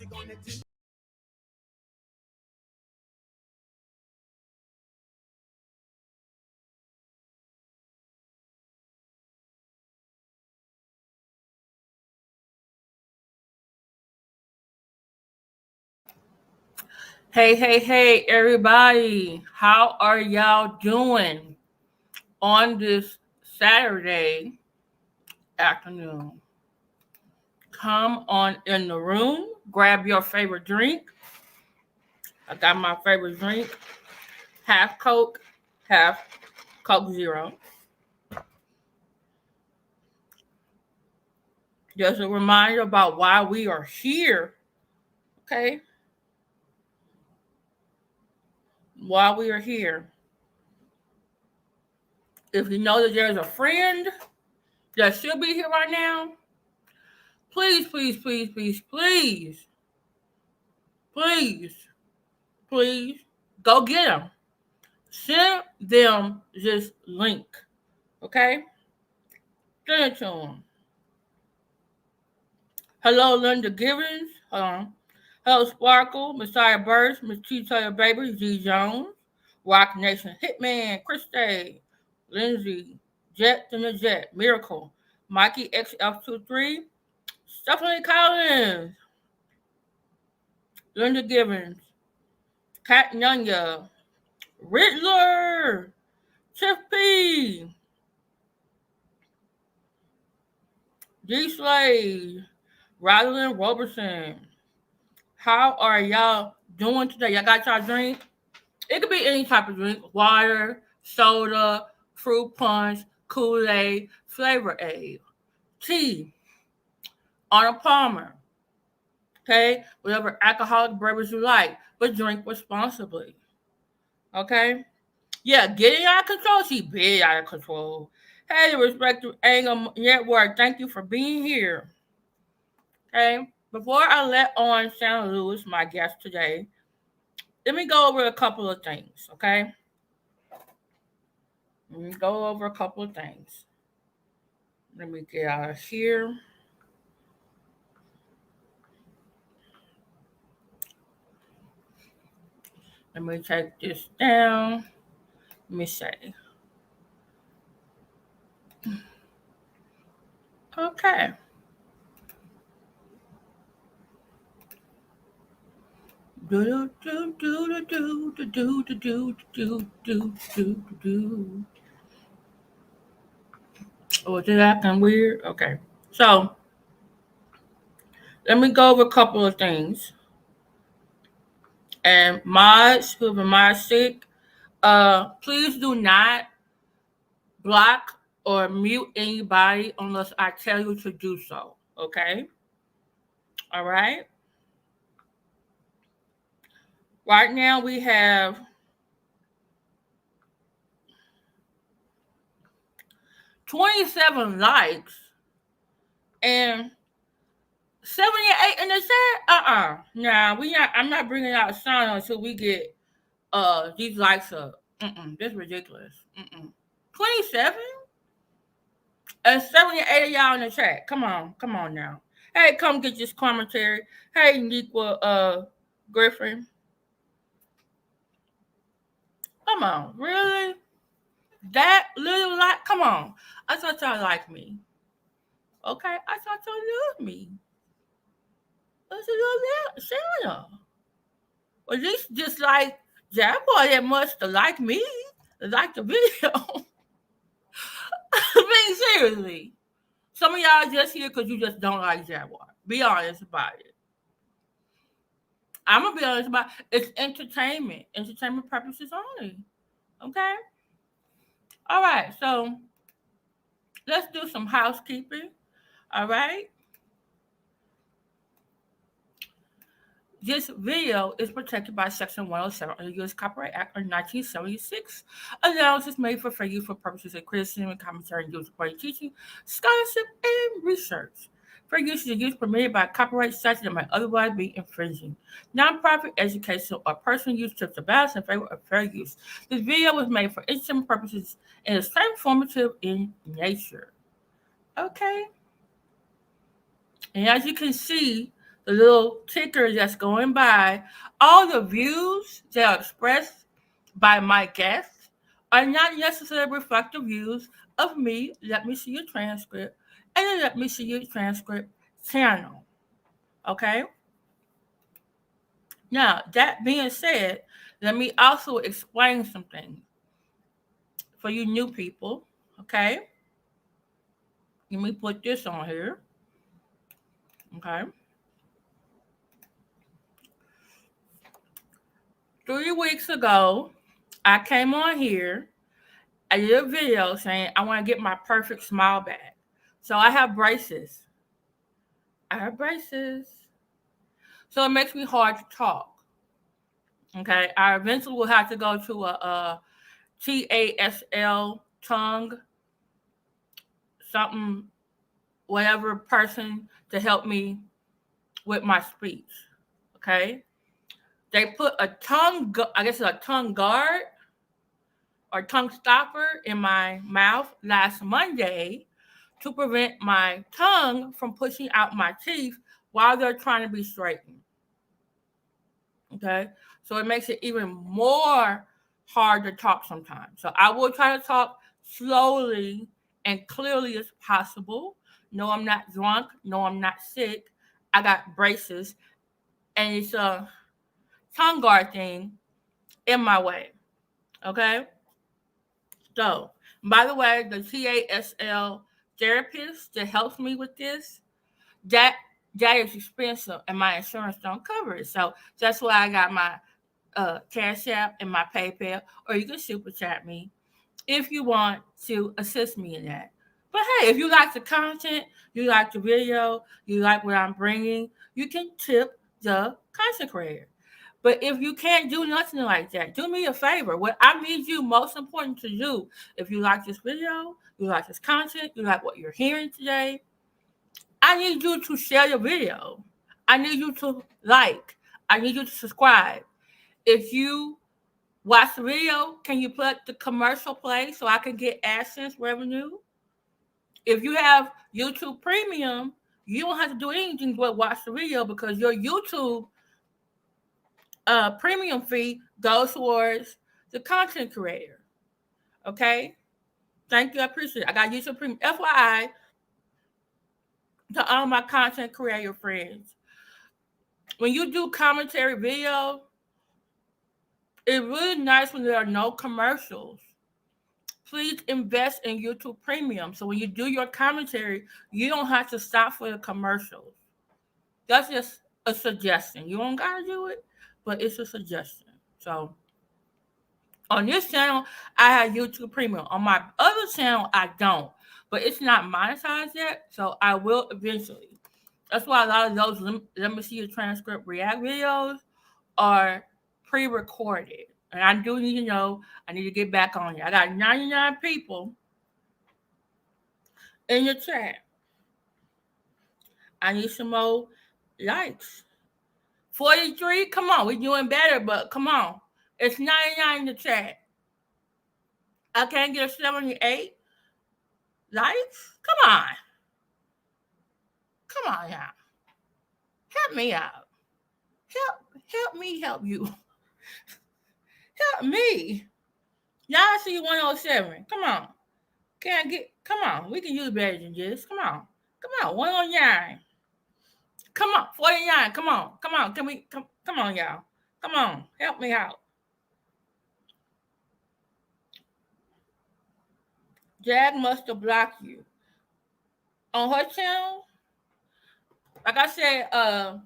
you gonna do? Hey, everybody. How are y'all doing on this Saturday afternoon? Come on in the room, grab your favorite drink. I got my favorite drink, half Coke, half Coke Zero. Just a reminder about why we are here, okay? Why we are here. If you know that there's a friend that should be here right now, please, please, please go get them. Send them this link, okay? Send it to them. Hello, Linda Givens. Hold on. Hello, Sparkle, Messiah Burst, Miss T. Taylor Baby, Z Jones, Rock Nation Hitman, Christy, Lindsay, Jet to the Jet, Miracle, Mikey XF23, Stephanie Collins, Linda Givens, Kat Nunya, Riddler, Tiff P, D Slade, Rosalind Robertson. How are y'all doing today? Y'all got y'all drink? It could be any type of drink: water, soda, fruit punch, Kool-Aid, Flavor Aid, tea, Arnold Palmer. Okay, whatever alcoholic beverage you like, but drink responsibly. Okay, yeah, getting out of control. She big out of control. Hey, respective Anger Network, thank you for being here. Okay, before I let on Shana Lewis, my guest today, let me go over a couple of things. Okay, let me go over a couple of things. Let me get out of here. Let me take this down. Let me say. Okay. Do do do do do do do do do do do do. Oh, is it acting weird? Okay. So let me go over a couple of things. And mods who have my sick, please do not block or mute anybody unless I tell you to do so. Okay? All right. Right now we have 27 likes and 78 in the chat. Nah, I'm not bringing out a sign until we get these likes up. This is ridiculous. 27 and 78 of y'all in the chat. Come on now. Hey, come get this commentary. Hey, Niqua Griffin. Come on, really? That little like, come on. I thought y'all liked me. Okay, I thought y'all loved me. Let's do Shana. Well, at least just like Jaguar that much to like me, to like the video. I mean, seriously. Some of y'all just here because you just don't like Jaguar. Be honest about it. I'm gonna be honest about it. It's entertainment purposes only. Okay. All right. So let's do some housekeeping. All right. This video is protected by Section 107 of the U.S. Copyright Act of 1976. Analysis made for fair use for purposes of criticism and commentary and user-supported teaching, scholarship, and research. Fair use is a use permitted by copyright statute that might otherwise be infringing. Nonprofit, educational, or personal use tips the balance in favor of fair use. This video was made for entertainment purposes and is informative in nature. Okay? And as you can see, the little ticker that's going by, all the views that are expressed by my guests are not necessarily reflective views of me. Let me see your transcript, and then let me see your transcript channel. Okay? Now, that being said, let me also explain something for you new people. Okay? Let me put this on here. Okay? 3 weeks ago, I came on here. I did a video saying I want to get my perfect smile back. So I have braces. I have braces. So it makes me hard to talk. Okay? I eventually will have to go to a TASL tongue something whatever person to help me with my speech. Okay? They put a I guess a tongue guard or tongue stopper in my mouth last Monday to prevent my tongue from pushing out my teeth while they're trying to be straightened. Okay? So it makes it even more hard to talk sometimes. So I will try to talk slowly and clearly as possible. No, I'm not drunk. No, I'm not sick. I got braces, and it's a tongue guard thing in my way. Okay? So, by the way, the TASL therapist that helps me with this, that that is expensive, and my insurance don't cover it. So that's why I got my Cash App and my PayPal, or you can super chat me if you want to assist me in that. But hey, if you like the content, you like the video, you like what I'm bringing, you can tip the content creator. But if you can't do nothing like that, do me a favor. What I need you most important to do, if you like this video, you like this content, you like what you're hearing today, I need you to share your video. I need you to like. I need you to subscribe. If you watch the video, can you put the commercial play so I can get AdSense revenue? If you have YouTube Premium, you don't have to do anything but watch the video because your YouTube premium fee goes towards the content creator. Okay? Thank you. I appreciate it. I got YouTube Premium. FYI, to all my content creator friends, when you do commentary video, it's really nice when there are no commercials. Please invest in YouTube Premium. So when you do your commentary, you don't have to stop for the commercials. That's just a suggestion. You don't gotta do it, but it's a suggestion. So on this channel, I have YouTube Premium. On my other channel, I don't. But it's not monetized yet, so I will eventually. That's why a lot of those let me see your transcript react videos are pre-recorded. And I do need to know, I need to get back on it. I got 99 people in the chat. I need some more likes. 43, come on, we're doing better, but come on. It's 99 in the chat. I can't get a 78 likes? Come on. Come on now. Help me out. Help me help you. Help me. Y'all see 107. Come on. Come on. We can use better than this. Come on. 109. Come on. 49. Come on. Come on, y'all. Come on. Help me out. Jag must have blocked you. On her channel, like I said,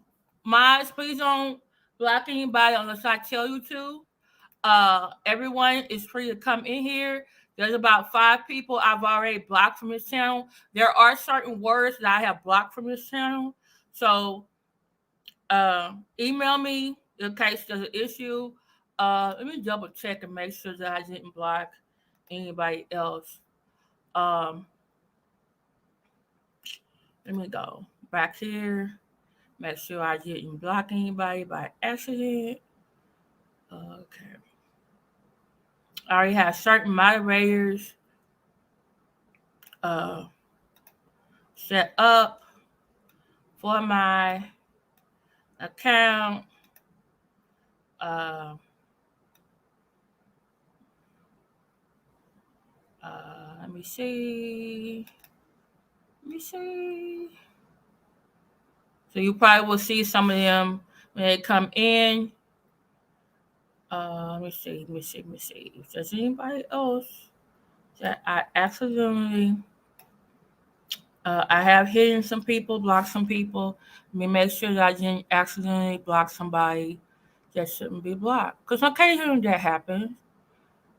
mods, please don't block anybody unless I tell you to. Everyone is free to come in here. There's about 5 people I've already blocked from this channel. There are certain words that I have blocked from this channel. So email me in case there's an issue. Let me double check and make sure that I didn't block anybody else. Let me go back here. Make sure I didn't block anybody by accident. Okay. I already have certain moderators set up for my account. Uh, Let me see. Let me see. So you probably will see some of them when they come in. Let me see. Let me see. Let me see. If there's anybody else that I accidentally, I have hidden some people, blocked some people. Let me make sure that I didn't accidentally block somebody that shouldn't be blocked. Because occasionally that happens.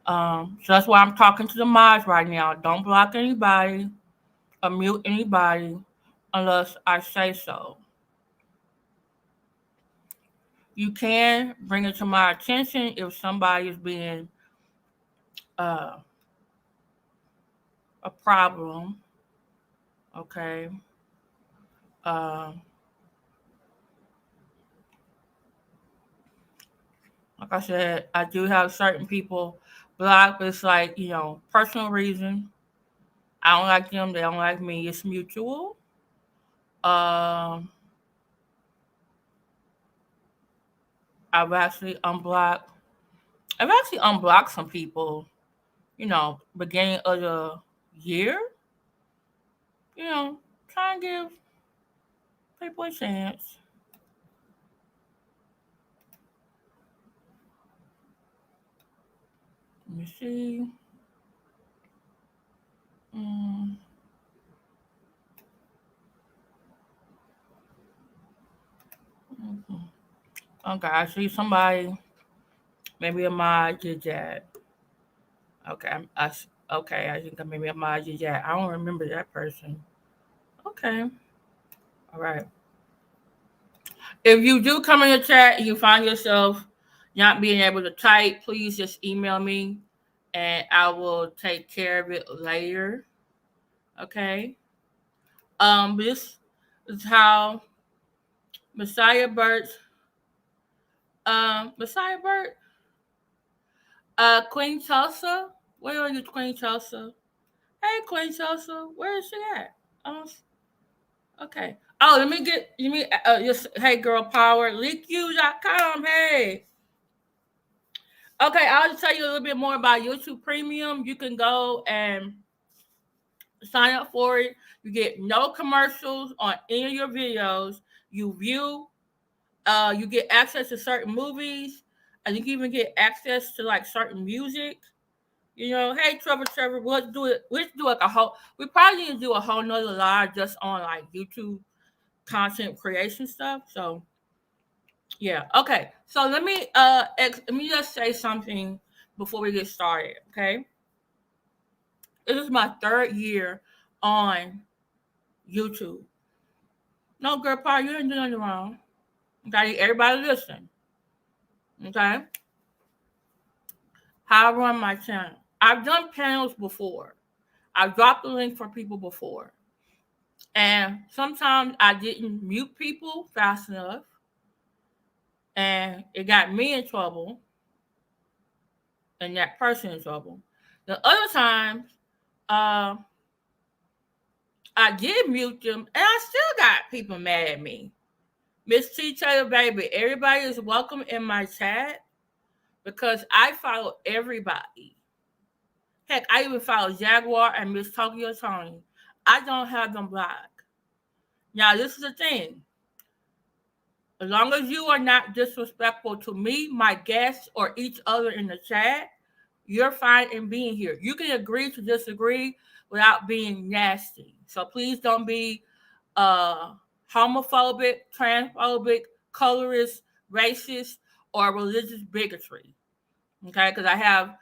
So that's why I'm talking to the mods right now. Don't block anybody or mute anybody unless I say so. You can bring it to my attention if somebody is being uh, a problem. Okay. Uh, like I said, I do have certain people blocked, but it's like, personal reason. I don't like them, they don't like me. It's mutual. Um, I've actually unblocked. I've actually unblocked some people. Beginning of the year. You know, try and give people a chance. Let me see. Mm, mhm. Okay, I see somebody. Maybe a mod did that. Okay, okay. I think maybe a mod did that. I don't remember that person. Okay, all right. If you do come in the chat and you find yourself not being able to type, please just email me, and I will take care of it later. Okay. This is how Messiah Burt. Messiah Burt. Queen Chelsea. Where are you, Queen Chelsea? Hey, Queen Chelsea. Where is she at? Um, okay. Oh, let me, just, hey, girl power, leaku.com. Hey. Okay, I'll just tell you a little bit more about YouTube Premium. You can go and sign up for it. You get no commercials on any of your videos. You get access to certain movies. And you can even get access to like certain music. Hey Trevor, let's do it. Let's do like a whole. We probably need to do a whole nother live just on like YouTube content creation stuff. So yeah, okay. So let me just say something before we get started. Okay, this is my third year on YouTube. No, girl, Pa, you didn't do nothing wrong. Okay, everybody listen. Okay, how I run my channel. I've done panels before. I've dropped the link for people before. And sometimes I didn't mute people fast enough. And it got me in trouble and that person in trouble. The other times, uh, I did mute them and I still got people mad at me. Miss T Taylor, baby, everybody is welcome in my chat because I follow everybody. Heck, I even follow Jaguar and Miss Tokyo Tony. I don't have them blocked. Now, this is the thing. As long as you are not disrespectful to me, my guests, or each other in the chat, you're fine in being here. You can agree to disagree without being nasty. So please don't be homophobic, transphobic, colorist, racist, or religious bigotry. Okay, because I have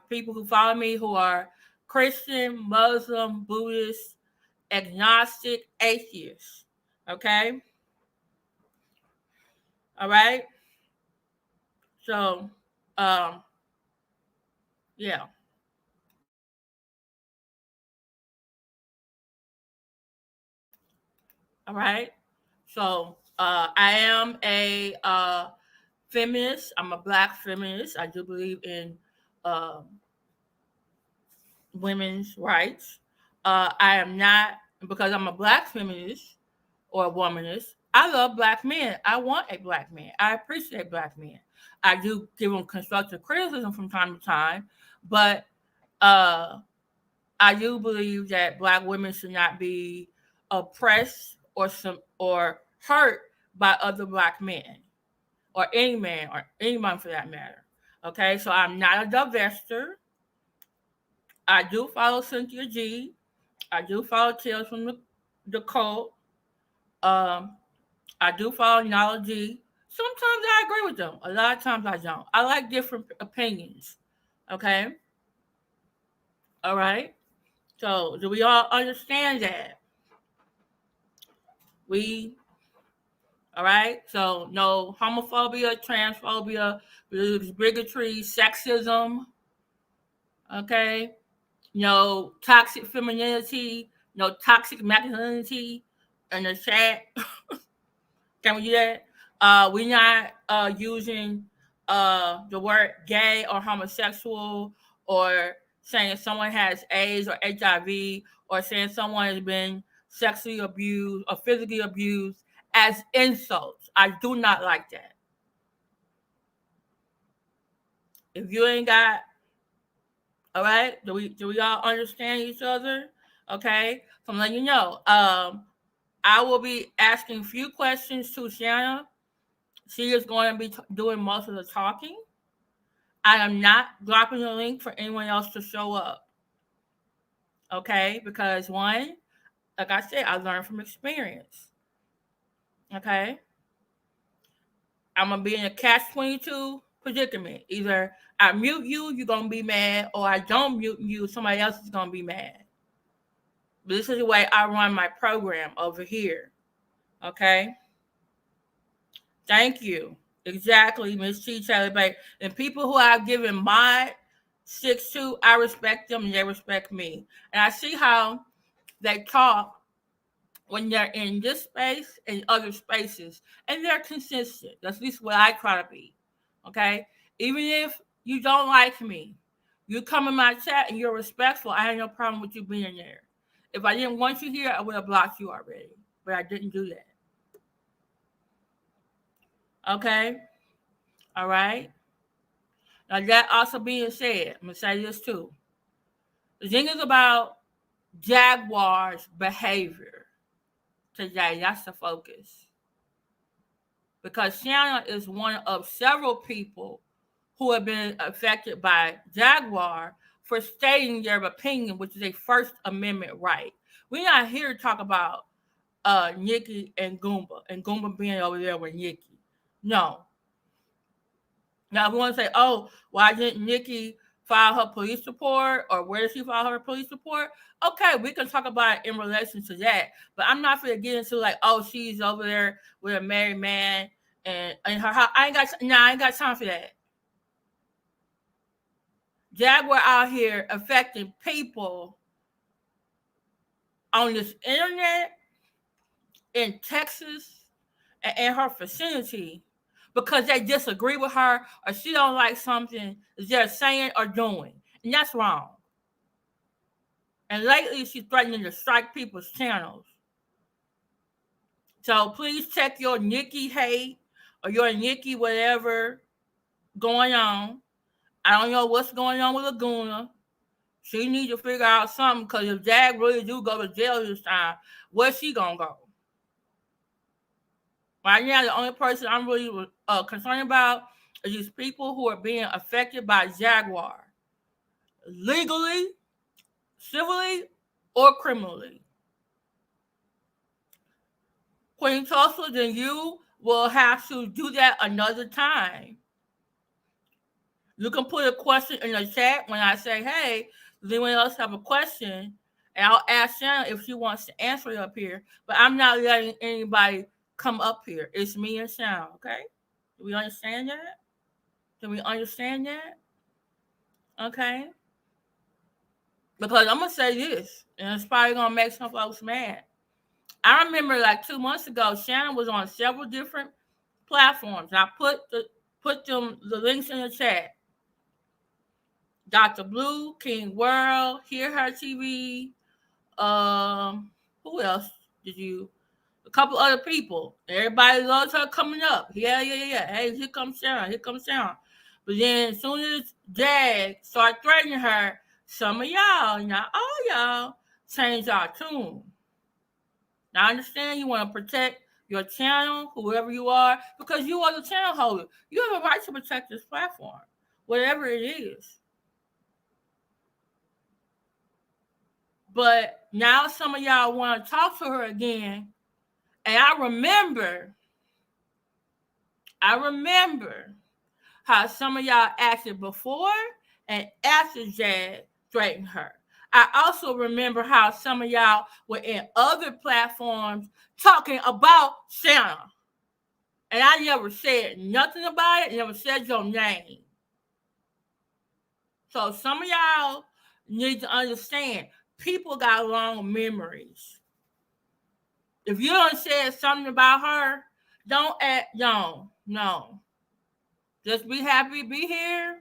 people who follow me who are Christian, Muslim, Buddhist, agnostic, atheist. Okay, all right. So, um, yeah, all right. So, I am a feminist. I'm a black feminist. I do believe in um, women's rights. I am not, because I'm a black feminist or a womanist, I love black men. I want a black man. I appreciate black men. I do give them constructive criticism from time to time, but uh, I do believe that black women should not be oppressed or hurt by other black men or any man or anyone for that matter. Okay, so I'm not a divester. I do follow Cynthia G. I do follow Tales from the Cult. Um, I do follow Knowledge G. Sometimes I agree with them. A lot of times I don't. I like different opinions. Okay? All right? So, do we all understand that? We, all right? So, no homophobia, transphobia, bigotry, sexism. Okay? No toxic femininity, no toxic masculinity in the chat. Can we do that? We're not using the word gay or homosexual or saying someone has AIDS or HIV or saying someone has been sexually abused or physically abused as insults. I do not like that. If you ain't got, all right, do we all understand each other? Okay, so I'm letting you know. I will be asking a few questions to Shana. She is going to be doing most of the talking. I am not dropping the link for anyone else to show up. Okay? Because one, like I said, I learned from experience. Okay? I'm going to be in a catch-22 predicament. Either I mute you, you're going to be mad, or I don't mute you, somebody else is going to be mad. But this is the way I run my program over here. Okay? Thank you. Exactly, Miss T. Taylor. And people who I've given my 6'2", I respect them and they respect me. And I see how they talk when they're in this space and other spaces. And they're consistent. That's at least what I try to be. Okay? Even if you don't like me, you come in my chat and you're respectful, I have no problem with you being there. If I didn't want you here, I would have blocked you already. But I didn't do that. Okay? All right? Now, that also being said, I'm going to say this too. The thing is about Jaguar's behavior today. That's the focus. Because Shana is one of several people who have been affected by Jaguar for stating their opinion, which is a First Amendment right. We're not here to talk about Nikki and Goomba being over there with Nikki. No. Now, if we want to say, oh, why didn't Nikki file her police report or where did she file her police report? Okay, we can talk about it in relation to that. But I'm not going to get into like, oh, she's over there with a married man and her house. I ain't got time for that. Jaguar out here affecting people on this internet in Texas and in her vicinity because they disagree with her or she don't like something they're saying or doing. And that's wrong. And lately she's threatening to strike people's channels. So please check your Nikki hate or your Nikki whatever going on. I don't know what's going on with Lagena. She needs to figure out something because if Jag really do go to jail this time, where's she going to go? Right now, the only person I'm really concerned about is these people who are being affected by Jaguar. Legally, civilly, or criminally. Queen Tulsa, then you will have to do that another time. You can put a question in the chat when I say, hey, does anyone else have a question? And I'll ask Shanna if she wants to answer it up here. But I'm not letting anybody come up here. It's me and Shanna, okay? Do we understand that? Do we understand that? Okay? Because I'm going to say this, and it's probably going to make some folks mad. I remember like 2 months ago, Shanna was on several different platforms. I put the links in the chat. Dr. Blue, King World, Hear Her TV. Who else did you? a couple other people. Everybody loves her coming up. Yeah, yeah, yeah. Hey, here comes Sharon. Here comes Sharon. But then as soon as Jag start threatening her, some of y'all, not all y'all, change our tune. Now I understand you want to protect your channel, whoever you are, because you are the channel holder. You have a right to protect this platform, whatever it is. But now some of y'all want to talk to her again. And I remember how some of y'all acted before and after Jag threatened her. I also remember how some of y'all were in other platforms talking about Shana. And I never said nothing about it, never said your name. So some of y'all need to understand people got long memories. If you don't say something about her, don't act no. Just be happy to be here.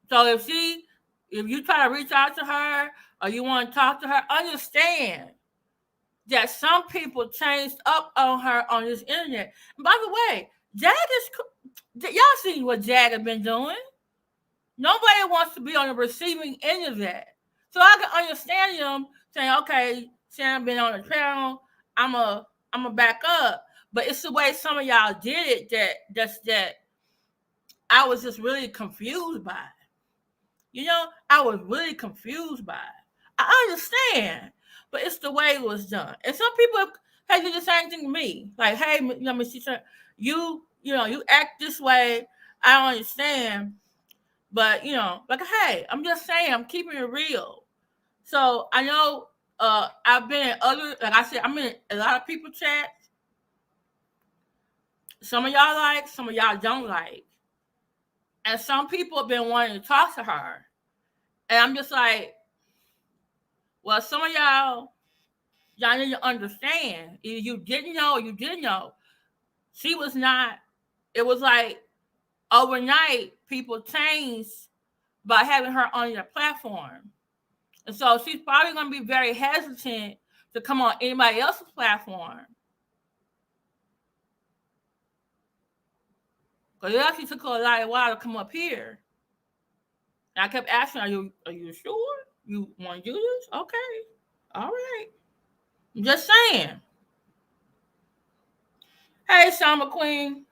So if you try to reach out to her or you want to talk to her, understand that some people changed up on her on this internet. And by the way, y'all see what Jag has been doing. Nobody wants to be on the receiving end of that. So I can understand them saying, okay, Sharon been on the channel, I'm a back up. But it's the way some of y'all did it that I was just really confused by it. You know, I was really confused by it. I understand, but it's the way it was done. And some people have did the same thing to me. Like, hey, Miss Teacher, you act this way. I don't understand. But like, hey, I'm just saying, I'm keeping it real. So I know I've been in other, like I said, I'm in a lot of people chats. Some of y'all like, some of y'all don't like. And some people have been wanting to talk to her. And I'm just like, well, some of y'all need to understand. Either you didn't know or you didn't know. She was not, it was like overnight people changed by having her on your platform. And so she's probably going to be very hesitant to come on anybody else's platform. Because it actually took her a lot of while to come up here. And I kept asking, are you sure you want to do this? Okay. All right. I'm just saying. Hey, Sean McQueen.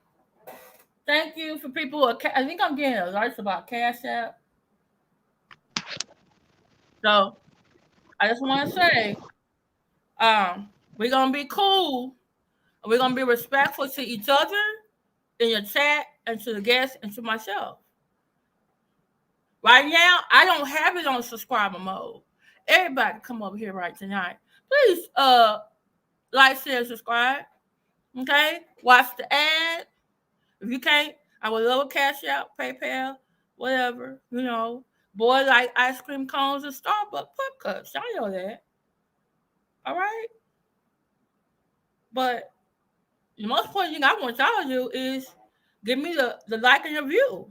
Thank you for people who are, I think I'm getting alerts about Cash App. So I just want to say, we're going to be cool. We're going to be respectful to each other in your chat and to the guests and to myself. Right now, I don't have it on subscriber mode. Everybody come over here right tonight. Please like, share, subscribe. Okay? Watch the ad. If you can't, I would love a Cash App, PayPal, whatever. Boy like ice cream cones and Starbucks pup cups. Y'all know that. All right? But the most important thing I want y'all to do is give me the like and the view.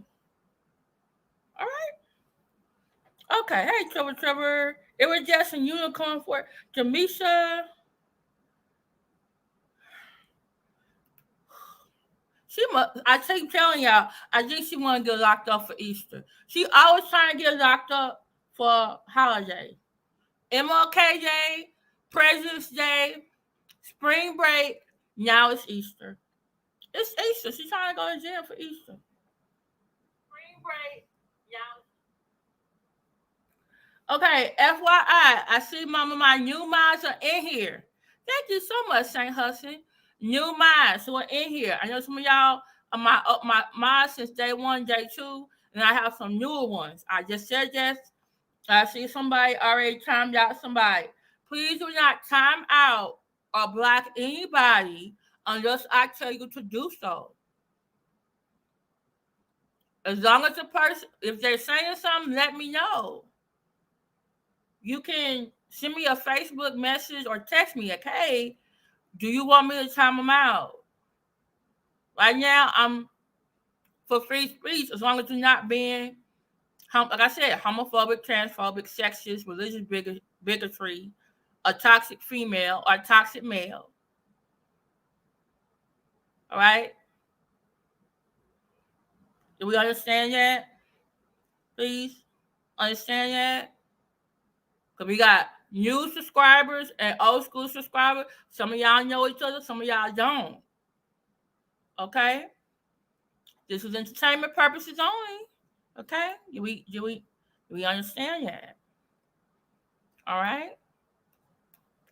All right? Okay. Hey, Trevor. It was just a unicorn for Jamisha. I keep telling y'all, I think she want to get locked up for Easter. She always trying to get locked up for holiday. MLK Day, President's Day, spring break. Now it's Easter. It's Easter. She's trying to go to jail for Easter. Spring break. Now. Okay, FYI, I see my new mods are in here. Thank you so much, Saint Hudson. New mods who are in here. I know some of y'all are my mods since day one, day two, and I have some newer ones. I just said yes. I see somebody already timed out somebody. Please do not time out or block anybody unless I tell you to do so. As long as the person, if they're saying something, let me know. You can send me a Facebook message or text me, like, hey, do you want me to time them out? Right now, I'm for free speech as long as you're not being, like I said, homophobic, transphobic, sexist, religious bigotry, a toxic female or toxic male. All right? Do we understand that? Please understand that? Because we got new subscribers and old school subscribers. Some of y'all know each other, some of y'all don't. Okay? This is entertainment purposes only. Okay? Do we understand that? All right?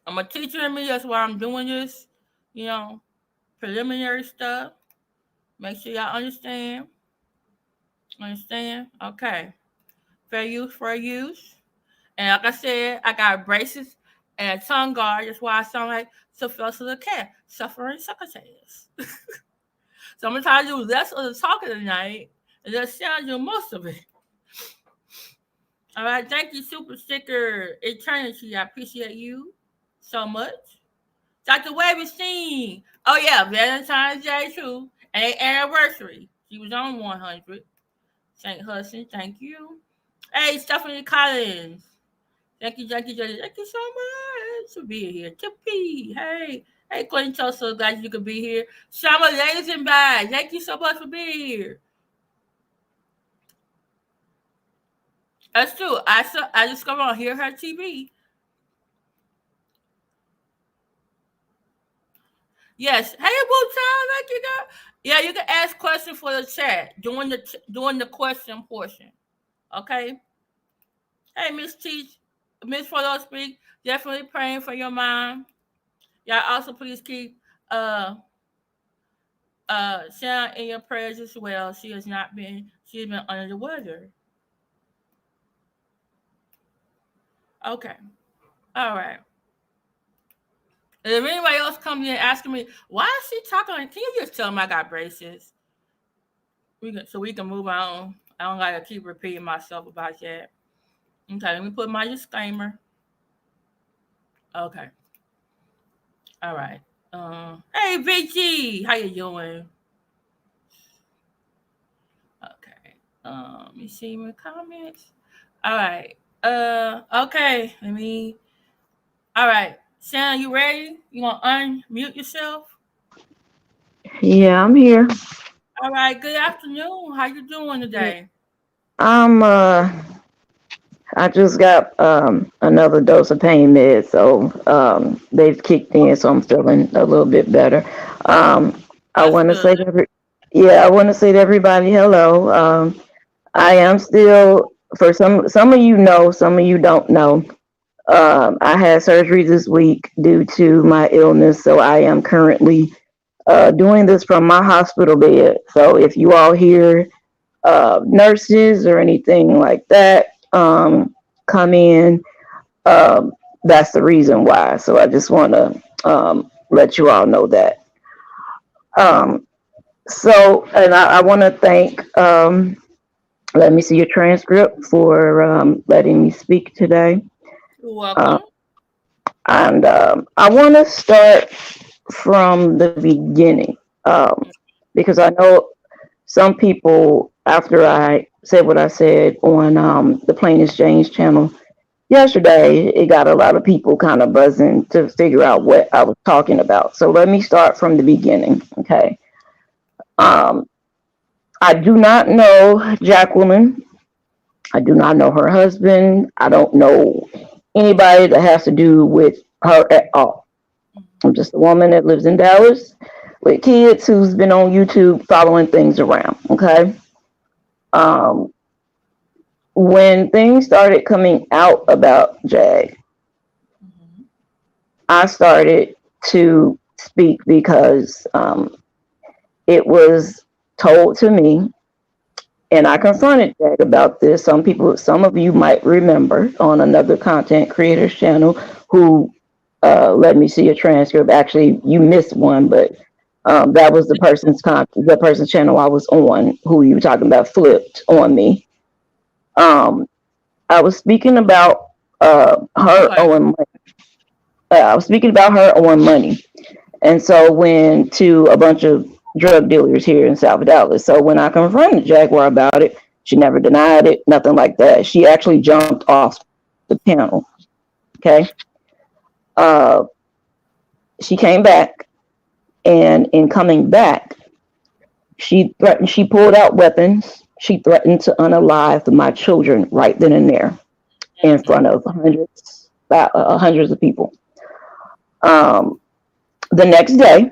I'm a teacher in me. That's why I'm doing this, you know, preliminary stuff. Make sure y'all understand. Understand? Okay. Fair use, fair use. And like I said, I got braces and a tongue guard. That's why I sound like Sylvester the cat, suffering succotash. So I'm gonna try to do less of the talking tonight and just sound do most of it. All right, thank you, Super Sticker Eternity. I appreciate you so much. Dr. Wavy Steen. Oh yeah, Valentine's Day too. And anniversary. She was on 100. St. Hudson, thank you. Hey, Stephanie Collins. Thank you so much for being here. Tippy, hey, Clinton Tulsa, glad you could be here. Shama Ladies and Bags, thank you so much for being here. That's true. I discovered on Hear Her TV. Yes. Hey, Wu-Town, thank you, girl. Yeah, you can ask questions for the chat during the question portion. Okay. Hey, Miss Photo Speak, definitely praying for your mom. Y'all also please keep Shana in your prayers as well. She's been under the weather. Okay. All right. And if anybody else comes in asking me, why is she talking? Can you just tell them I got braces? So we can move on. I don't gotta keep repeating myself about that. Okay, let me put my disclaimer. Okay. All right. Hey, Big G, how you doing? Okay. Let me see my comments. All right. Okay. All right. Shanna, you ready? You want to unmute yourself? Yeah, I'm here. All right. Good afternoon. How you doing Yeah. today? I'm I just got another dose of pain meds, so they've kicked in, so I'm feeling a little bit better. I That's want to good. say to yeah, I want to say to everybody hello. I am still, for some of you know, some of you don't know. I had surgery this week due to my illness, so I am currently doing this from my hospital bed. So if you all hear nurses or anything like that come in, um, that's the reason why. So I just want to let you all know that. Um, and I want to thank, let me see your transcript for letting me speak today. You're Um, welcome. and I want to start from the beginning because I know some people, after I said what I said on the Plain Exchange channel yesterday, it got a lot of people kind of buzzing to figure out what I was talking about. So let me start from the beginning, okay? Um, I do not know Jacqueline. I do not know her husband. I don't know anybody that has to do with her at all. I'm just a woman that lives in Dallas with kids who's been on YouTube following things around, okay? Um, when things started coming out about Jag, Mm-hmm. I started to speak because it was told to me, and I confronted Jag about this. Some of you might remember on another content creators channel who let me see a transcript. Actually, you missed one, but that was the person's channel I was on, who you were talking about flipped on me. Um, I was speaking about her Okay. owing money. I was speaking about her owing money, and so when to a bunch of drug dealers here in South Dallas. So when I confronted Jaguar about it, she never denied it, nothing like that. She actually jumped off the panel. Okay. Uh, she came back, and in coming back, she threatened. She pulled out weapons. She threatened to unalive my children right then and there in front of hundreds of people. Um, the next day,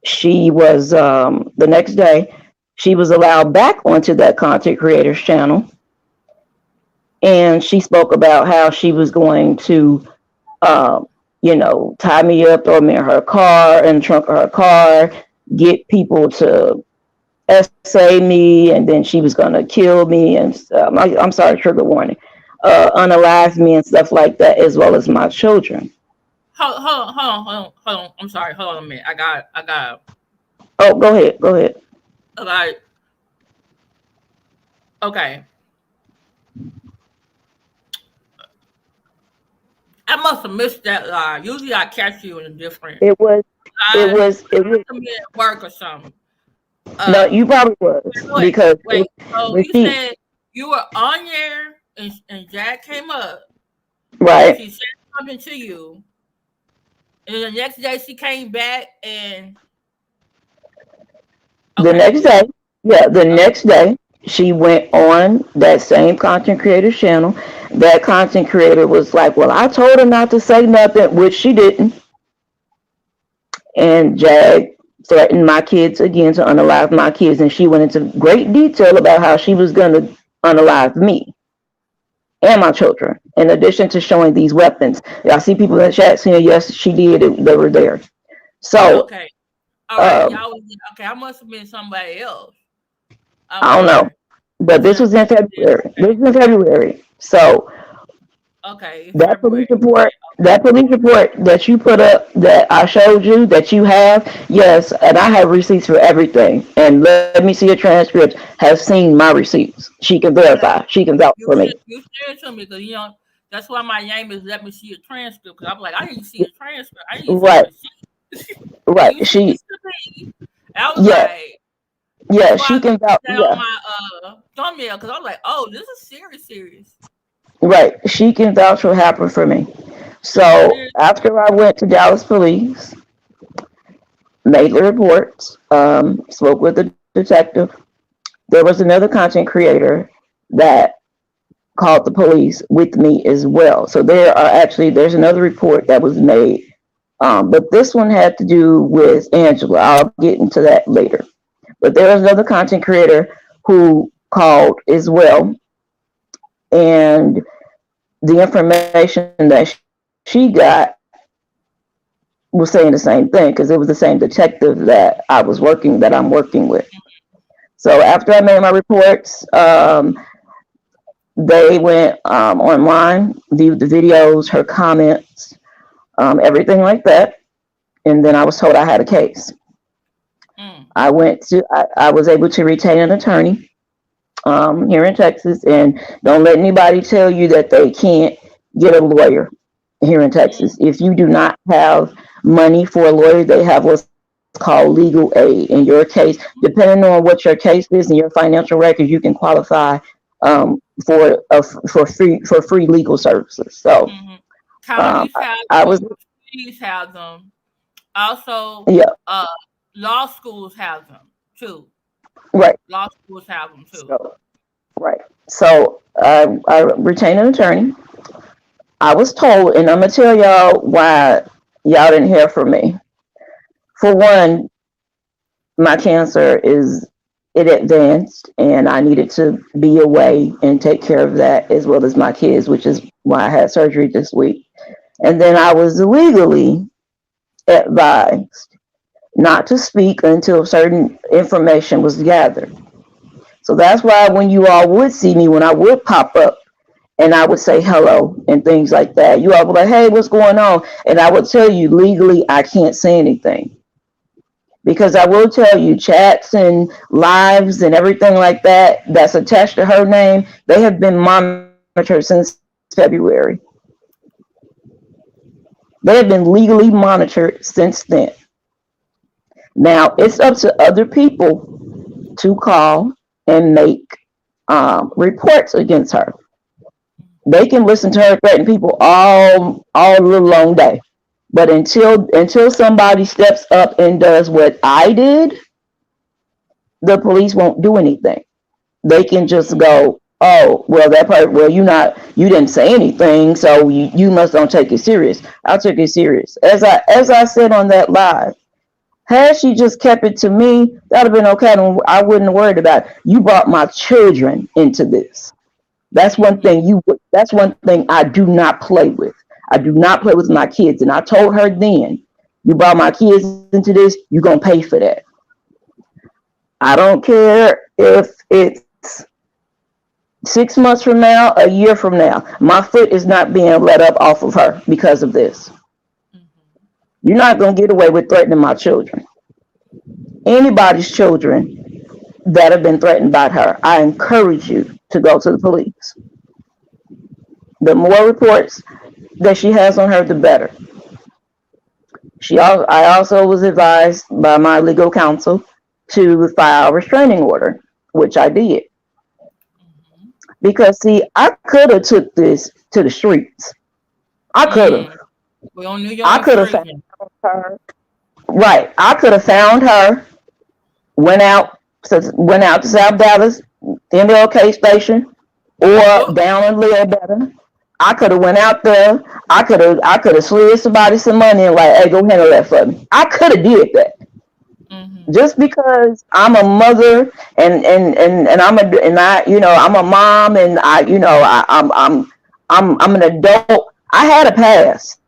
the next day she was allowed back onto that content creator's channel, and she spoke about how she was going to, um, tie me up, throw me in her car, in the trunk of her car, get people to essay me, and then she was going to kill me, and I'm sorry, trigger warning, unalive me and stuff like that, as well as my children. Hold on. I'm sorry. Hold on a minute. I got. Oh, go ahead. Like, okay. I must have missed that lie. Usually I catch you in a different It was, it lie. was, it was. I'm at work or something. No, you probably was, because Wait. So when you she, said you were on there and Jack came up and right, she said something to you, and the next day she came back and the okay. next day, yeah, the Okay. next day, she went on that same content creator channel. That content creator was like, well, I told her not to say nothing, which she didn't. And Jag threatened my kids again to unalive my kids. And she went into great detail about how she was going to unalive me and my children, in addition to showing these weapons. I see people in the chat saying, yes, she did. They were there. So, Okay. All right. um, Y'all was okay. I must have been somebody else. I don't know. Okay. But this was in February. This was in February. So Okay, it's that police February. report, that police report that you put up, that I showed you, that you have, yes, and I have receipts for everything. And let me see a transcript. Have seen my receipts. She can Okay. verify. She can vouch for me. You send it to me because that's why my name is let me see a transcript because I'm like I didn't see a transcript. I didn't see a Right, receipt. And right. you sent She, it to me. And I was yes, like, that's yeah. why I She can put vouch. that on Yeah, my thumbnail because I was like, oh, this is serious. right. She can vouch what happened for me. This is So serious. after I went to Dallas police, made the reports, spoke with the detective. There was another content creator that called the police with me as well. So there's another report that was made, but this one had to do with Angela. I'll get into that later. But there was another content creator who called as well, and the information that she got was saying the same thing, because it was the same detective that I'm working with. So after I made my reports, they went online, viewed the videos, her comments, everything like that. And then I was told I had a case. Mm. I was able to retain an attorney here in Texas. And don't let anybody tell you that they can't get a lawyer here in Texas. If you do not have money for a lawyer, they have what's called legal aid. In your case, depending on what your case is and your financial records, you can qualify for free legal services. So Mm-hmm. Counties have I was, them, cities have them. Also, yeah, uh, law schools have them too. right. Law schools have them too. So right. So I retained an attorney. I was told, and I'm gonna tell y'all why y'all didn't hear from me. For one, my cancer is it advanced, and I needed to be away and take care of that as well as my kids, which is why I had surgery this week. And then I was legally advised not to speak until certain information was gathered. So that's why when you all would see me, when I would pop up and I would say hello and things like that, you all would be like, hey, what's going on? And I would tell you legally I can't say anything. Because I will tell you, chats and lives and everything like that that's attached to her name, they have been monitored since February. They have been legally monitored since then. Now, it's up to other people to call and make reports against her. They can listen to her threaten people all the long day. But until somebody steps up and does what I did, the police won't do anything. They can just go, oh, well, that part, well, you didn't say anything, so you must don't take it serious. I took it serious. As I said on that live, had she just kept it to me, that'd have been okay. I wouldn't have worried about it. You brought my children into this. That's one thing that's one thing I do not play with. I do not play with my kids. And I told her then, you brought my kids into this, you're gonna pay for that. I don't care if it's 6 months from now, a year from now. My foot is not being let up off of her because of this. You're not gonna get away with threatening my children. Anybody's children that have been threatened by her, I encourage you to go to the police. The more reports that she has on her, the better. I also was advised by my legal counsel to file a restraining order, which I did. Because see, I could have took this to the streets. I could have. We don't need your I could have found her. Right. I could have found her, went out to South Dallas, MLK station, or down in Leadbetter. I could have went out there. I could have slid somebody some money and like, hey, go handle that for me. I could have did that. Just because I'm a mother and I'm a mom and I'm an adult. I had a past,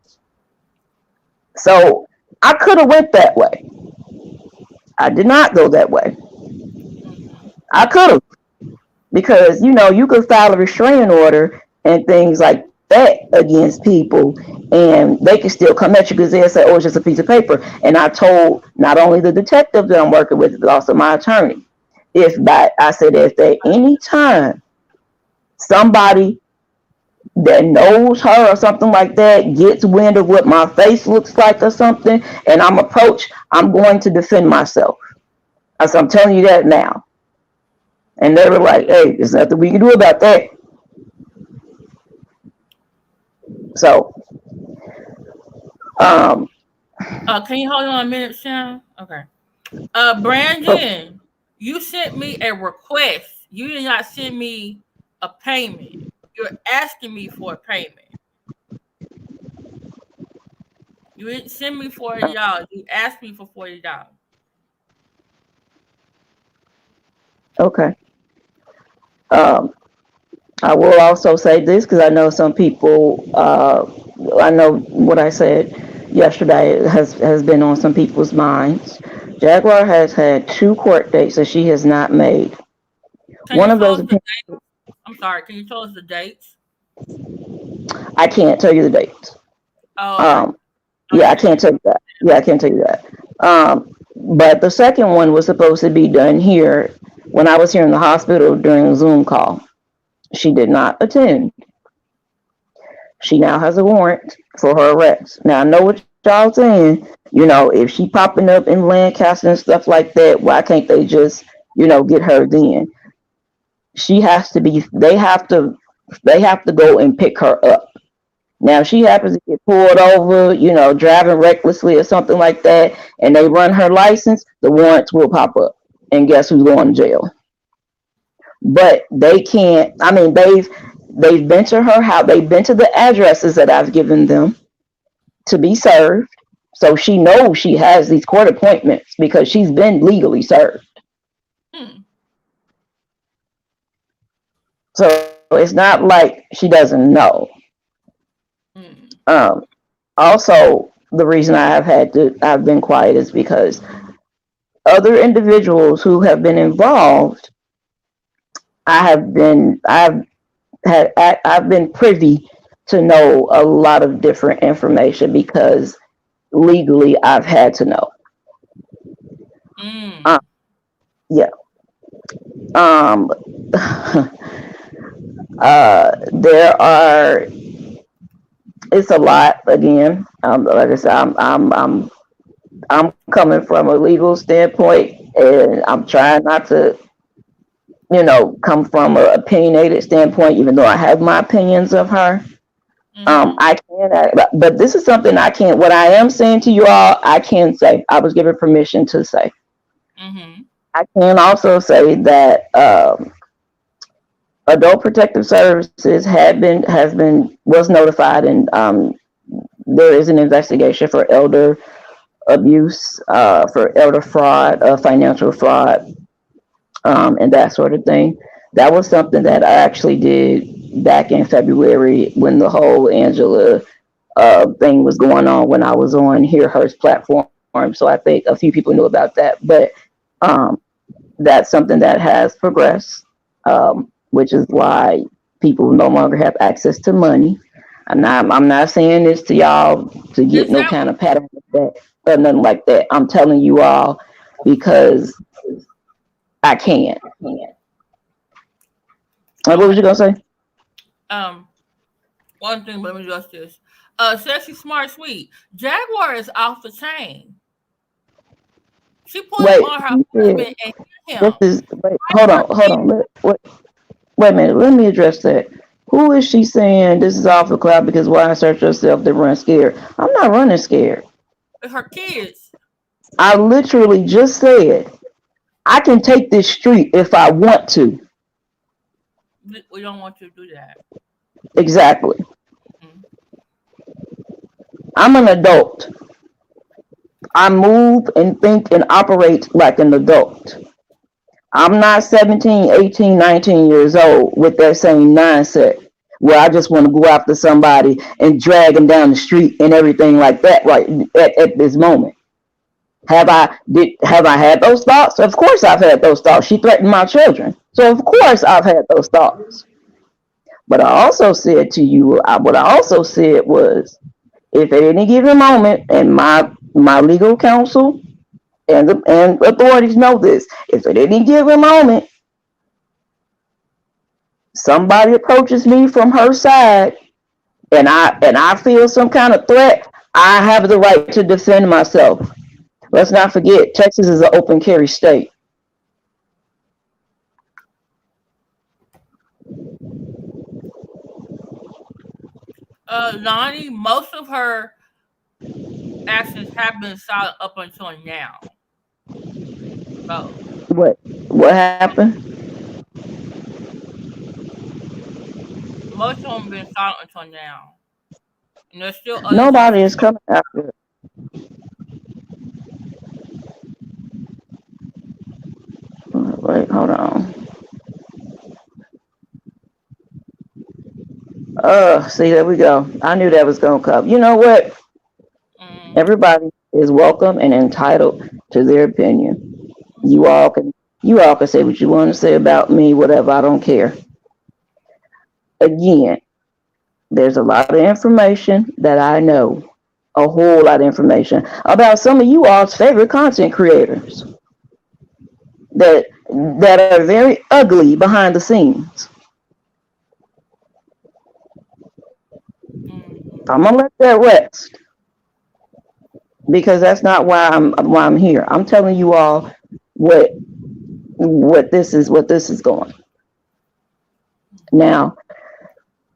so I could have went that way. I did not go that way. I could have, because you could file a restraining order and things like that against people, and they can still come at you because they'll say, oh, it's just a piece of paper. And I told not only the detective that I'm working with, but also my attorney, I said, if at any time somebody that knows her or something like that gets wind of what my face looks like or something, and I'm approached, I'm going to defend myself. So I'm telling you that now. And they were like, hey, there's nothing we can do about that. So, can you hold on a minute, Shana? Okay. Brandon, you sent me a request. You did not send me a payment. You're asking me for a payment. You didn't send me $40. You asked me for $40. Okay. I will also say this because I know some people. I know what I said yesterday has been on some people's minds. Jaguar has had 2 court dates that she has not made. One of those. I'm sorry. Can you tell us the dates? I can't tell you the dates. Oh. Yeah, I can't tell you that. Yeah, I can't tell you that. But the second one was supposed to be done here when I was here in the hospital during a Zoom call. She did not attend. She now has a warrant for her arrest. Now I know what y'all saying. If she popping up in Lancaster and stuff like that, why can't they just, get her then? She has to be. They have to go and pick her up. Now, if she happens to get pulled over, driving recklessly or something like that, and they run her license, the warrants will pop up, and guess who's going to jail? But they can't. I mean, they've been to her house. They've been to the addresses that I've given them to be served. So she knows she has these court appointments because she's been legally served. So it's not like she doesn't know. Also, the reason I've been quiet is because other individuals who have been involved, I've been privy to know a lot of different information because legally I've had to know. Yeah. There are. It's a lot. Again, like I said, I'm coming from a legal standpoint, and I'm trying not to come from an opinionated standpoint, even though I have my opinions of her. I can't, but this is something I can't, what I am saying to you all, I can say. I was given permission to say. I can also say that Adult Protective Services was notified, and there is an investigation for elder abuse, for elder fraud, financial fraud, and that sort of thing. That was something that I actually did back in February when the whole Angela thing was going on, when I was on Hear Her's platform. So I think a few people knew about that, but that's something that has progressed, which is why people no longer have access to money. I'm not saying this to y'all to get no kind of pat on the back or nothing like that. I'm telling you all because I can't. What was you gonna say? One thing, let me address this. Sexy, smart, sweet. Jaguar is off the chain. She put him on her husband and him. Hold on. Wait a minute. Let me address that. Who is she saying this is off the cloud because why insert yourself to run scared? I'm not running scared. Her kids. I literally just said I can take this street if I want to. We don't want you to do that. Exactly. I'm an adult. I move and think and operate like an adult. I'm not 17, 18, 19 years old with that same mindset where I just want to go after somebody and drag them down the street and everything like that right at this moment. Have I had those thoughts? Of course I've had those thoughts. She threatened my children. So of course I've had those thoughts. But I also said to you, what I also said was, if at any given moment, and my legal counsel and authorities know this, if at any given moment somebody approaches me from her side and I feel some kind of threat, I have the right to defend myself. Let's not forget, Texas is an open carry state. Lonnie, most of her actions have been silent up until now. So. What happened? Most of them have been silent until now. And there's still nobody is coming after it. Wait, hold on. See, there we go. I knew that was gonna come. You know what? Everybody is welcome and entitled to their opinion. You all can say what you want to say about me, whatever. I don't care. Again, there's a lot of information that I know, a whole lot of information about some of you all's favorite content creators that are very ugly behind the scenes. I'm gonna let that rest because that's not why I'm here. I'm telling you all what this is going. Now,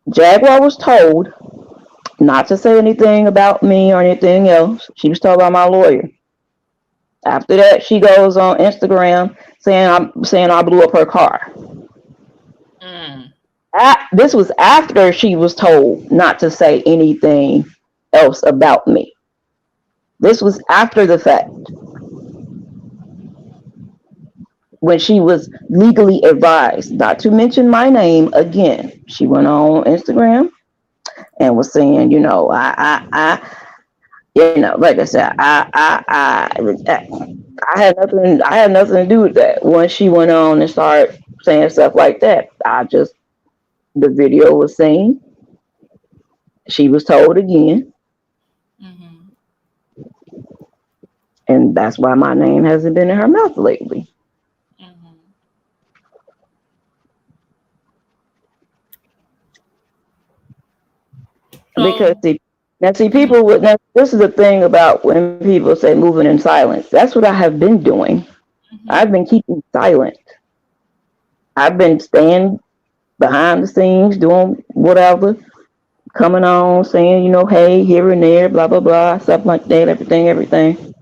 Jaguar was told not to say anything about me or anything else. She was told by my lawyer. After that, she goes on Instagram saying I blew up her car. This was after she was told not to say anything else about me. This was after the fact. When she was legally advised not to mention my name again. She went on Instagram and was saying, I like I said, I had nothing to do with that. Once she went on and started saying stuff like that, the video was seen. She was told again. And that's why my name hasn't been in her mouth lately. Because people this is the thing about when people say moving in silence. That's what I have been doing. I've been keeping silent. I've been staying behind the scenes, doing whatever, coming on, saying, hey, here and there, blah, blah, blah, stuff like that, everything.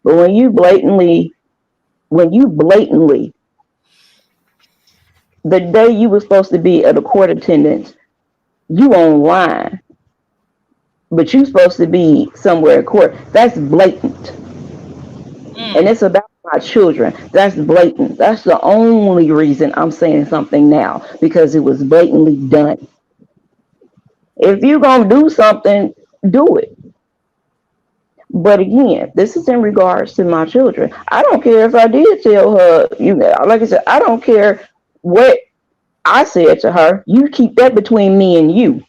But when you blatantly, the day you were supposed to be at a court attendance, you online, but you supposed to be somewhere at court. That's blatant. And it's about my children. That's blatant. That's the only reason I'm saying something now, because it was blatantly done. If you're going to do something, do it. But again, this is in regards to my children. I don't care if I did tell her, like I said, I don't care what I said to her. You keep that between me and you.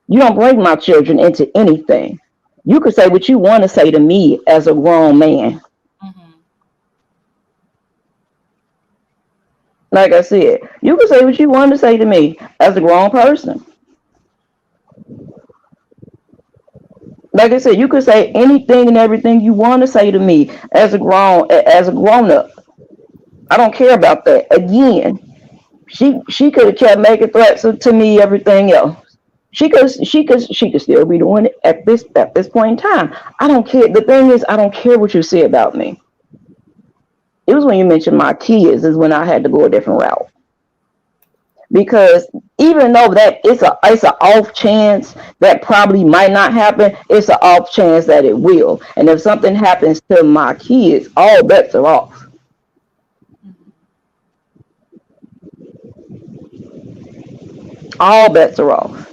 You don't bring my children into anything. You can say what you want to say to me as a grown man. Like I said, you can say what you want to say to me as a grown person. Like I said, you could say anything and everything you want to say to me as a grown up. I don't care about that. Again, she could have kept making threats to me, everything else. She could still be doing it at this point in time. I don't care. The thing is, I don't care what you say about me. It was when you mentioned my kids is when I had to go a different route. Because even though that it's an off chance that probably might not happen, it's an off chance that it will. And if something happens to my kids, all bets are off. All bets are off.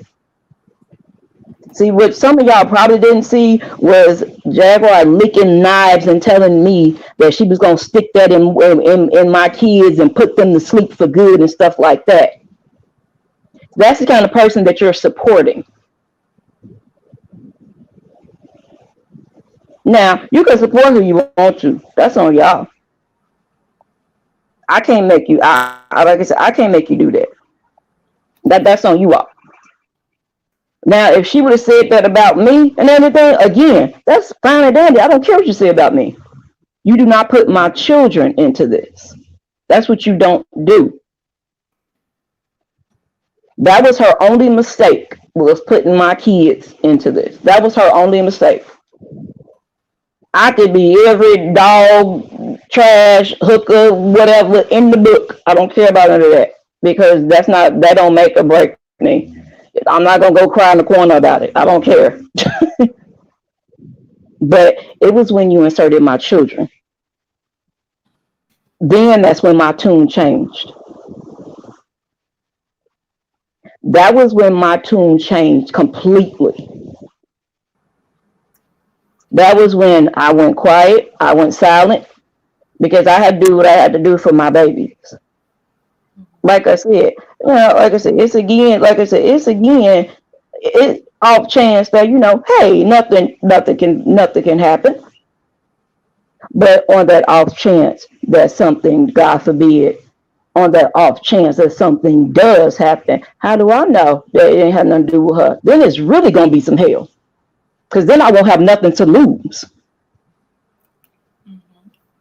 See, what some of y'all probably didn't see was Jaguar licking knives and telling me that she was going to stick that in my kids and put them to sleep for good and stuff like that. That's the kind of person that you're supporting. Now, you can support who you want to. That's on y'all. I can't make you, like I said, I can't make you do that. That's on you all. Now, if she would have said that about me and everything, again, that's fine and dandy. I don't care what you say about me. You do not put my children into this. That's what you don't do. That was her only mistake, was putting my kids into this. That was her only mistake. I could be every dog, trash, hooker, whatever in the book. I don't care about none of that, because that don't make or break me. I'm not going to go cry in the corner about it. I don't care. But it was when you inserted my children. Then that's when my tune changed. That was when my tune changed completely. That was when I went quiet. I went silent, because I had to do what I had to do for my babies. Like I said, it's off chance that, hey, nothing can happen. But on that off chance that something, God forbid, on that off chance that something does happen, how do I know that it ain't had nothing to do with her? Then it's really gonna be some hell, because then I won't have nothing to lose.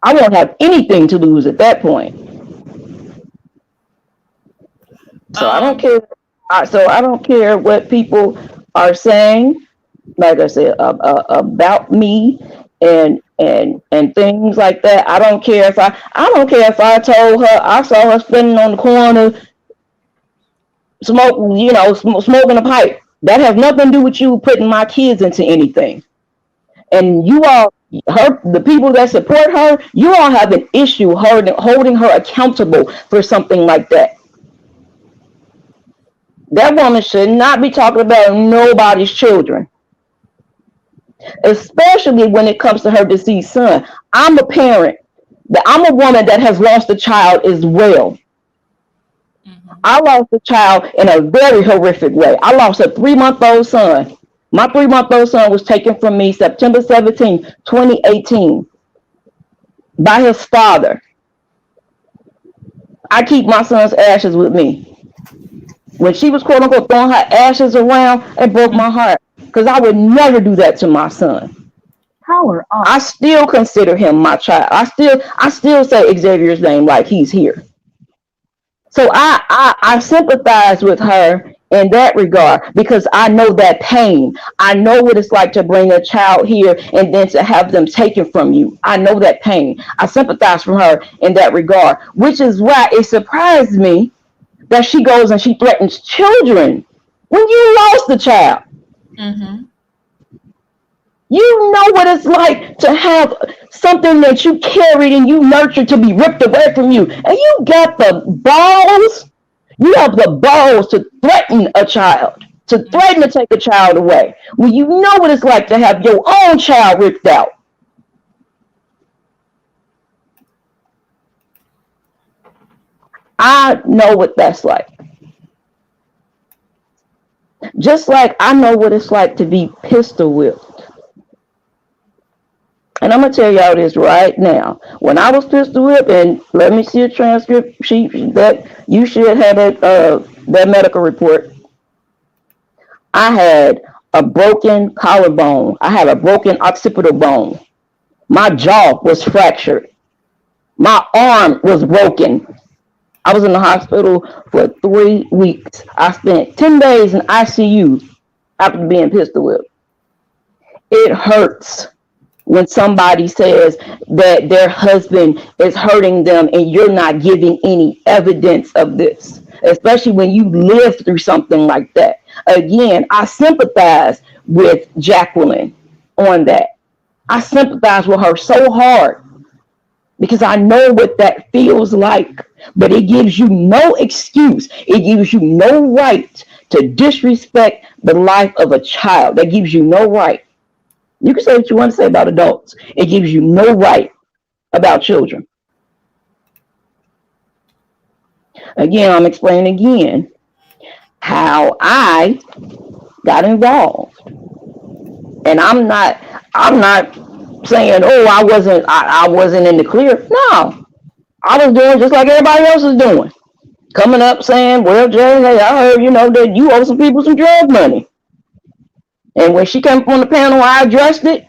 I won't have anything to lose at that point. So I don't care. I don't care what people are saying, like I said, about me and things like that. I don't care if I told her I saw her standing on the corner smoking a pipe. That has nothing to do with you putting my kids into anything. And you all, the people that support her, you all have an issue holding her accountable for something like that. That woman should not be talking about nobody's children, especially when it comes to her deceased son. I'm a parent. I'm a woman that has lost a child as well. I lost a child in a very horrific way. I lost a 3-month-old son. My 3-month-old son was taken from me September 17, 2018 by his father. I keep my son's ashes with me. When she was quote unquote throwing her ashes around, it broke my heart, because I would never do that to my son. Power off. I still consider him my child. I still say Xavier's name like he's here. So I sympathize with her in that regard because I know that pain. I know what it's like to bring a child here and then to have them taken from you. I know that pain. I sympathize from her in that regard, which is why it surprised me that she goes and she threatens children when you lost the child. Mm-hmm. You know what it's like to have something that you carried and you nurtured to be ripped away from you. And you got the balls, you have the balls to threaten a child, to threaten to take a child away. When you know what it's like to have your own child ripped out. I know what that's like. Just like I know what it's like to be pistol whipped. And I'm gonna tell y'all this right now. When I was pistol whipped, and let me see a transcript sheet that you should have that medical report. I had a broken collarbone. I had a broken occipital bone. My jaw was fractured. My arm was broken. I was in the hospital for 3 weeks. I spent 10 days in ICU after being pistol whipped. It hurts when somebody says that their husband is hurting them and you're not giving any evidence of this, especially when you lived through something like that. Again, I sympathize with Jacqueline on that. I sympathize with her so hard because I know what that feels like, but it gives you no excuse. It gives you no right to disrespect the life of a child. That gives you no right. You can say what you want to say about adults. It gives you no right about children. Again, I'm explaining again how I got involved. And I'm not saying, oh, I wasn't in the clear. No. I was doing just like everybody else is doing. Coming up saying, well, Jay, hey, I heard, that you owe some people some drug money. And when she came on the panel, I addressed it.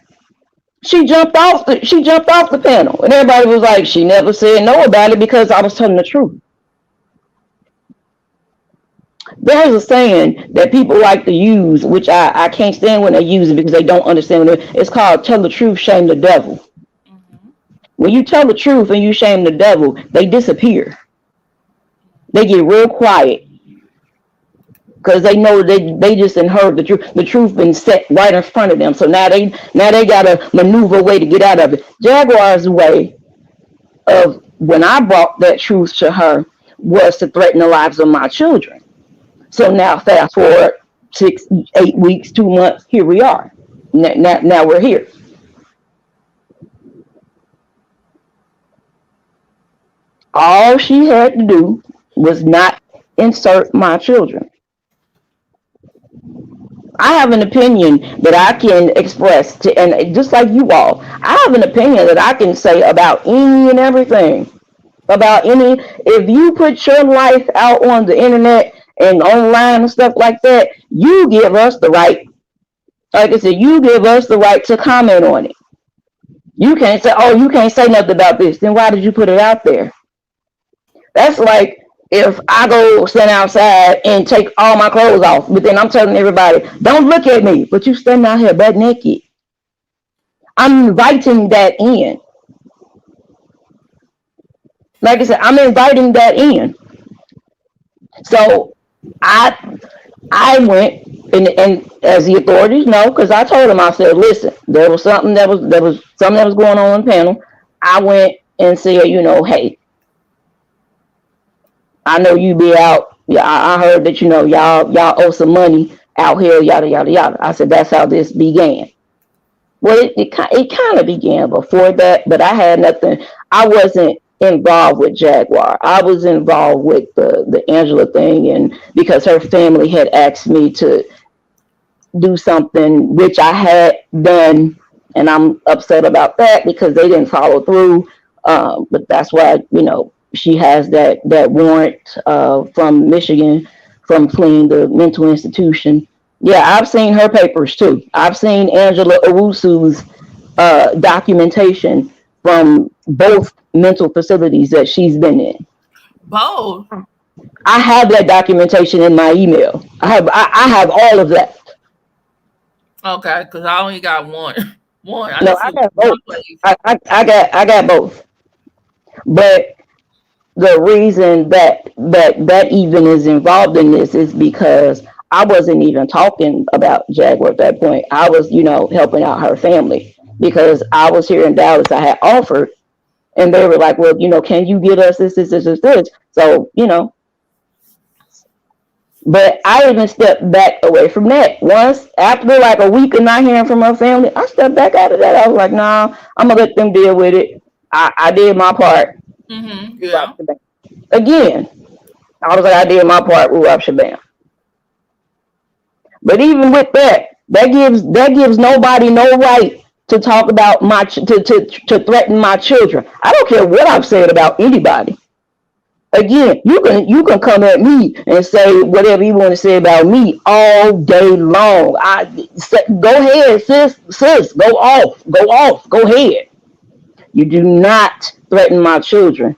She jumped off the panel. And everybody was like, she never said no about it because I was telling the truth. There's a saying that people like to use, which I can't stand when they use it because they don't understand it. It's called tell the truth, shame the devil. Mm-hmm. When you tell the truth and you shame the devil, they disappear. They get real quiet because they know they just heard the truth. The truth been set right in front of them. So now they got to maneuver a way to get out of it. Jaguar's way of when I brought that truth to her was to threaten the lives of my children. So now fast forward 6, 8 weeks, 2 months, here we are. Now we're here. All she had to do was not insert my children. I have an opinion that I can express and just like you all, I have an opinion that I can say about any and everything. If you put your life out on the internet and online and stuff like that, you give us the right, like I said, you give us the right to comment on it. You can't say, oh, you can't say nothing about this. Then why did you put it out there? That's like if I go stand outside and take all my clothes off, but then I'm telling everybody, don't look at me, but you standing out here butt naked. I'm inviting that in. Like I said, I'm inviting that in. So I went and as the authorities know, because I told them, I said, listen, there was something that was going on the panel. I went and said, hey, I know you be out. Yeah, I heard that y'all owe some money out here, yada yada yada. I said that's how this began. Well, it kind of began before that, but I had nothing. I wasn't involved with Jaguar. I was involved with the Angela thing, and because her family had asked me to do something which I had done, and I'm upset about that because they didn't follow through. But that's why she has that warrant from Michigan from fleeing the mental institution. Yeah, I've seen her papers too. I've seen Angela Owusu's documentation from both mental facilities that she's been in. Both? I have that documentation in my email. I have all of that. Okay, because I only got one. One. I No, just I see got one both. place. I got both. But the reason that even is involved in this is because I wasn't even talking about Jaguar at that point. I was, helping out her family because I was here in Dallas. I had offered, and they were like, "Well, can you get us this?" So, but I even stepped back away from that. Once after like a week of not hearing from her family, I stepped back out of that. I was like, "Nah, I'm gonna let them deal with it. I did my part." Yeah. Again, I was like, I did my part with Rob Shabam. But even with that, that gives nobody no right to talk about to threaten my children. I don't care what I've said about anybody. Again, you can come at me and say whatever you want to say about me all day long. Go ahead, sis, go ahead. You do not threaten my children.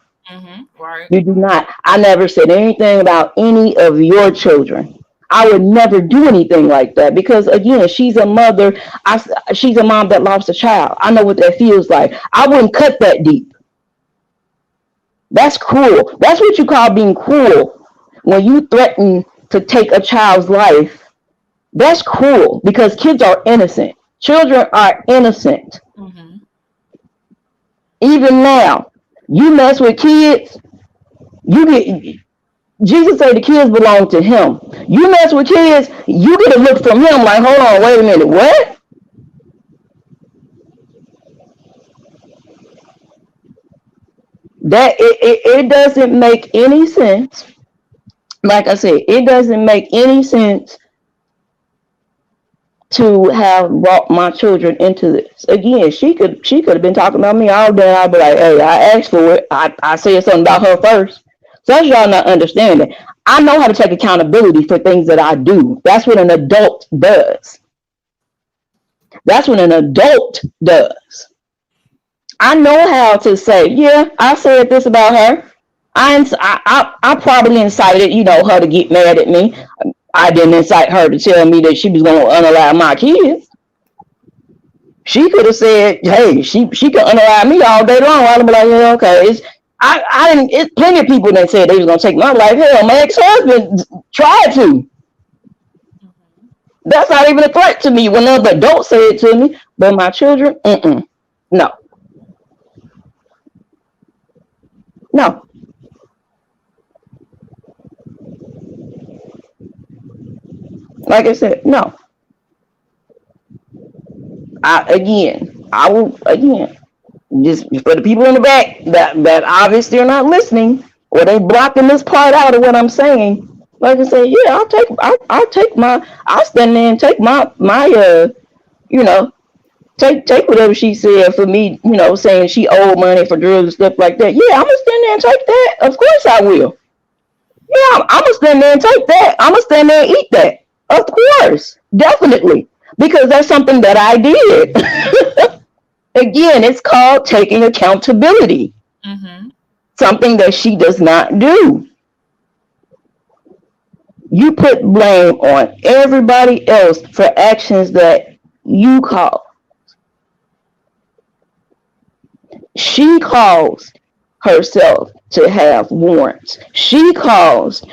Right. You do not. I never said anything about any of your children. I would never do anything like that because, again, she's a mother. She's a mom that lost a child. I know what that feels like. I wouldn't cut that deep. That's cruel. That's what you call being cruel. When you threaten to take a child's life, that's cruel because kids are innocent. Children are innocent. Even now, you mess with kids, you get. Jesus said the kids belong to him. You mess with kids, you get a look from him like, hold on, wait a minute, what? It doesn't make any sense. Like I said, it doesn't make any sense to have brought my children into this. Again, she could have been talking about me all day. I'd be like, hey, I asked for it. I said something about her first. So that's y'all not understanding. I know how to take accountability for things that I do. That's what an adult does. That's what an adult does. I know how to say, yeah, I said this about her. I probably incited, her to get mad at me. I didn't incite her to tell me that she was going to unalive my kids. She could have said, hey, she could unalive me all day long. I'd be like, yeah, okay. It's plenty of people that said they was going to take my life. Hell, my ex-husband tried to. That's not even a threat to me when other adults say it to me. But my children, no. No. Like I said, no. I will, just for the people in the back that obviously are not listening or they blocking this part out of what I'm saying. Like I said, yeah, I'll stand there and take you know, take whatever she said for me, saying she owed money for drugs and stuff like that. Yeah, I'm gonna stand there and take that. Of course I will. Yeah, I'm gonna stand there and take that. I'm gonna stand there and eat that. Of course, definitely, because that's something that I did. Again, it's called taking accountability. Something that she does not do. You put blame on everybody else for actions that you cause. She caused herself to have warrants. She caused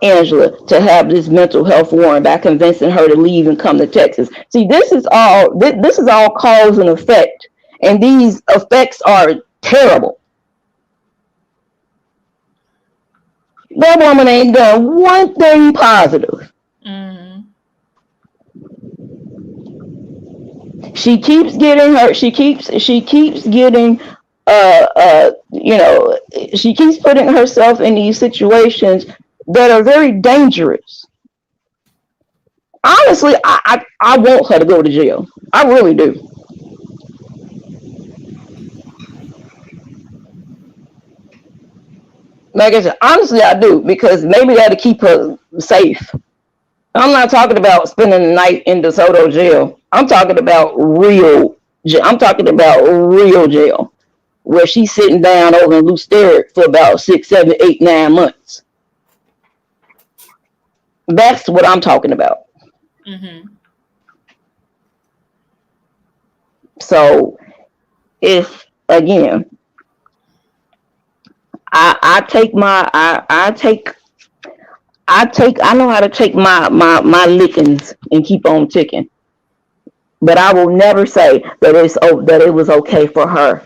Angela to have this mental health warrant by convincing her to leave and come to Texas. See, this is all cause and effect, and these effects are terrible. That woman ain't done one thing positive. She keeps getting hurt. She keeps getting she keeps putting herself in these situations that are very dangerous. Honestly, I want her to go to jail. I really do. Like I said, honestly, I do, because maybe that'll keep her safe. I'm not talking about spending the night in DeSoto jail. I'm talking about real jail, where she's sitting down over in Lew Sterrett for about 6, 7, 8, 9 months. That's what I'm talking about. Mm-hmm. So if again, I take my I know how to take my lickings and keep on ticking. But I will never say that it was okay for her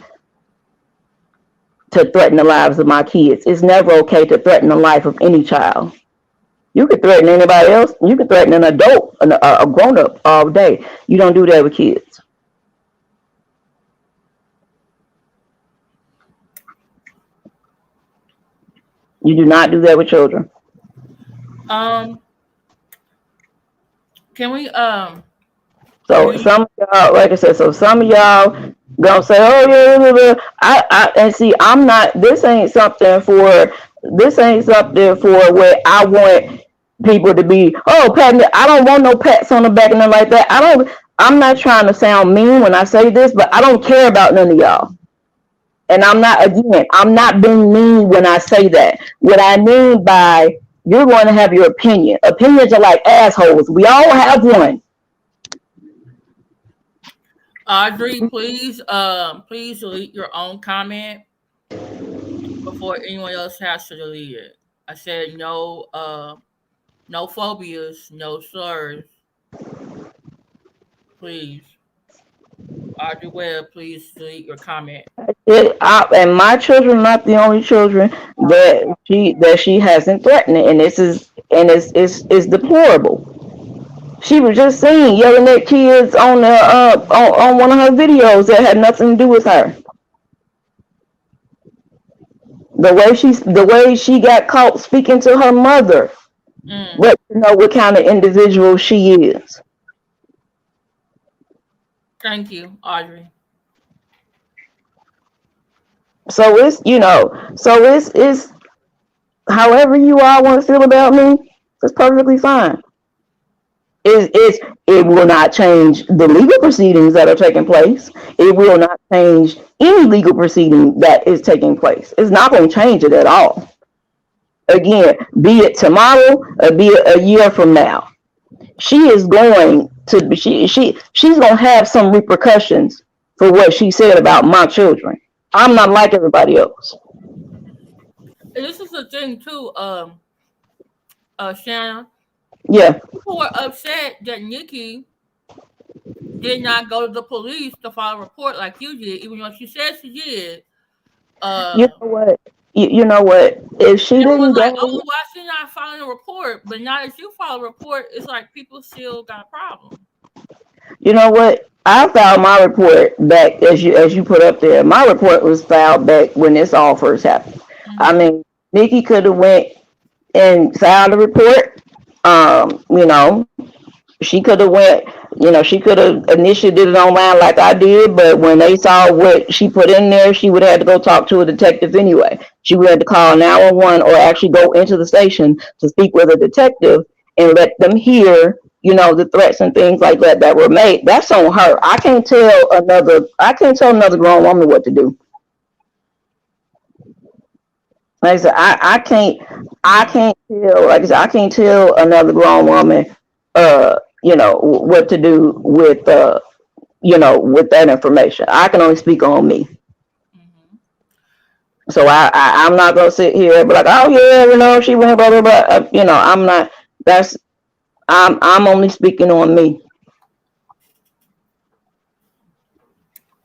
to threaten the lives of my kids. It's never okay to threaten the life of any child. You could threaten anybody else. You could threaten an adult, a grown up all day. You don't do that with kids. You do not do that with children. Um, can we So read? some of y'all, like I said, so some of y'all gonna say, "Oh yeah, blah, blah, blah." And see, I'm not. This ain't something for. This ain't something for where I want people to be. Oh, pat. I don't want no pats on the back and nothing like that. I don't. I'm not trying to sound mean when I say this, but I don't care about none of y'all. And I'm not. Again, I'm not being mean when I say that. What I mean by you're going to have your opinion. Opinions are like assholes. We all have one. Audrey, please delete your own comment before anyone else has to delete it. I said no, no phobias, no slurs. Please, Audrey Webb, please delete your comment. And my children are not the only children that she hasn't threatened, and this is and it's deplorable. She was just seen yelling at kids on the on one of her videos that had nothing to do with her. The way she got caught speaking to her mother, Mm, let you know what kind of individual she is. thank you, Audrey. So it's however you all want to feel about me, it's perfectly fine. It will not change the legal proceedings that are taking place. It will not change any legal proceeding that is taking place. It's not going to change it at all. Again, be it tomorrow or be it a year from now, she's going to have some repercussions for what she said about my children. I'm not like everybody else. And this is the thing too, Shanna. Yeah, People were upset that Nikki did not go to the police to file a report like you did, even though she said she did. you Uh, know what? You know what? If she Everyone's didn't like, go, "Oh, why she not filing a report?" But now that you file a report, it's like people still got a problem. you know what? I filed my report back as you put up there. My report was filed back when this all first happened. I Mm-hmm. mean, Nikki could have went and filed a report. She could have went. She could have initially did it online like I did, but when they saw what she put in there, she would have had to go talk to a detective anyway. She would have to call 911 or actually go into the station to speak with a detective and let them hear, the threats and things like that were made. That's on her. I can't tell another grown woman what to do. Like I said, I Mm-hmm. can't tell. Like I said, I can't tell another grown woman, what to do with that information. I can only speak on me. Mm-hmm. So I'm not gonna sit here and be like, oh yeah, she went blah blah blah. I'm not. That's I'm only speaking on me.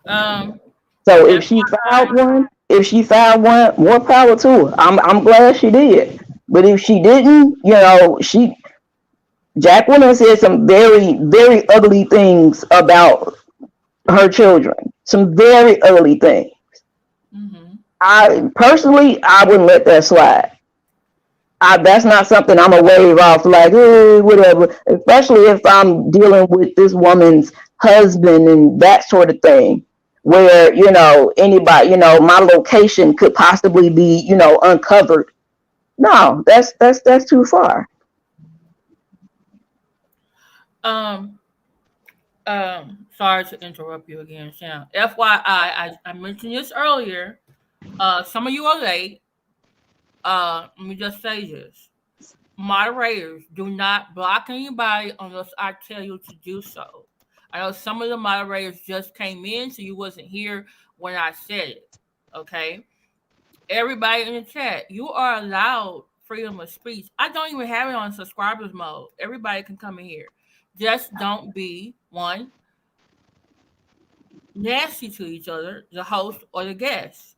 Um, So FYI, if she filed one, more power to her. I'm glad she did. But if she didn't, Jacqueline said some very, very ugly things about her children. Some very ugly things. mm-hmm. I wouldn't let that slide. That's not something I'm gonna wave off like, hey, whatever. Especially if I'm dealing with this woman's husband and that sort of thing, where anybody, my location could possibly be, uncovered. No, that's too far. Um, sorry to interrupt you again, Sam. FYI, I mentioned this earlier. Some of you are late. Let me just say this. Moderators, do not block anybody unless I tell you to do so. I know some of the moderators just came in, so you wasn't here when I said it. Okay? Everybody in the chat, you are allowed freedom of speech. I don't even have it on subscribers mode. Everybody can come in here. Just don't be one nasty to each other, the host or the guest.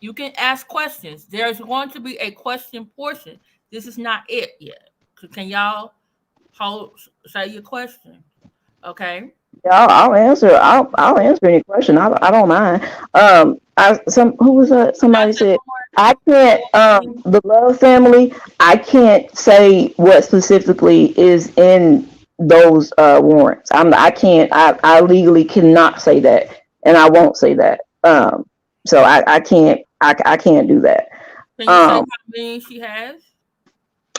You can ask questions. There's going to be a question portion. This is not it yet. So can y'all hold say your question? Okay. Yeah, I'll answer. I'll answer any question. I don't mind. Who was that? Somebody said I can't. The Love family. I can't say what specifically is in those warrants. I can't. I legally cannot say that, and I won't say that. So I can't. I can't do that. Can you say how many she has?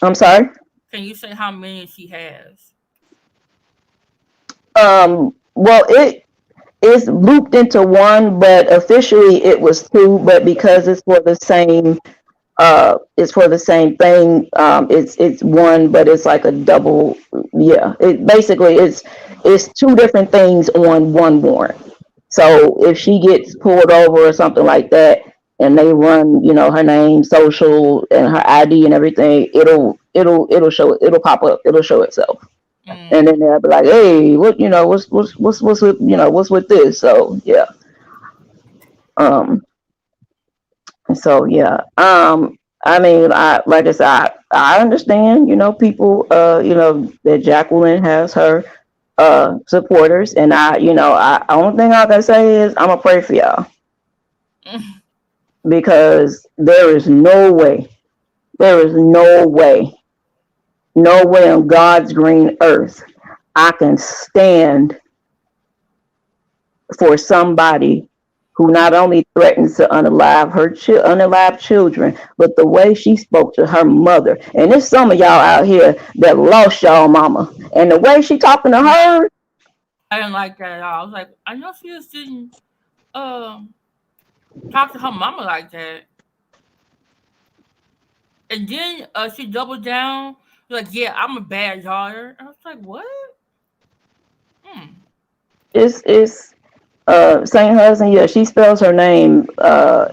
I'm sorry. Can you say how many she has? Well, it is looped into one, but officially it was two. But because it's for the same thing. It's one, but it's like a double. Yeah, it basically it's two different things on one warrant. So if she gets pulled over or something like that, and they run, her name, social, and her ID and everything, it'll show it'll pop up, it'll show itself, and then they'll be like, hey, what's with what's with this? So yeah, um, so yeah, I mean, like I said, I understand, people, that Jacqueline has her supporters, and I only thing I can say is I'm gonna pray for y'all because there is no way on God's green earth I can stand for somebody who not only threatens to unalive children, but the way she spoke to her mother. And there's some of y'all out here that lost y'all mama, and the way she talking to her. I didn't like that at all. I was like, I know she just didn't um talk to her mama like that. And then she doubled down, like, yeah, I'm a bad daughter. I was like, what? Hmm. It's Saint Hudson. Yeah, she spells her name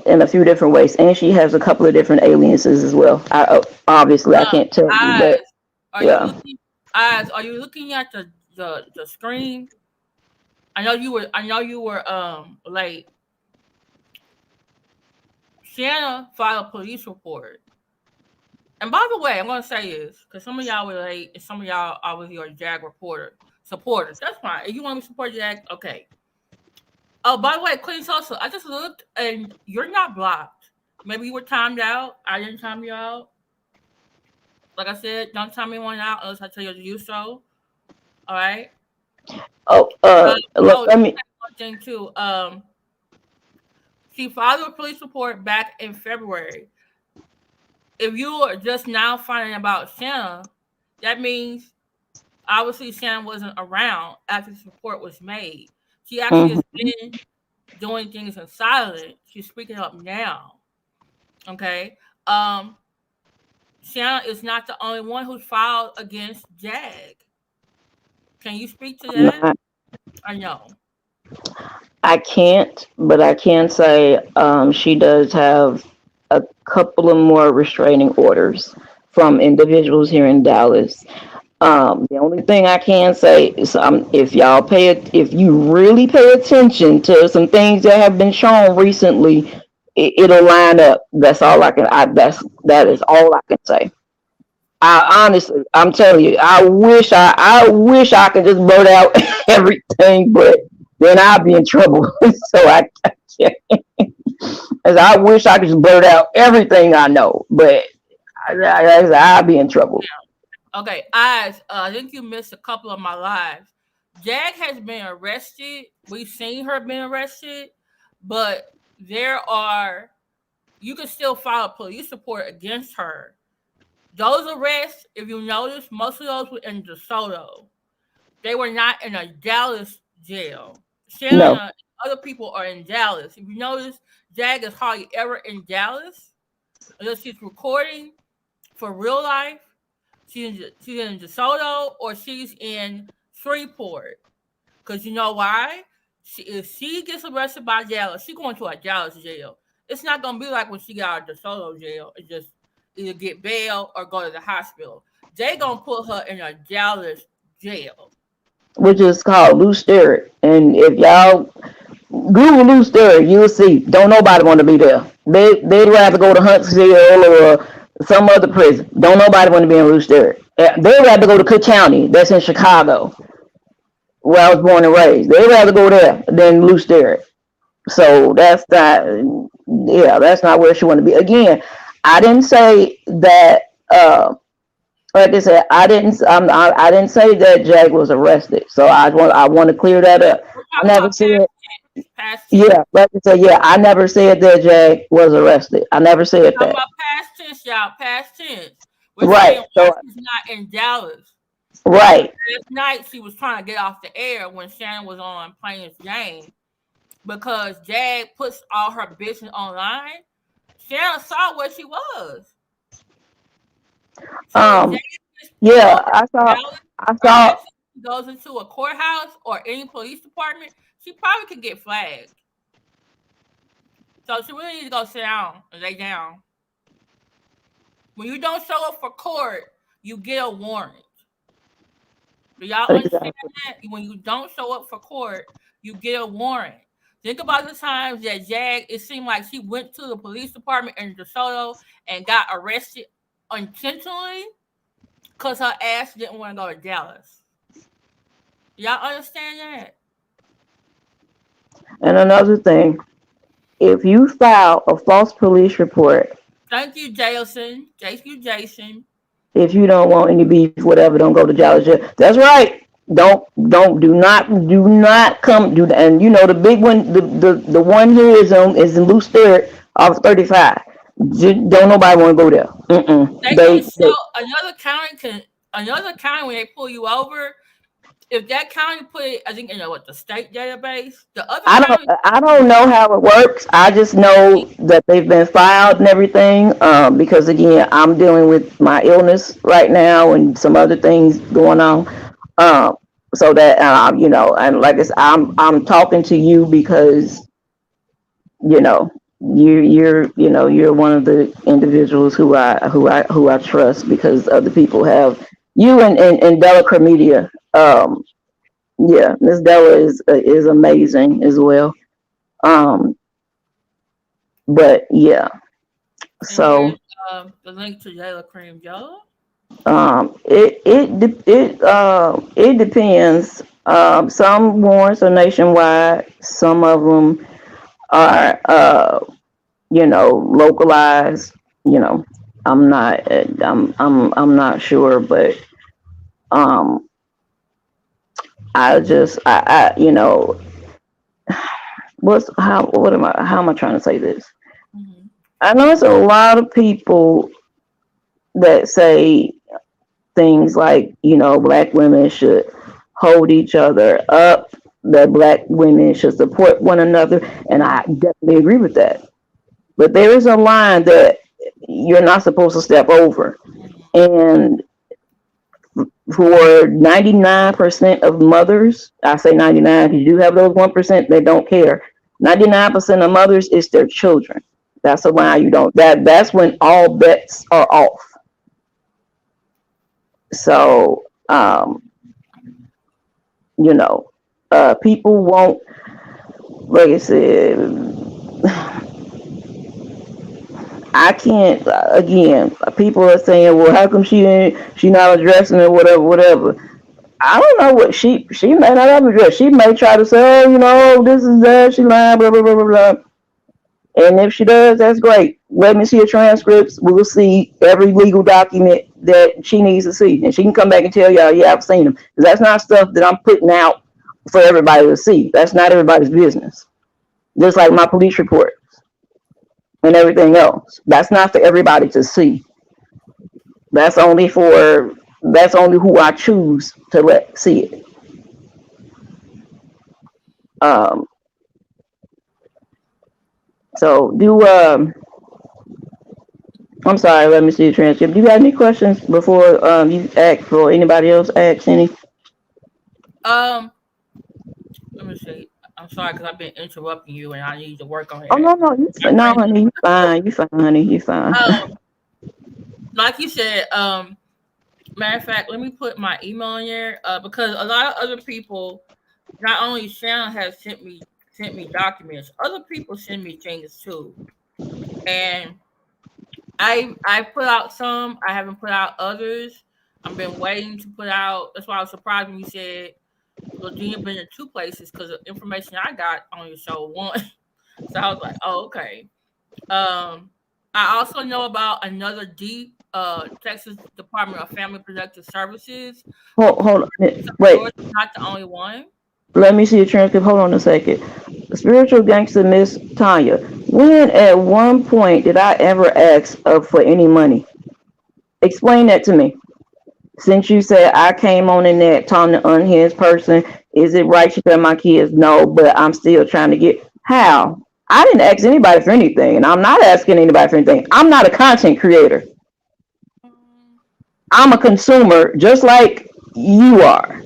in a few different ways, and she has a couple of different aliases as well. Obviously I can't tell you, Eyes, but are you yeah. looking? Eyes, are you looking at the screen? I know you were late. Shanna filed a police report. And by the way, I'm gonna say this because some of y'all were late and some of y'all obviously are Jag reporter supporters. That's fine. If you want me to support Jag, okay. Oh, by the way, Queen Sosa, I just looked and you're not blocked. Maybe you were timed out. I didn't time you out. Like I said, don't time anyone out unless I tell you to do so. All right. Oh, Oh, let let me me. say one thing too. She filed a police report back in February. If you are just now finding about Shanna, that means obviously Shanna wasn't around after this report was made. She actually has Mhm. been doing things in silence. She's speaking up now. Okay. Um, Shanna is not the only one who's filed against Jag. Can you speak to I'm that? not. I know. I can't, but I can say she does have a couple of more restraining orders from individuals here in Dallas. The only thing I can say is, if you really pay attention to some things that have been shown recently, it'll line up. That's all I can. That is all I can say. I honestly, I'm telling you, I wish I could just blurt out everything, but then I'd be in trouble. So I can't. As I wish I could just blurt out everything I know, but I'd be in trouble. Okay, I think you missed a couple of my lives. Jag has been arrested. We've seen her being arrested, but there are you can still file a police report against her. Those arrests, if you notice, most of those were in DeSoto. They were not in a Dallas jail. No, Shanna and other people are in Dallas. If you notice, Jag is hardly ever in Dallas unless she's recording for real life. She's in DeSoto or she's in Shreveport. Because you know why? If she gets arrested by jail, she going to a Dallas jail. It's not gonna be like when she got out of DeSoto jail and just either get bail or go to the hospital. They gonna put her in a Dallas jail. which is called loose spirit. And if y'all Google loose spirit, you'll see. Don't nobody want to be there. They'd rather go to Huntsville or some other prison. Don't nobody want to be in loose spirit. They'd rather go to Cook County, that's in Chicago, where I was born and raised. They'd rather go there than loose spirit. So that's not, yeah, that's not where she want to be. Again, I didn't say that. Like I said, I didn't say that Jag was arrested. So I want to clear that up. We're I talking never about said, past tense. yeah, like I said, yeah, I never said that Jag was arrested. I never said Talking that. about past tense, y'all. Past tense. We're Right. saying why So she's not in Dallas. Because right, last night she was trying to get off the air when Shannon was on playing his game. Because Jag puts all her business online. Shannon saw where she was. So if Jag um, gets pulled yeah, over in Dallas I or saw, actually goes into a courthouse or any police department, she probably could get flagged. So she really needs to go sit down and lay down. When you don't show up for court, you get a warrant. Do y'all understand exactly. that? When you don't show up for court, you get a warrant. Think about the times that Jag, it seemed like she went to the police department in DeSoto and got arrested intentionally because her ass didn't want to go to Dallas. Y'all understand that? And another thing, if you file a false police report, Thank you, Jason. Thank you, Jason. if you don't want any beef, whatever, don't go to jail. That's right. Do not come. Do and you know the big one, the one here is in loose spirit off 35. Don't nobody want to go there. Mm-mm. They can show another county when they pull you over. If that county put it, I think in the state database, the other I don't county I don't know how it works. I just know that they've been filed and everything. Because again, I'm dealing with my illness right now and some other things going on. Um, so that and like I said, I'm talking to you because you know you're one of the individuals who I trust because other people have you and delacremedela. Yeah, Miss Della is amazing as well. Um, but yeah, and here's so the link to Jayla Cream Joe. it depends. Some warrants are nationwide. Some of them are localized. You know, I'm not sure, but um, how am I trying to say this? Mm-hmm. I know it's a lot of people that say things like, black women should hold each other up, that black women should support one another, and I definitely agree with that. But there is a line that you're not supposed to step over. And for 99% of mothers, I say 99 because you do have those 1% that don't care. 99% of mothers is their children. That's a line you don't. That's when all bets are off. So, you know, people won't. Like I said, I can't. Again, people are saying, "Well, how come she not addressing it? Whatever, whatever." I don't know what she may not have addressed. She may try to say, "Oh, this is that." She lying, blah blah blah blah blah. And if she does, that's great. Let me see her transcripts. We'll see every legal document that she needs to see. And she can come back and tell y'all, yeah, I've seen them. Because that's not stuff that I'm putting out for everybody to see. That's not everybody's business. Just like my police reports and everything else. That's not for everybody to see. That's only who I choose to let see it. Um, so I'm sorry. Let me see the transcript. Do you have any questions before you ask for anybody else asks any? Um, let me see. I'm sorry because I've been interrupting you, and I need to work on Oh it. no, no, My no, brain. honey, you fine. You fine, honey. You fine. Like you said. Matter of fact, let me put my email in there because a lot of other people, not only Shannon has sent me documents, other people send me things too, and I put out some. I haven't put out others. I've been waiting to put out. That's why I was surprised when you said Lagena been in two places because the information I got on your show one. So I was like, oh okay. Um, I also know about another deep Texas Department of Family Protective Services. Hold on. So Wait. yours is not the only one. Let me see the transcript. Hold on a second. Spiritual gangster Miss Tanya. When at one point did I ever ask for any money? Explain that to me. Since you said I came on in that time to unhinged person, is it right you tell my kids no, but I'm still trying to get how? I didn't ask anybody for anything, and I'm not asking anybody for anything. I'm not a content creator. Um, I'm a consumer, just like you are.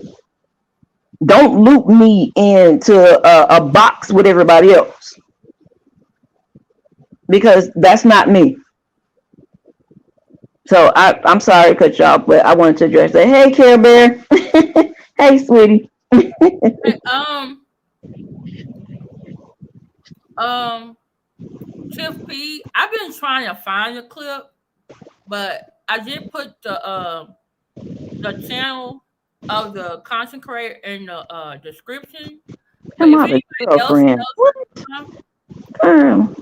Don't loop me into a box with everybody else because that's not me. So I'm sorry to cut you off, but I wanted to address that. Hey, Care Bear. Hey, sweetie. hey, um, Tiff P. I've been trying to find the clip, but I did put the channel of the content creator in the description. But Am if I the anybody else girlfriend? knows, What? huh? Girl.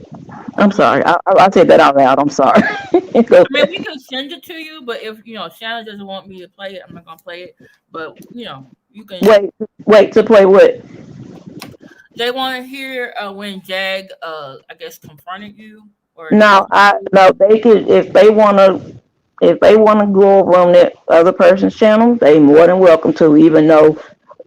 I'm Mhm. sorry. I said that out loud. I'm sorry. Go I mean, ahead. we can send it to you, but if Shannon doesn't want me to play it, I'm not gonna play it. But you can. Wait to play what? They want to hear when Jag, I guess, confronted you or No, talked to I you. no. They could if they wanna go over on that other person's channel, they more than welcome to. Even though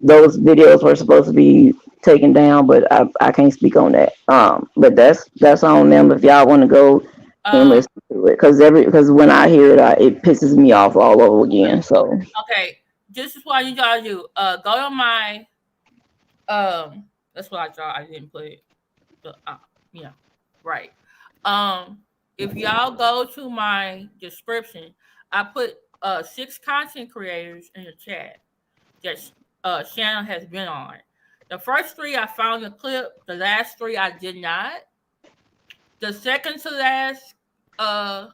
those videos were supposed to be taken down, but I can't speak on that. But that's on them if y'all want to go and Um. listen to it, because when I hear it, it pisses me off all over again. So Okay. This is what you gotta do. Go to my. That's what I thought. I didn't put it. The yeah. Right. Um. If y'all go to my description, I put 6 content creators in the chat that Shannon has been on. The first 3 I found the clip. The last 3 I did not. The second to last uh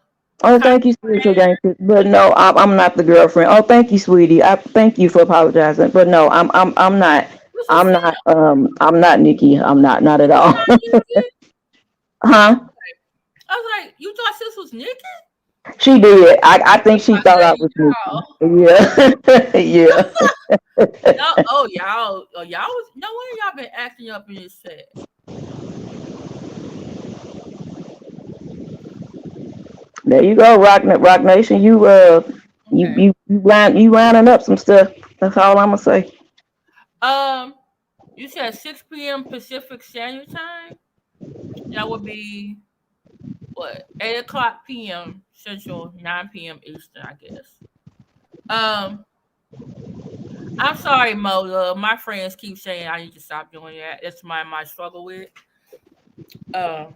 oh, content thank you, spiritual creator. gangster. But no, I'm not the girlfriend. Oh, thank you, sweetie. I thank you for apologizing. But no, I'm not. What you said? I'm not Nikki. I'm not at You're all. not Nikki. Huh? I was like, you thought this was Nikki? She did. I think she I thought I said, was y'all. Nikki. Yeah. Yeah. Y'all, y'all was no wonder y'all been acting up in this set. There you go, Rock Nation. Okay. You lining up some stuff. That's all I'm gonna say. Um, you said 6 p.m. Pacific Standard Time. That would be what 8 o'clock p.m. Central, 9 p.m. Eastern, I guess. Um, I'm sorry, Mola. My friends keep saying I need to stop doing that. That's my struggle with. Um,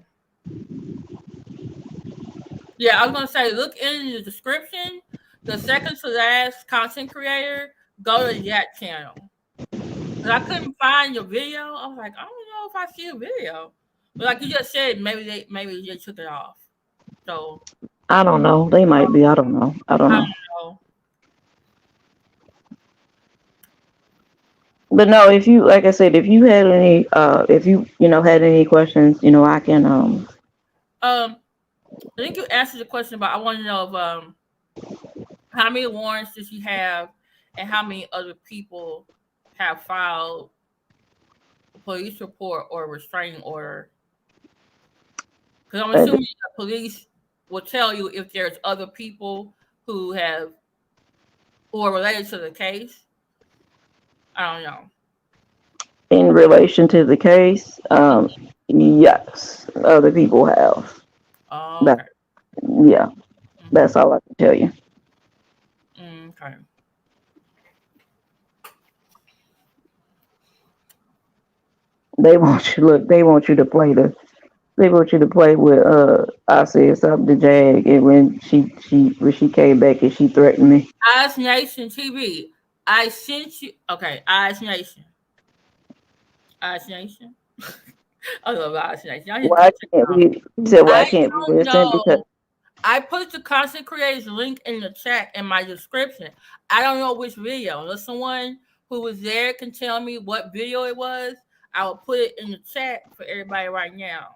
yeah, I was gonna say look in the description. The second to last content creator, go to that channel. Cause I couldn't find your video. I was like, I don't know if I see a video. But like you just said, maybe they took it off. So I don't know. They might be. I don't know. I don't I know. don't know. But no, if you like I said, if you had any if you had any questions, I can I think you answered the question, but I want to know if how many warrants does he have, and how many other people have filed a police report or a restraining order? Because I'm uh, assuming the police will tell you if there's other people who have who are related to the case. I don't know. in relation to the case, yes, other people have. Oh, But okay. yeah. That's all I can tell you. Okay. They want you look. They want you to play the. They want you to play with. I said something to Jag, and when she came back and she threatened me. Eyes Nation TV. I sent you. Okay, Eyes Nation. Eyes Nation. I love Eyes Nation. Y'all need to Why come check can't it out. we? He said, I why can't we don't listen? Because know. I put the content creators link in the chat in my description. I don't know which video. Unless someone who was there can tell me what video it was, I will put it in the chat for everybody right now.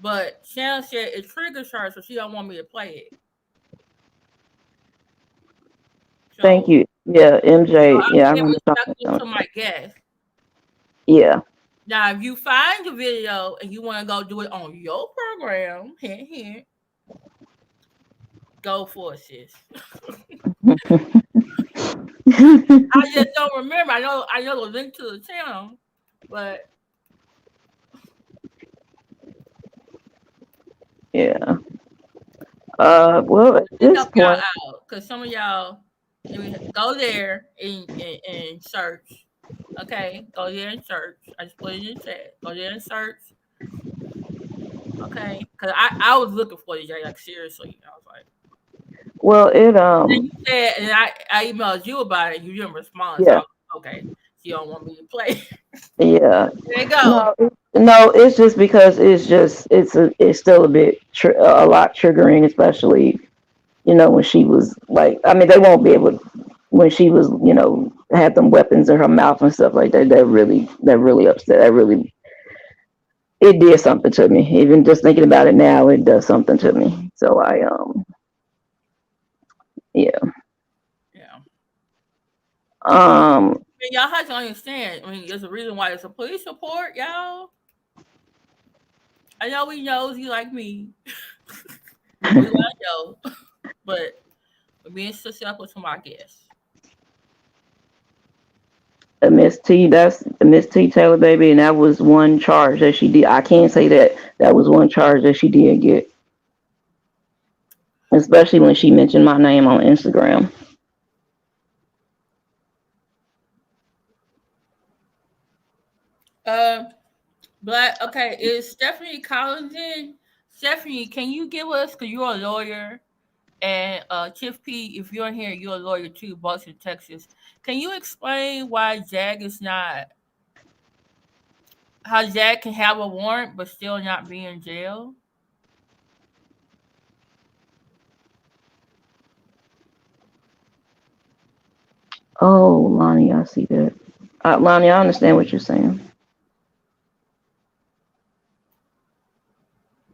But Shannon said it triggers her, so she don't want me to play it. thank So, you. Yeah, so MJ. I'm Yeah, I being remember respectful talking to to my guests. Yeah. Now, if you find the video and you want to go do it on your program, hint, hint, go for it, sis. I just don't remember. I know the link to the channel, but Yeah. Well, at to this help y'all point, out, because some of y'all, I mean, go there and search. Okay, go there and search. I just put it in the chat. Go there and search. Okay, because I was looking for it, like seriously. I was like, well, then you said, and I emailed you about it. You didn't respond, so I yeah, was like, okay, so you don't want me to play. yeah. There you go. No, it's just because it's still a bit a lot triggering, especially when she was like, I mean, they won't be able when she was had them weapons in her mouth and stuff like that. That really upset. It did something to me. Even just thinking about it now, it does something to me. So yeah. Yeah. Um, And y'all have to understand. I mean, there's a reason why it's a police report, y'all. I know we nosy like me. We want to know, but we're being susceptible to my guests. Miss T, that's Miss T Taylor, baby, and that was one charge that she did. I can't say that was one charge that she did get, especially when she mentioned my name on Instagram. Uh, but okay, is Stephanie Collins in? Stephanie, can you give us, because you're a lawyer, and Tiff P, if you're in here, you're a lawyer too, Boston, Texas. Can you explain why Jag is not, how Jag can have a warrant but still not be in jail? Oh, Lonnie, I see that. Lonnie, I understand what you're saying.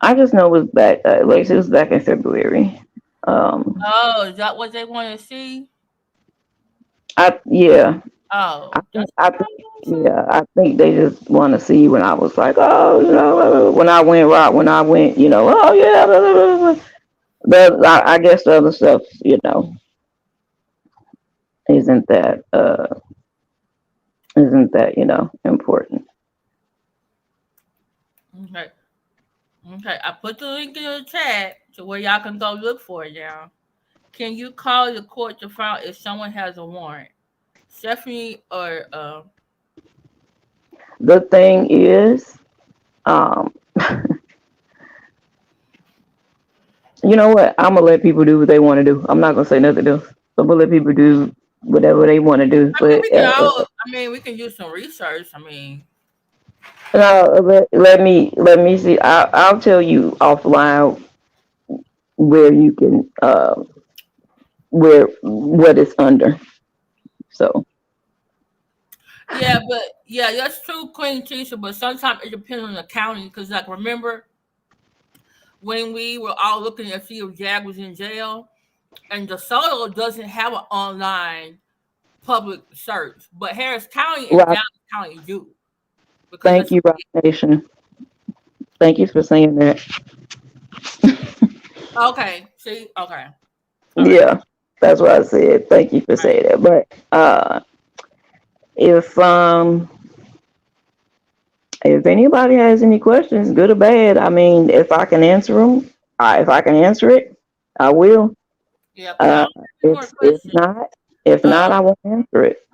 I just know it was back, like it was back in February. Um, Oh, is that what they want to see? yeah, Oh, that's I what I think, was gonna say. yeah, I think they just want to see when I was like, oh, when I went right, when I went, oh yeah, blah, blah, blah, blah. But I guess the other stuff, isn't that important. Okay. Okay, I put the link in the chat to where y'all can go look for it now. Can you call the court to find if someone has a warrant? Stephanie or The thing is, um, you know what? I'm gonna let people do what they want to do. I'm not gonna say nothing else. I'm gonna let people do whatever they want to do. I mean But we can all I mean we can do some research. I mean let me see. I'll tell you offline where you can where what it's under. So yeah, but yeah, that's true, Queen Tisha, but sometimes it depends on the county because like remember when we were all looking to see if Jag was in jail and DeSoto doesn't have an online public search, but Harris County and Rock, Dallas County do because thank that's you, Rock Nation. Thank you for saying that. okay. See, okay, all right. Yeah, that's what I said. Thank you for saying that. But if if anybody has any questions, good or bad, I mean, if I can answer them, if I can answer it, I will. Yeah, because I Uh, don't have any more questions. if not, Uh, I won't answer it.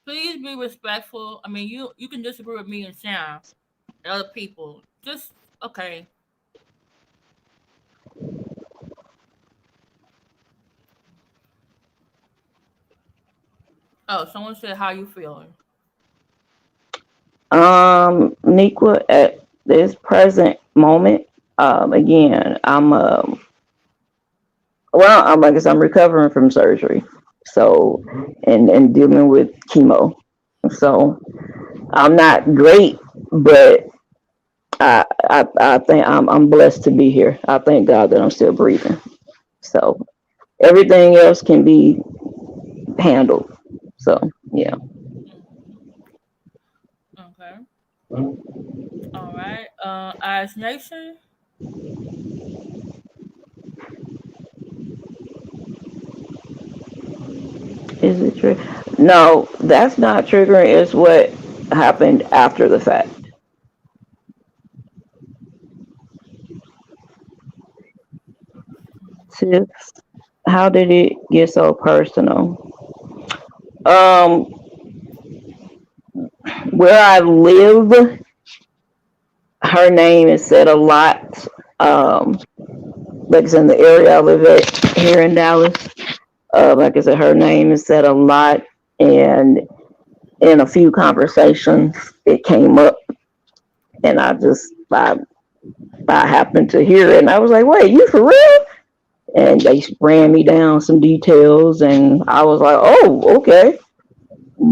please be respectful. I mean, you can disagree with me and Sam and other people. Just okay. Oh, someone said how you feeling. Niqua, at this present moment, again, I guess I'm recovering from surgery, so and dealing with chemo, so I'm not great, but I think I'm blessed to be here. I thank God that I'm still breathing. So everything else can be handled. So yeah. Hmm. Okay. All right. As Nation. Is it true? No, that's not triggering. It's what happened after the fact. Sis, how did it get so personal? Um, where I live, her name is said a lot. Like it's in the area I live at here in Dallas. Like I said, her name is said a lot, and in a few conversations, it came up, and I happened to hear it, and I was like, "Wait, you for real?" And they ran me down some details, and I was like, "Oh, okay."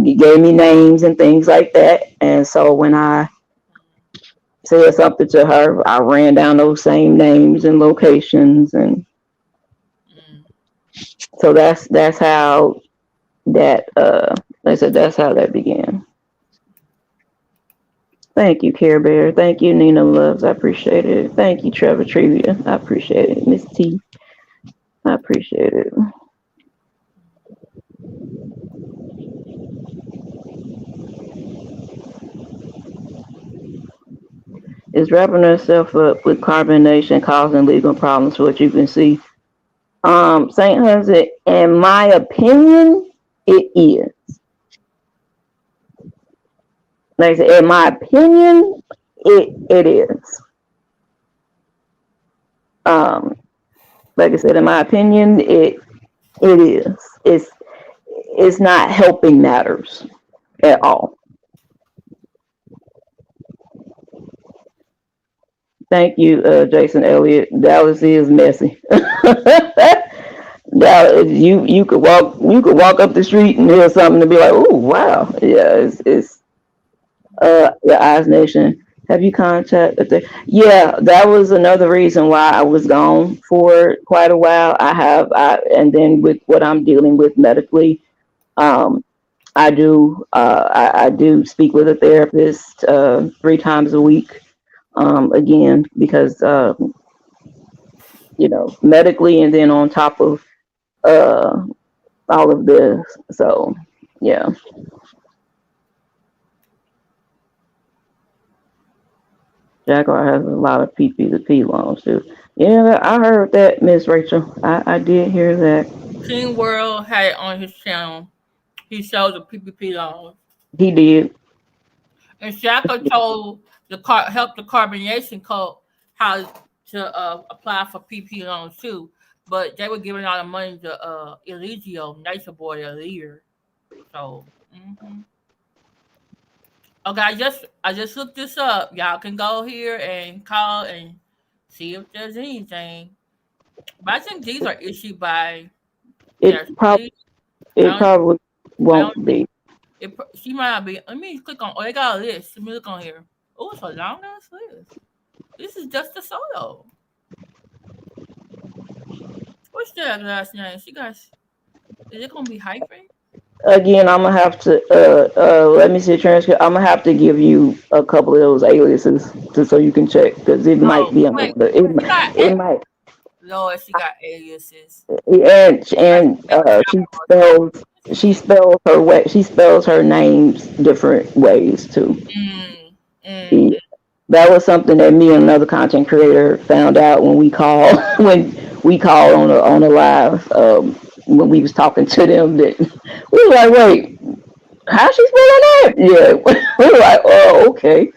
He gave me names and things like that, and so when I said something to her, I ran down those same names and locations, and Mm. so that's how that I said that's how that began. Thank you, Care Bear. Thank you, Nina Loves. I appreciate it. Thank you, Trevor Trivia. I appreciate it. Miss T. I appreciate it. Is wrapping herself up with carbonation causing legal problems for what you can see. St. Hunza, in my opinion, it is. Like I said, in my opinion, it is. Um, like I said, in my opinion, it is. It's not helping matters at all. Thank you, Jason Elliott. Dallas is messy. Dallas, you could walk up the street and hear something and be like, oh wow, yeah, it's the Eyes Nation. Have you contacted the? Yeah, that was another reason why I was gone for quite a while. And then with what I'm dealing with medically, um, I do speak with a therapist 3 times a week. Again, because medically, and then on top of uh, all of this, so yeah. Jaguar has a lot of PP to P loans too. Yeah, I heard that, Miss Rachel. I did hear that. King World had it on his channel. He shows the PPP loans. He did. And Shaka told help the carbonation code how to apply for PP loans too. But they were giving all the money to Eligio, Nature Boy, a leader. So, okay, I just looked this up. Y'all can go here and call and see if there's anything. But I think these are issued by their It probably state. I it don't. probably I don't. won't be. She might not be. Let me click on. Oh, they got a list. Let me look on here. Oh, it's a long ass list. This is just a solo. What's that last name? She got. Is it gonna be hyphen? Again, I'm gonna have to let me see the transcript. I'm gonna have to give you a couple of those aliases so you can check because it might Oh be under wait, she got it might Lord. She got aliases. That's and she Jaguar. spells she spells her names different ways too. Mm, mm, Yeah. That was something that me and another content creator found out when we called when we called on a live when we was talking to them that we were like, wait, how she spelling that? Yeah, we were like, oh, okay,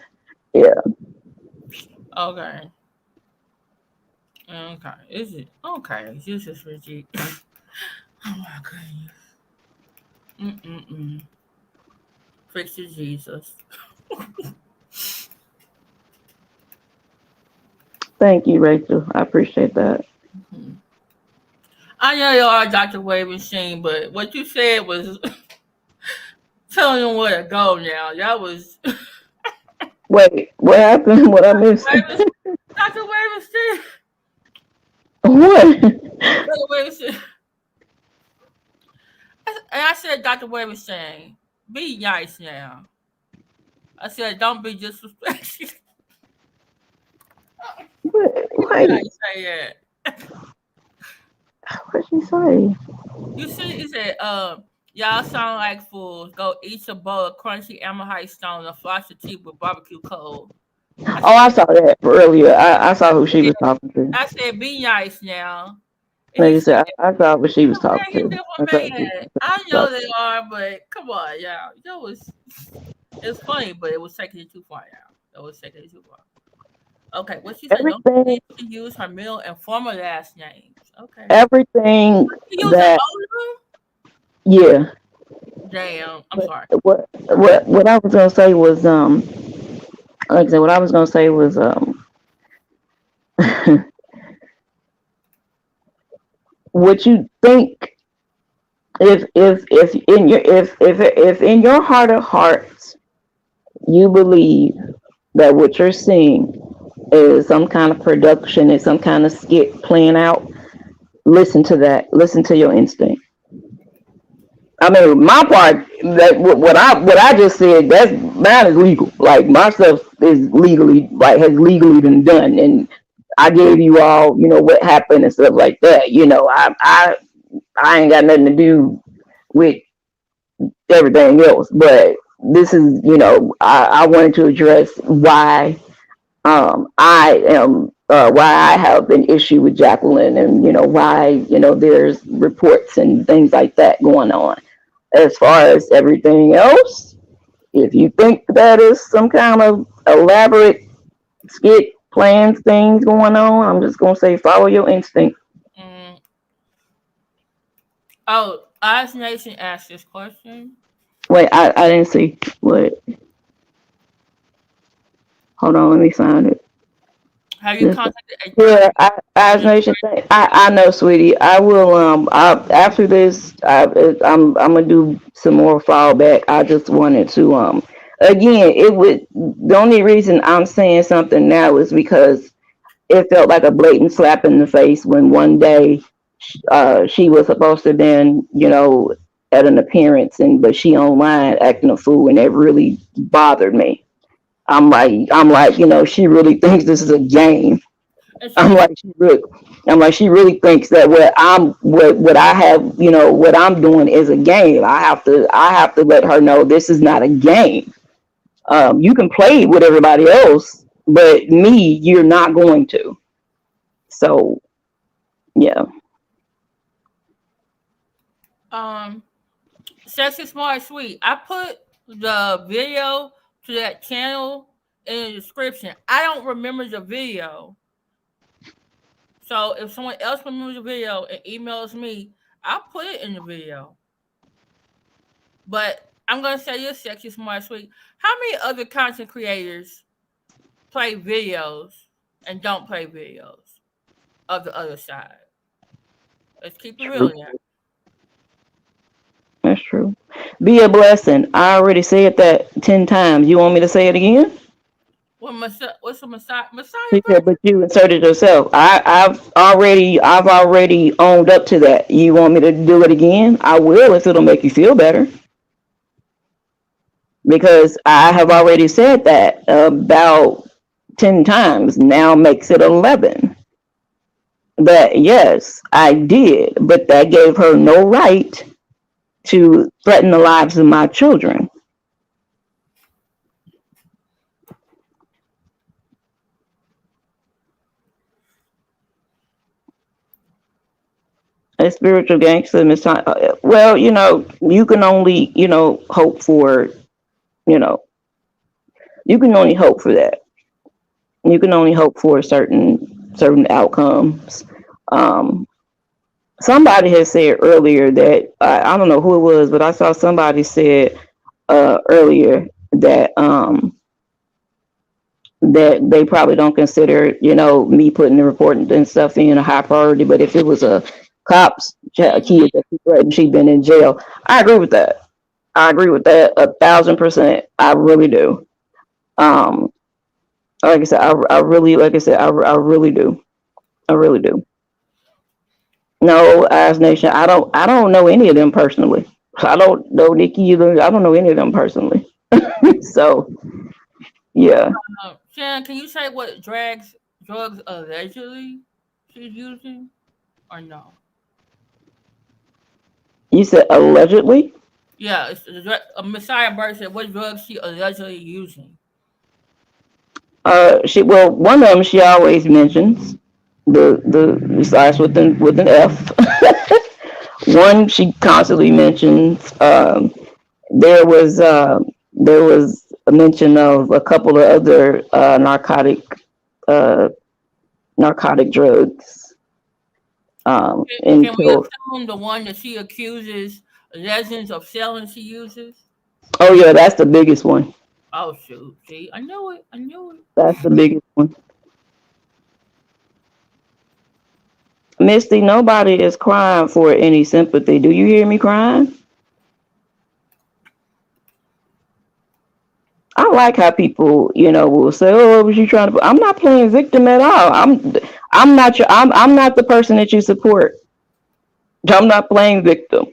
yeah. Okay. Okay. Is it okay? This is Richie. Oh my goodness. Mm-mm-mm. Fix it, Jesus. Thank you, Rachel. I appreciate that. Mhm. I know you are Dr. Wave Machine, but what you said was telling them where to go now. That was Wait, what happened? What I missed? Dr. Wave Machine. What? Dr. Wave Machine. And I said, Dr. Wave Machine, be nice now. I said, don't be disrespectful. How Wait, you say that? what she say? You see, he said, y'all sound like fools. Go eat your bowl of crunchy ammonite stone and floss your teeth with barbecue coal. I Oh, said, I saw that earlier. I saw who she was talking to. I said, be nice now. And Like he you said, said, I saw what she was talking man, you to. different I saw man. I know they are, but come on, y'all. That was it's funny, but it was taking it too far, y'all. It was taking it too far. Okay, what she said, don't everything, forget to use her middle and former last names. Okay. everything You using that, older? yeah. Damn. I'm But sorry. what I was gonna say was like I said, what I was gonna say was what you think if in your heart of hearts you believe that what you're seeing is some kind of production, is some kind of skit playing out, listen to that. Listen to your instinct. I mean, my part, that what I just said, that's mine is legal. Like my stuff is legally, like has legally been done, and I gave you all, what happened and stuff like that. I ain't got nothing to do with everything else, but this is, I wanted to address why I have an issue with Jacqueline, and why there's reports and things like that going on. As far as everything else, if you think that is some kind of elaborate skit plans things going on, I'm just gonna say follow your instinct. Mm. Oh, Oz Nation asked this question. Wait, I didn't see what. Hold on, let me find it. Have you This, contacted a yeah, therapist? Eyes Nation thing. I know, sweetie. I will. After this, I'm gonna do some more fallback. I just wanted to again. It would The only reason I'm saying something now is because it felt like a blatant slap in the face when one day she was supposed to been, at an appearance, but she online acting a fool, and it really bothered me. I'm like, she really thinks this is a game. And I'm she, like, she really, I'm like, she really thinks that what I have, what I'm doing is a game. I have to let her know this is not a game. You can play with everybody else, but me, you're not going to. So yeah. um, Sexy Smart Sweet. I put the video to that channel in the description. I don't remember the video, so if someone else remembers the video and emails me, I'll put it in the video. But I'm gonna say this, Sexy Smart Sweet. How many other content creators play videos and don't play videos of the other side? Let's keep it real True. here. That's true. Be a blessing. I already said that 10 times. You want me to say it again? What's a Messiah She said, verse? but you inserted yourself. I've already owned up to that. You want me to do it again? I will if it'll make you feel better. Because I have already said that about 10 times. Now makes it 11. That yes, I did, but that gave her no right to threaten the lives of my children. A spiritual gangster, Miss Time. Well, you can only, hope for, you know, you can only hope for that. You can only hope for certain outcomes. Um, Somebody had said earlier that I don't know who it was, but I saw somebody said earlier that they probably don't consider me putting the report and stuff in a high priority. But if it was a cop's kid that she threatened, she'd been in jail. I agree with that. I agree with that 1,000%. I really do. Um, like I said, I really, like I said, I really do. I really do. No, Eyes Nation. I don't know any of them personally. I don't know Nikki either. I don't know any of them personally. So yeah, Shan, can you say what drugs allegedly she's using or no? you said allegedly. Yeah, Messiah Bird said what drugs she allegedly using. Well, one of them she always mentions the starts with an F. One she constantly mentions. There was a mention of a couple of other uh, narcotic drugs. Can we Until assume the one that she accuses Legends of selling she uses? oh yeah, that's the biggest one. Oh shoot! See, I knew it. I knew it. That's the biggest one. Misty, nobody is crying for any sympathy. Do you hear me crying? I like how people, will say, "Oh, was you trying to?" I'm not playing victim at all. I'm not the person that you support. I'm not playing victim.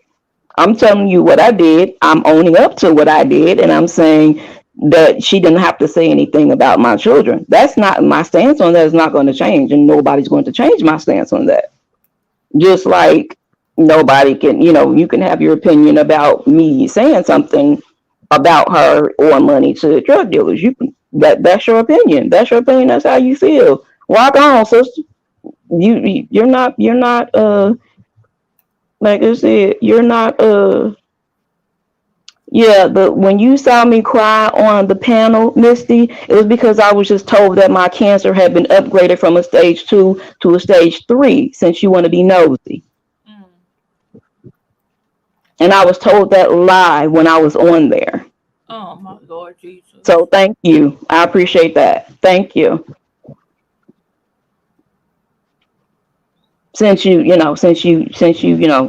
I'm telling you what I did. I'm owning up to what I did, and I'm saying that she didn't have to say anything about my children. That's not my stance on that. Is not going to change, and nobody's going to change my stance on that. Just like nobody can, you can have your opinion about me saying something about her or money to drug dealers. You can that's your opinion. That's your opinion. That's how you feel. Walk on, sister. You're not like I said, you're not yeah, the when you saw me cry on the panel, Misty, it was because I was just told that my cancer had been upgraded from a stage 2 to a stage 3 since you want to be nosy. Mm. And I was told that lie when I was on there. Oh my Lord So Jesus. thank you. I appreciate that. Thank you. Since you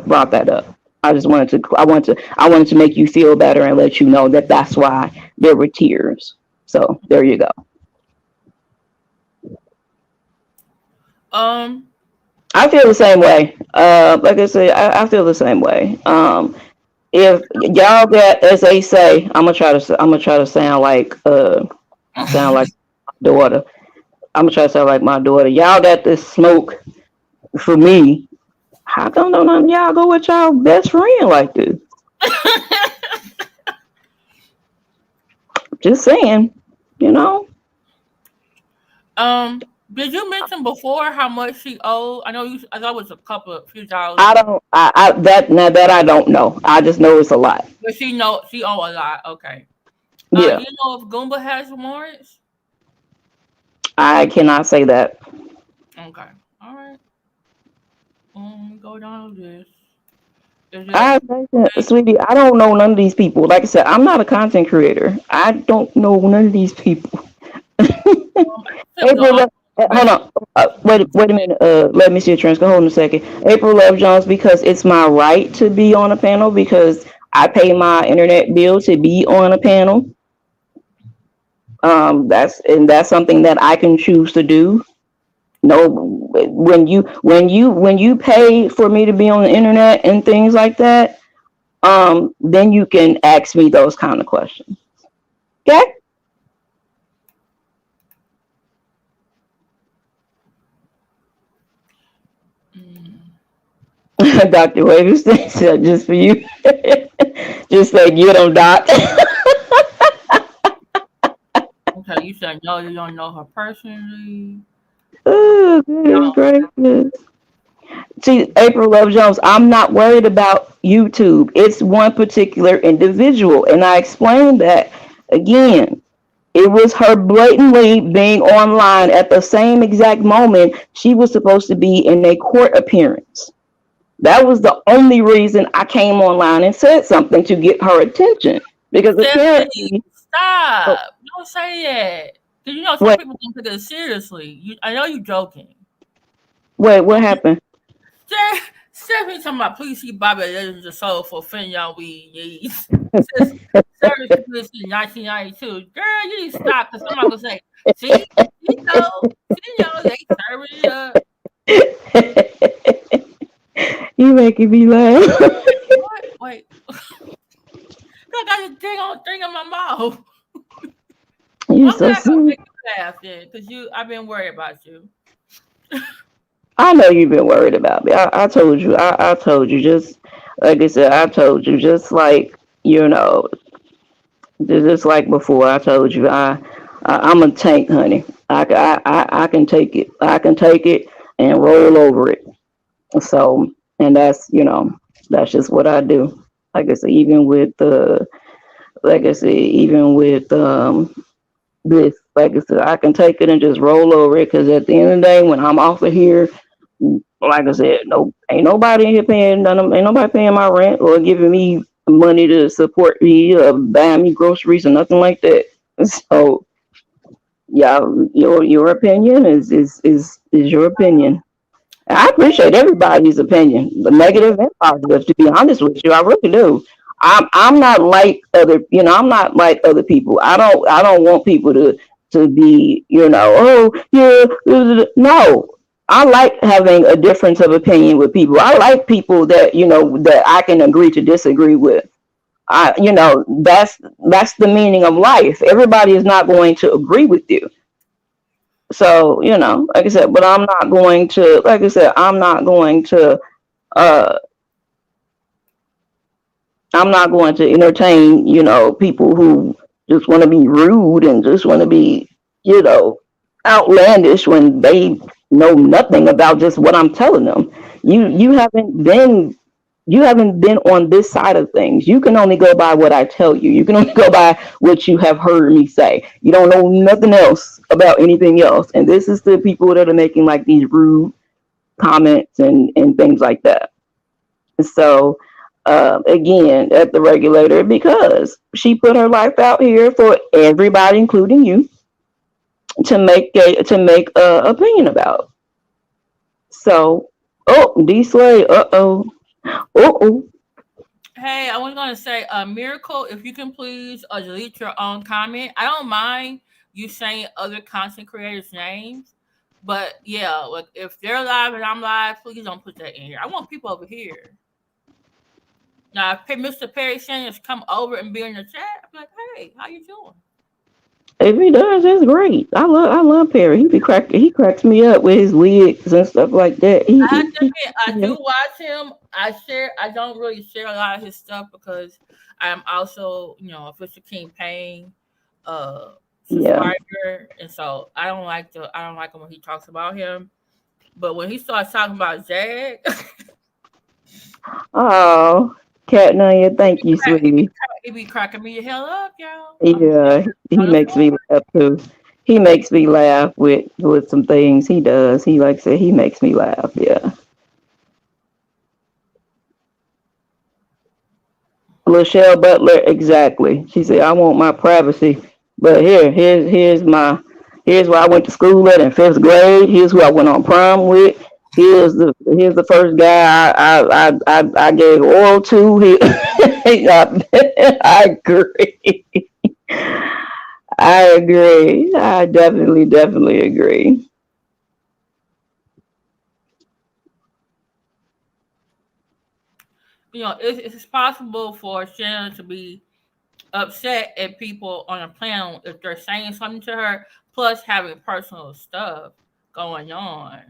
brought that up. I wanted to make you feel better and let you know that that's why there were tears. So there you go. Um. I feel the same way. Like I said, I feel the same way. If y'all got, as they say, I'm gonna try to sound like my daughter. I'm gonna try to sound like my daughter. Y'all got this smoke for me. How come none of y'all go with y'all best friend like this? Just saying, you know. Did you mention before how much she owed? I know you. I thought it was a couple, of few dollars, I don't. I that now that I don't know. I just know it's a lot. but she owe a lot. Okay. Do Yeah, you know if Goomba has warrants? I cannot say that. Okay. All right. Go down this. Is it a I, sweetie, I don't know none of these people. Like I said, I'm not a content creator. I don't know none of these people. Tim the April, hold Rest? on. Wait a minute. Let me see your transcript. Hold on a second. April Love Jones, because it's my right to be on a panel because I pay my internet bill to be on a panel. That's something that I can choose to do. No, when you pay for me to be on the internet and things like that, then you can ask me those kind of questions. Okay. Mm. Dr. Wavis said just for you. Just say get them, Doc. Okay, you said no, you don't know her personally. Oh, goodness No. gracious. See, April Love Jones, I'm not worried about YouTube. It's one particular individual. And I explained that again. It was her blatantly being online at the same exact moment she was supposed to be in a court appearance. That was the only reason I came online and said something to get her attention. Because Stephanie, apparently, oh, stop. Don't say that. Because you know some wait, people don't take it seriously. I know you're joking. wait, what happened? Stephanie talking about please see Bobby Legends of Soul for Fignon we needs. Since service this in 1992. Girl, you need to stop because somebody will say, see, they serving it up. You making me laugh. What? Wait. I got this thing on my mouth. You I'm so not gonna silly. make you laugh then, because I've been worried about you. I know you've been worried about me. I told you. I told you. Just like I said, I told you. Just like you know, just like before, I told you. I'm a tank, honey. I can take it. I can take it and roll over it. So, and that's that's just what I do. Like I said, even with like I said, even with this, like I said, I can take it and just roll over it. Because at the end of the day, when I'm off of here, like I said, no, ain't nobody in here paying none of, ain't nobody paying my rent or giving me money to support me or buying me groceries or nothing like that. So yeah, your opinion is your opinion. I appreciate everybody's opinion, the negative and positive. To be honest with you, I really do. I'm not like other, I'm not like other people. I don't want people to be, oh yeah, no. I like having a difference of opinion with people. I like people that that I can agree to disagree with. That's the meaning of life. Everybody is not going to agree with you. So, like I said, but I'm not going to, like I said, uh, I'm not going to entertain, people who just want to be rude and just want to be, you know, outlandish when they know nothing about just what I'm telling them. You haven't been on this side of things. You can only go by what I tell you. You can only go by what you have heard me say. You don't know nothing else about anything else. And this is the people that are making like these rude comments and things like that. So again, at the regulator, because she put her life out here for everybody, including you, to make a opinion about. So, oh, D Slay, oh. Hey, I was gonna say, Miracle, if you can please delete your own comment. I don't mind you saying other content creators' names, but yeah, like if they're live and I'm live, please don't put that in here. I want people over here. Now, if Mr. Perry Sanders come over and be in the chat, I'm like, hey, how you doing? If he does, it's great. I love Perry. He cracks me up with his wigs and stuff like that. I have to admit, I do watch him. I don't really share a lot of his stuff because I'm also, a Fisher King Payne uh Yeah. subscriber, and so I don't like him when he talks about him. But when he starts talking about Jag, Oh, Cat Nanya, thank you, sweetie. he be cracking me the hell up, y'all. I'm Yeah, he on the makes me floor. laugh too. He makes me laugh with some things he does. He like I said, he makes me laugh. Yeah. Lachelle Butler, exactly. She said, "I want my privacy, but here's where I went to school at in fifth grade. Here's who I went on prom with. Here's the first guy I gave oral to. I agree. I agree. I definitely agree. It's possible for Shannon to be upset at people on a panel if they're saying something to her, plus having personal stuff going on.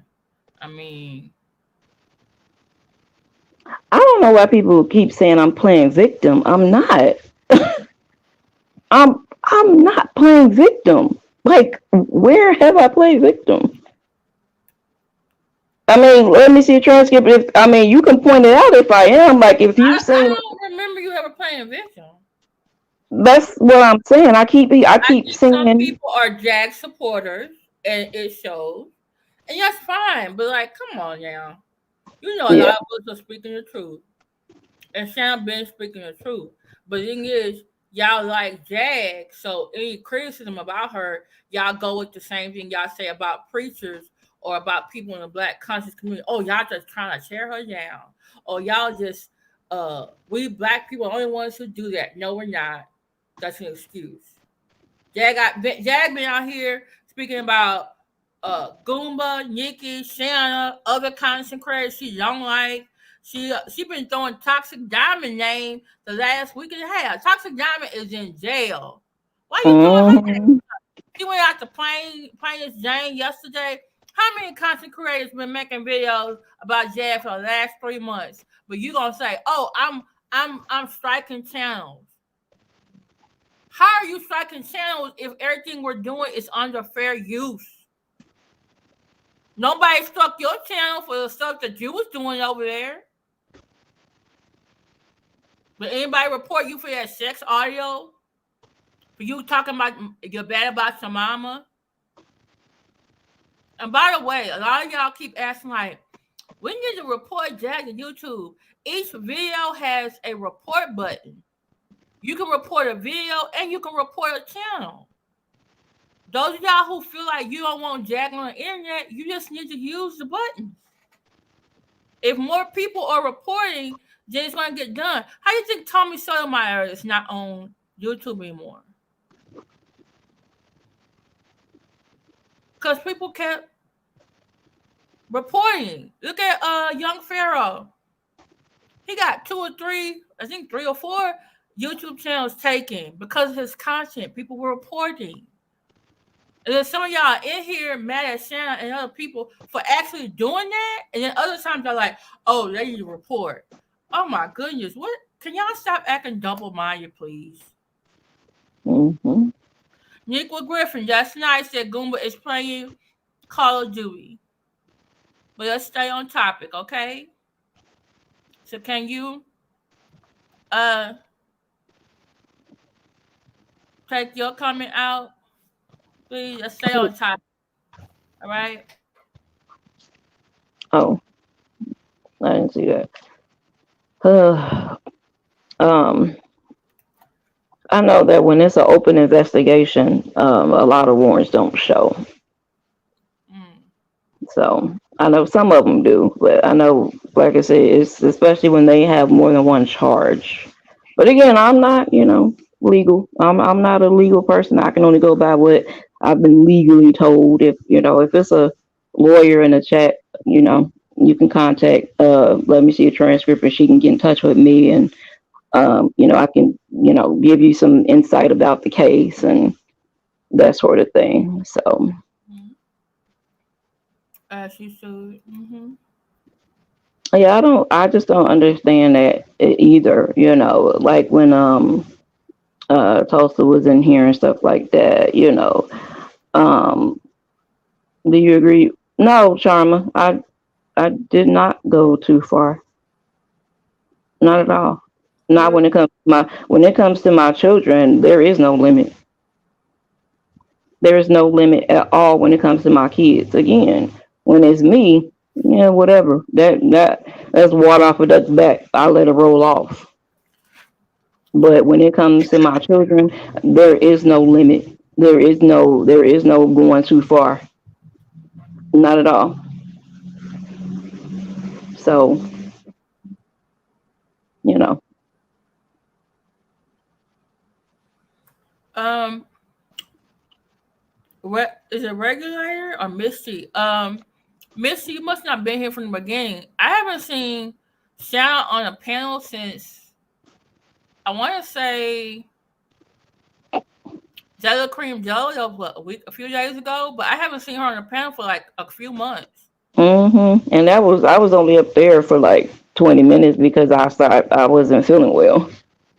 I mean, I don't know why people keep saying I'm playing victim. I'm not. I'm not playing victim. Like, where have I played victim? I mean, let me see a transcript. If I mean, you can point it out if I am. Like, if you've I seen, don't remember you ever playing victim. that's what I'm saying. I I keep think some seeing. people are Jag supporters, and it shows, and that's fine. But like, come on now, you know, a Yeah. lot of us are speaking the truth, and Sam been speaking the truth. But the thing is, y'all like Jag, so any criticism about her, y'all go with the same thing y'all say about preachers or about people in the black conscious community. Oh, y'all just trying to tear her down. Or y'all just we black people are the only ones who do that. No, we're not. That's an excuse. Jag been out here speaking about Goomba, Nikki, Shanna, other content creators she don't like. She been throwing Toxic Diamond name the last week and a half. Toxic Diamond is in jail. Why you throwing her name? Hmm. She went out to Plainest Jane yesterday. How many content creators been making videos about Jag for the last 3 months? But you gonna say, "Oh, I'm striking channels." How are you striking channels if everything we're doing is under fair use? Nobody struck your channel for the stuff that you was doing over there. Did anybody report you for that sex audio? For you talking about you're bad about your mama? And by the way, a lot of y'all keep asking like, when did you report Jag to YouTube? Each video has a report button. You can report a video and you can report a channel. Those of y'all who feel like you don't want Jag on the internet, you just need to use the button. If more people are reporting, then it's going to get done. How do you think Tommy Sotomayor is not on YouTube anymore? Because people kept reporting. Look at Young Pharaoh. He got 2 or 3, I think 3 or 4 YouTube channels taken because of his content. People were reporting. And then some of y'all in here mad at Shanna and other people for actually doing that. And then other times y'all like, oh, they need to report. Oh my goodness. What? Can y'all stop acting double-minded, please? Hmm. Nicola Griffin, that's nice that Goomba is playing Call of Duty. But let's stay on topic, okay? So can you uh take your comment out? Please, let's stay on topic. All right. Oh, I didn't see that. Uh, um, I know that when it's an open investigation, a lot of warrants don't show. Mm. So I know some of them do, but I know, like I said, it's especially when they have more than one charge. But again, I'm not, legal. I'm not a legal person. I can only go by what I've been legally told. If it's a lawyer in the chat, you can contact. Let me see a transcript, and she can get in touch with me, and I can, give you some insight about the case and that sort of thing. So. Mm. As you should. Mm-hmm. Yeah, I just don't understand that either, like when Tulsa was in here and stuff like that, Um do you agree? No, Charma, I did not go too far. Not at all. Not You're when it comes to my children, there is no limit. There is no limit at all when it comes to my kids. Again, when it's me, yeah, whatever. That's water off a duck's back. I let it roll off. But when it comes to my children, there is no limit. There is no going too far. Not at all. So, you know, um what is it regulator or Misty? Misty, you must not been here from the beginning. I haven't seen Shanna on a panel since I want to say delacremedela. That was what, a few days ago, but I haven't seen her on a panel for like a few months. and I was only up there for like 20 minutes because I wasn't feeling well.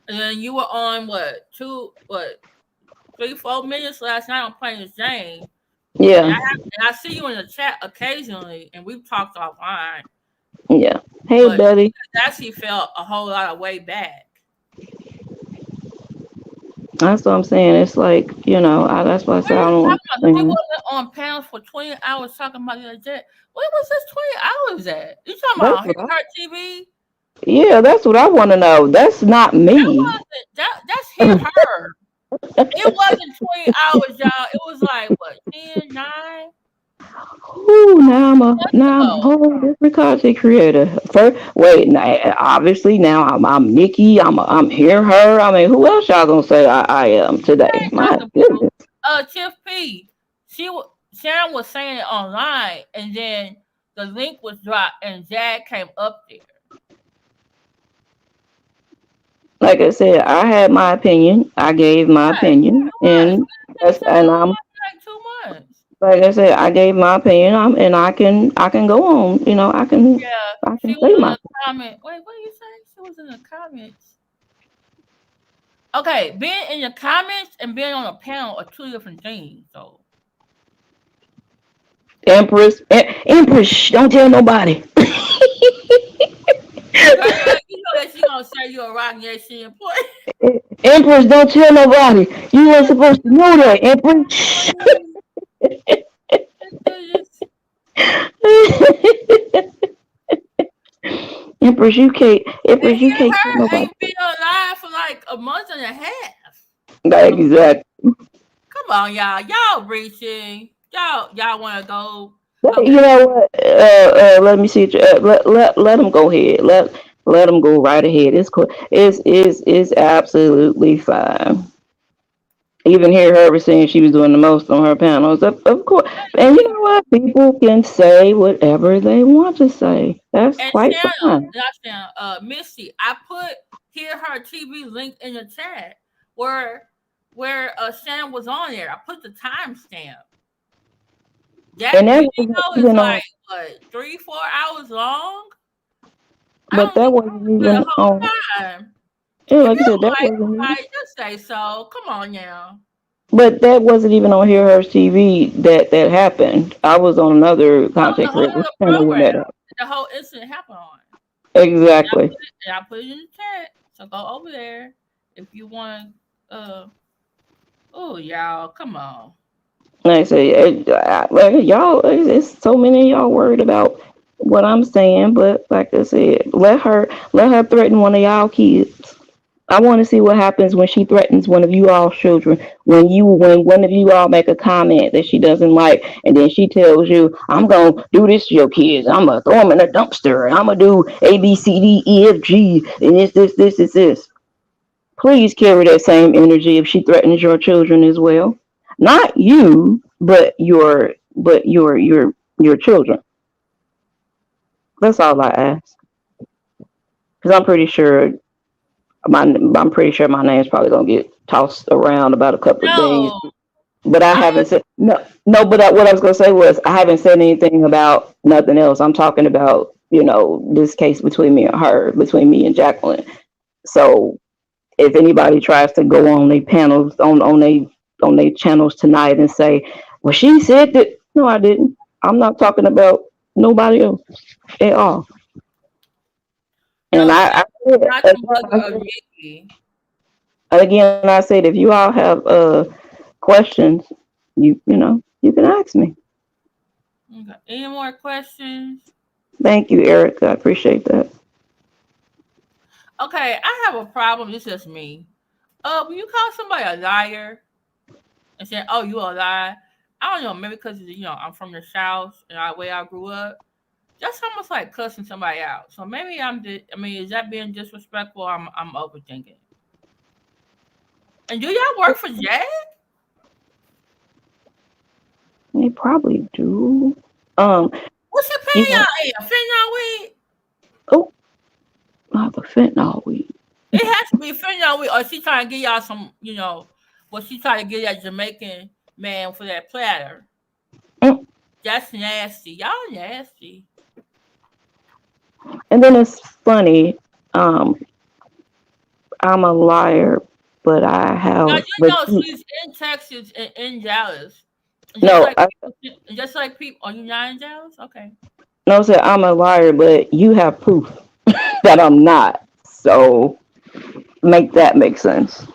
And then you were on what 3 4 minutes last night on Plain Jane. And Yeah, I see you in the chat occasionally, and we've talked offline. yeah. Hey, But she Betty. has actually felt a whole lot of way back. That's what I'm saying. It's like, that's why I What said are I you don't talking about? We understand. wasn't on panels for 20 hours talking about the other day. Where was this 20 hours at? You talking That's about what I, Her TV? yeah, that's what I want to know. That's not That me. wasn't that's Hear Her. It wasn't 20 hours, y'all. It was like what 10, 9 Ooh, months now I'm a ago. whole different content creator. First, wait, now, obviously now I'm Nikki. I'm Hear Her. I mean, who else y'all gonna say I am today? My Talking about goodness. Tiff P. Sharon was saying it online, and then the link was dropped, and Jag came up there. Like I said, I had my opinion. I gave my Right, opinion, it was. and It that's said it and I'm was like 2 months. like I said, I gave my opinion. And I can go on. Yeah, I she can was say in my. the comment. Wait, what did you say? She was in the comments. Okay, being in the comments and being on a panel are two different things. So, Empress, shh, don't tell nobody. girl, you know that she gonna say you're a rock, yes, she important. Empress, don't tell nobody. You weren't supposed to know that, Empress. Shh. And Empress, you here can't tell her nobody. ain't been alive for like a month and a half. Exactly. Come on, y'all. Y'all reaching. Y'all want to go? But you Okay. know what? Let me see. Let them go ahead. Let them go right ahead. It's cool. It's absolutely fine. Even hear her was saying she was doing the most on her panels. Of course. And you know what? People can say whatever they want to say. That's And quite Shanna, fine. not Shanna, Missy, I put here her TV link in the chat where Shanna was on there. I put the timestamp. That And that wasn't video is even like on. what 3-4 hours long. I But don't that think wasn't for the even on. whole time. Yeah, If like you I said, that don't like wasn't even. somebody, just say so. Come on now. But that wasn't even on Hear Her TV that happened. I was on another That was content a whole creator other channel when program that happened. that the whole incident happened on. Exactly. And I put it in the chat. So go over there if you want. Oh y'all, come on. Like I say, y'all, it's so many of y'all worried about what I'm saying, but like I said, let her threaten one of y'all kids. I want to see what happens when she threatens one of you all's children. When one of you all make a comment that she doesn't like, and then she tells you, "I'm gonna do this to your kids. I'm gonna throw them in a dumpster. I'm gonna do ABCDEFG, and this. Please carry that same energy if she threatens your children as well. Not you, but your children. That's all I ask. Because I'm pretty sure my name's probably gonna get tossed around about a couple of things. No, But I I haven't said no. But what I was gonna say was I haven't said anything about nothing else. I'm talking about this case between me and her, between me and Jacqueline. So if anybody tries to go on their panels on their channels tonight and say, "Well, she said that," no, I didn't. I'm not talking about nobody else at all. And no, I said not the again, mother of Mickey. I said if you all have questions, you can ask me. Okay. Any more questions? Thank you, Eric. I appreciate that. Okay, I have a problem. This is me. When you call somebody a liar and say, "Oh, you a lie," I don't know. Maybe because I'm from the South and the way I grew up. That's almost like cussing somebody out. So maybe I mean, is that being disrespectful? I'm overthinking. And do y'all work for Jay? They probably do. Um, What's your you pay know, y'all? Fentanyl weed? oh, not the fentanyl weed. It has to be fentanyl weed, or she trying to get y'all some, what she trying to get that Jamaican man for that platter. Mm. That's nasty. Y'all nasty. And then it's funny. Um, I'm a liar, but I Now have, you but know she's in Texas and in Dallas. Just No, like people, just like people. Are you not in jails? Okay. no, sir, I'm a liar, but you have proof that I'm not. So make that make sense.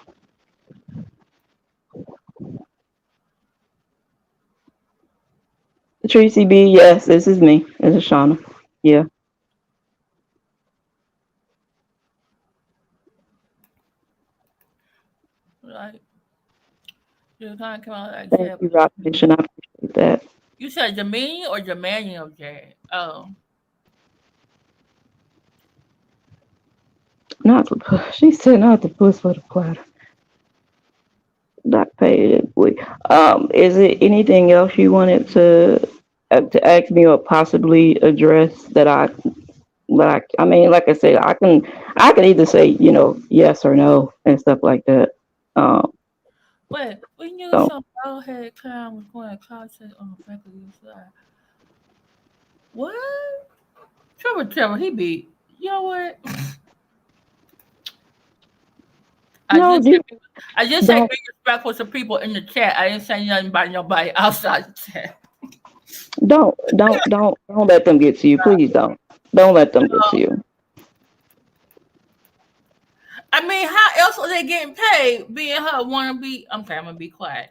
Tracy B, yes, this is me. This is Shauna. Yeah. Like you kind of come out like Thank jail. you, Rock Nation. I appreciate that. You said Dominion or Dominion of Jag? Oh, Not the she said not the puss for the platter. Not paid. Is it anything else you wanted to ask me or possibly address that I mean, like I said, I can either say yes or no and stuff like that. Um, wait. We knew so some bald-headed clown was going to closet on the faculty side. What? Trevor, he beat. You know what? I no, just you said, I just said don't be respectful to people in the chat. I didn't say nothing about nobody outside the chat. don't let them get to you. Please don't let them get to you. I mean, how else are they getting paid? Being her wanna be. Okay, I'm gonna be quiet.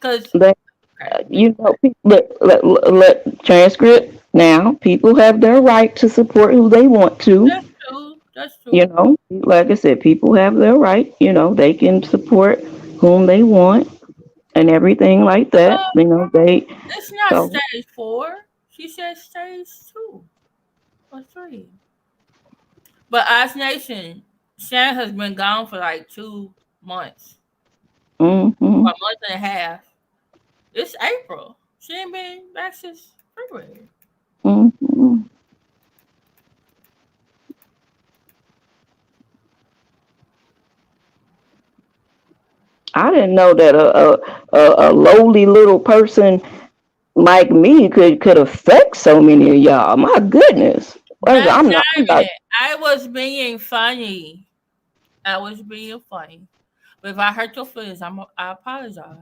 Cause They, okay, let transcript now. People have their right to support who they want to. that's true. That's true. Like I said, people have their right. They can support whom they want and everything like that. Uh, They it's not so stage 4. She said stage 2 or 3. But Ice Nation, Shannon has been gone for like 2 months hmm or a month and a half. It's April. She ain't been back since February. hmm I didn't know that a lowly little person like me could affect so many of y'all. My goodness. Black I'm not Diamond, I was being funny. I was being funny. But if I hurt your feelings, I apologize.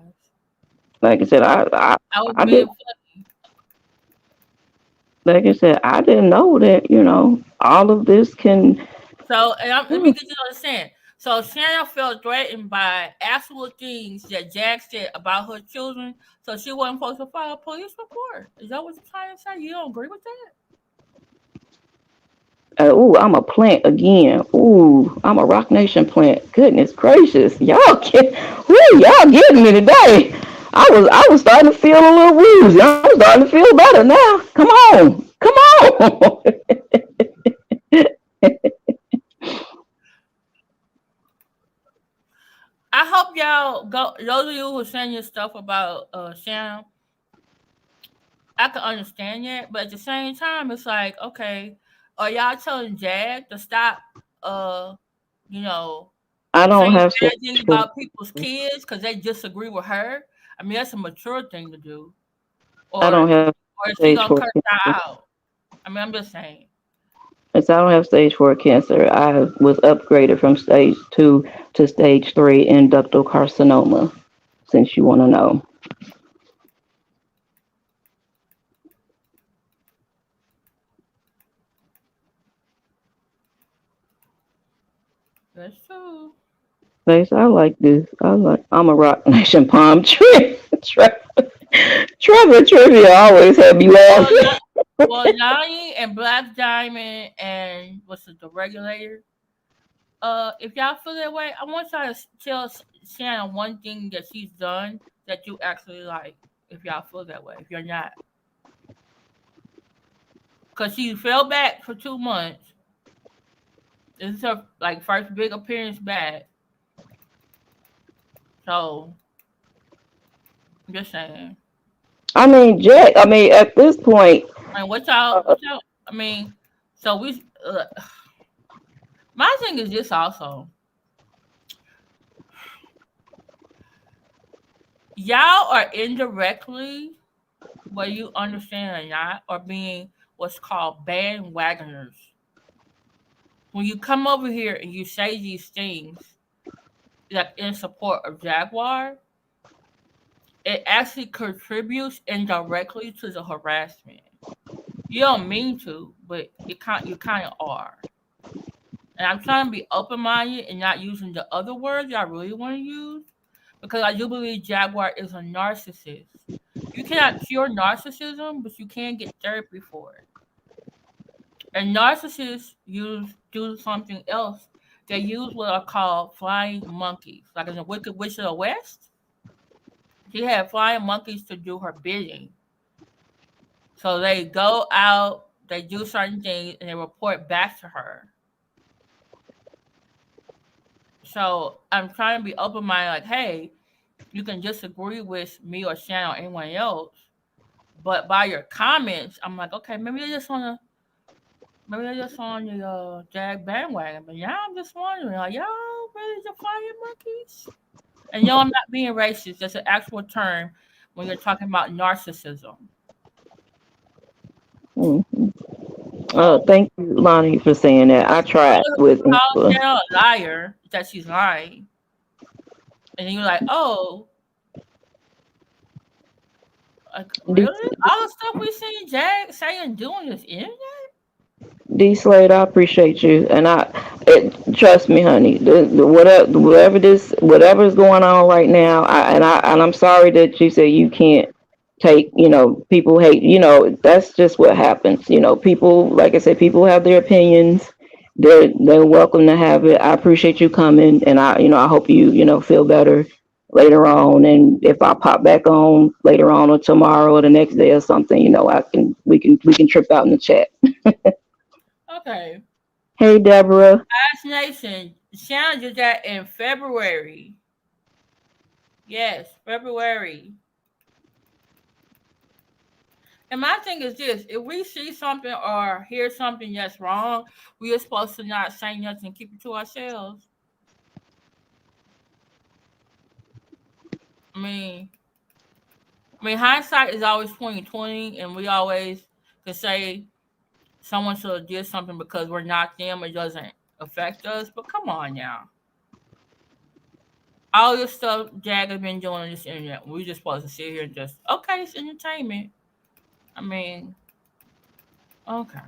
like I said, I was I being did funny. like I said, I didn't know that, all of this can So, let me mm, get you to understand. So, Shannon felt threatened by actual things that Jack said about her children. So, she wasn't supposed to file a police report. Is that what you're trying to say? You don't agree with that? ooh, I'm a plant again. Ooh, I'm a Rock Nation plant. Goodness gracious. Y'all getting me today. I was starting to feel a little woozy. I'm starting to feel better now. Come on. Come on. I hope y'all go. Those of you who are saying your stuff about Shannon, I can understand that, but at the same time, it's like, okay, are y'all telling Jag to stop, uh, you know, I don't saying have bad things stage 4. about people's kids because they disagree with her? I mean, that's a mature thing to do. I Or, don't have or is she stage gonna 4 curse y'all cancer. out? I mean, I'm just saying. Yes, I don't have stage 4 cancer. I was upgraded from stage 2 to stage 3 in ductal carcinoma, since you want to know. That's true. I like this. I'm a Rock Nation palm tree. Trevor Trivia always had me Well, laughing. Lonnie and Black Diamond and what's it, the regulator? If y'all feel that way, I want y'all to tell Shannon one thing that she's done that you actually like. If y'all feel that way, if you're not, because she fell back for 2 months. This is her like first big appearance back. So I'm just saying. I mean, Jack. I mean, at this point, And what y'all, uh, what y'all? I mean, so my thing is this also. Y'all are indirectly, whether you understand or not, are being what's called bandwagoners. When you come over here and you say these things like in support of Jaguar, it actually contributes indirectly to the harassment. You don't mean to, but you kind of are. And I'm trying to be open minded and not using the other words I really want to use because I do believe Jaguar is a narcissist. You cannot cure narcissism, but you can get therapy for it. And narcissists do something else. They use what are called flying monkeys. Like in the Wicked Witch of the West, she had flying monkeys to do her bidding. So they go out, they do certain things, and they report back to her. So I'm trying to be open minded, like, hey, you can disagree with me or Shannon or anyone else, but by your comments, I'm like, okay, maybe they just on the Jag bandwagon. But now I'm just wondering, like, y'all really the flying monkeys? And I'm not being racist. That's an actual term when you're talking about narcissism. Mhm. So Thank you, Lonnie, for saying that. I so tried if with you call influence. Shannon a liar that she's lying, and then you're like, oh, like really? All the stuff we seen Jag saying doing this internet? D Slade, I appreciate you, and trust me, honey. Whatever is going on right now, I'm sorry that you say you can't take. People hate. That's just what happens. People, like I said, people have their opinions. They're welcome to have it. I appreciate you coming, and I hope you feel better later on. And if I pop back on later on or tomorrow or the next day or something, I can we can trip out in the chat. Okay. Hey, Deborah. Ask Nation. Shannon did that in February. Yes, February. And my thing is this: if we see something or hear something that's wrong, we are supposed to not say nothing, keep it to ourselves. I mean, hindsight is always 2020, and we always can say someone should have did something because we're not them. It doesn't affect us. But come on now, all this stuff Jag has been doing on this internet, we just supposed to sit here and just okay, it's entertainment. I mean, okay.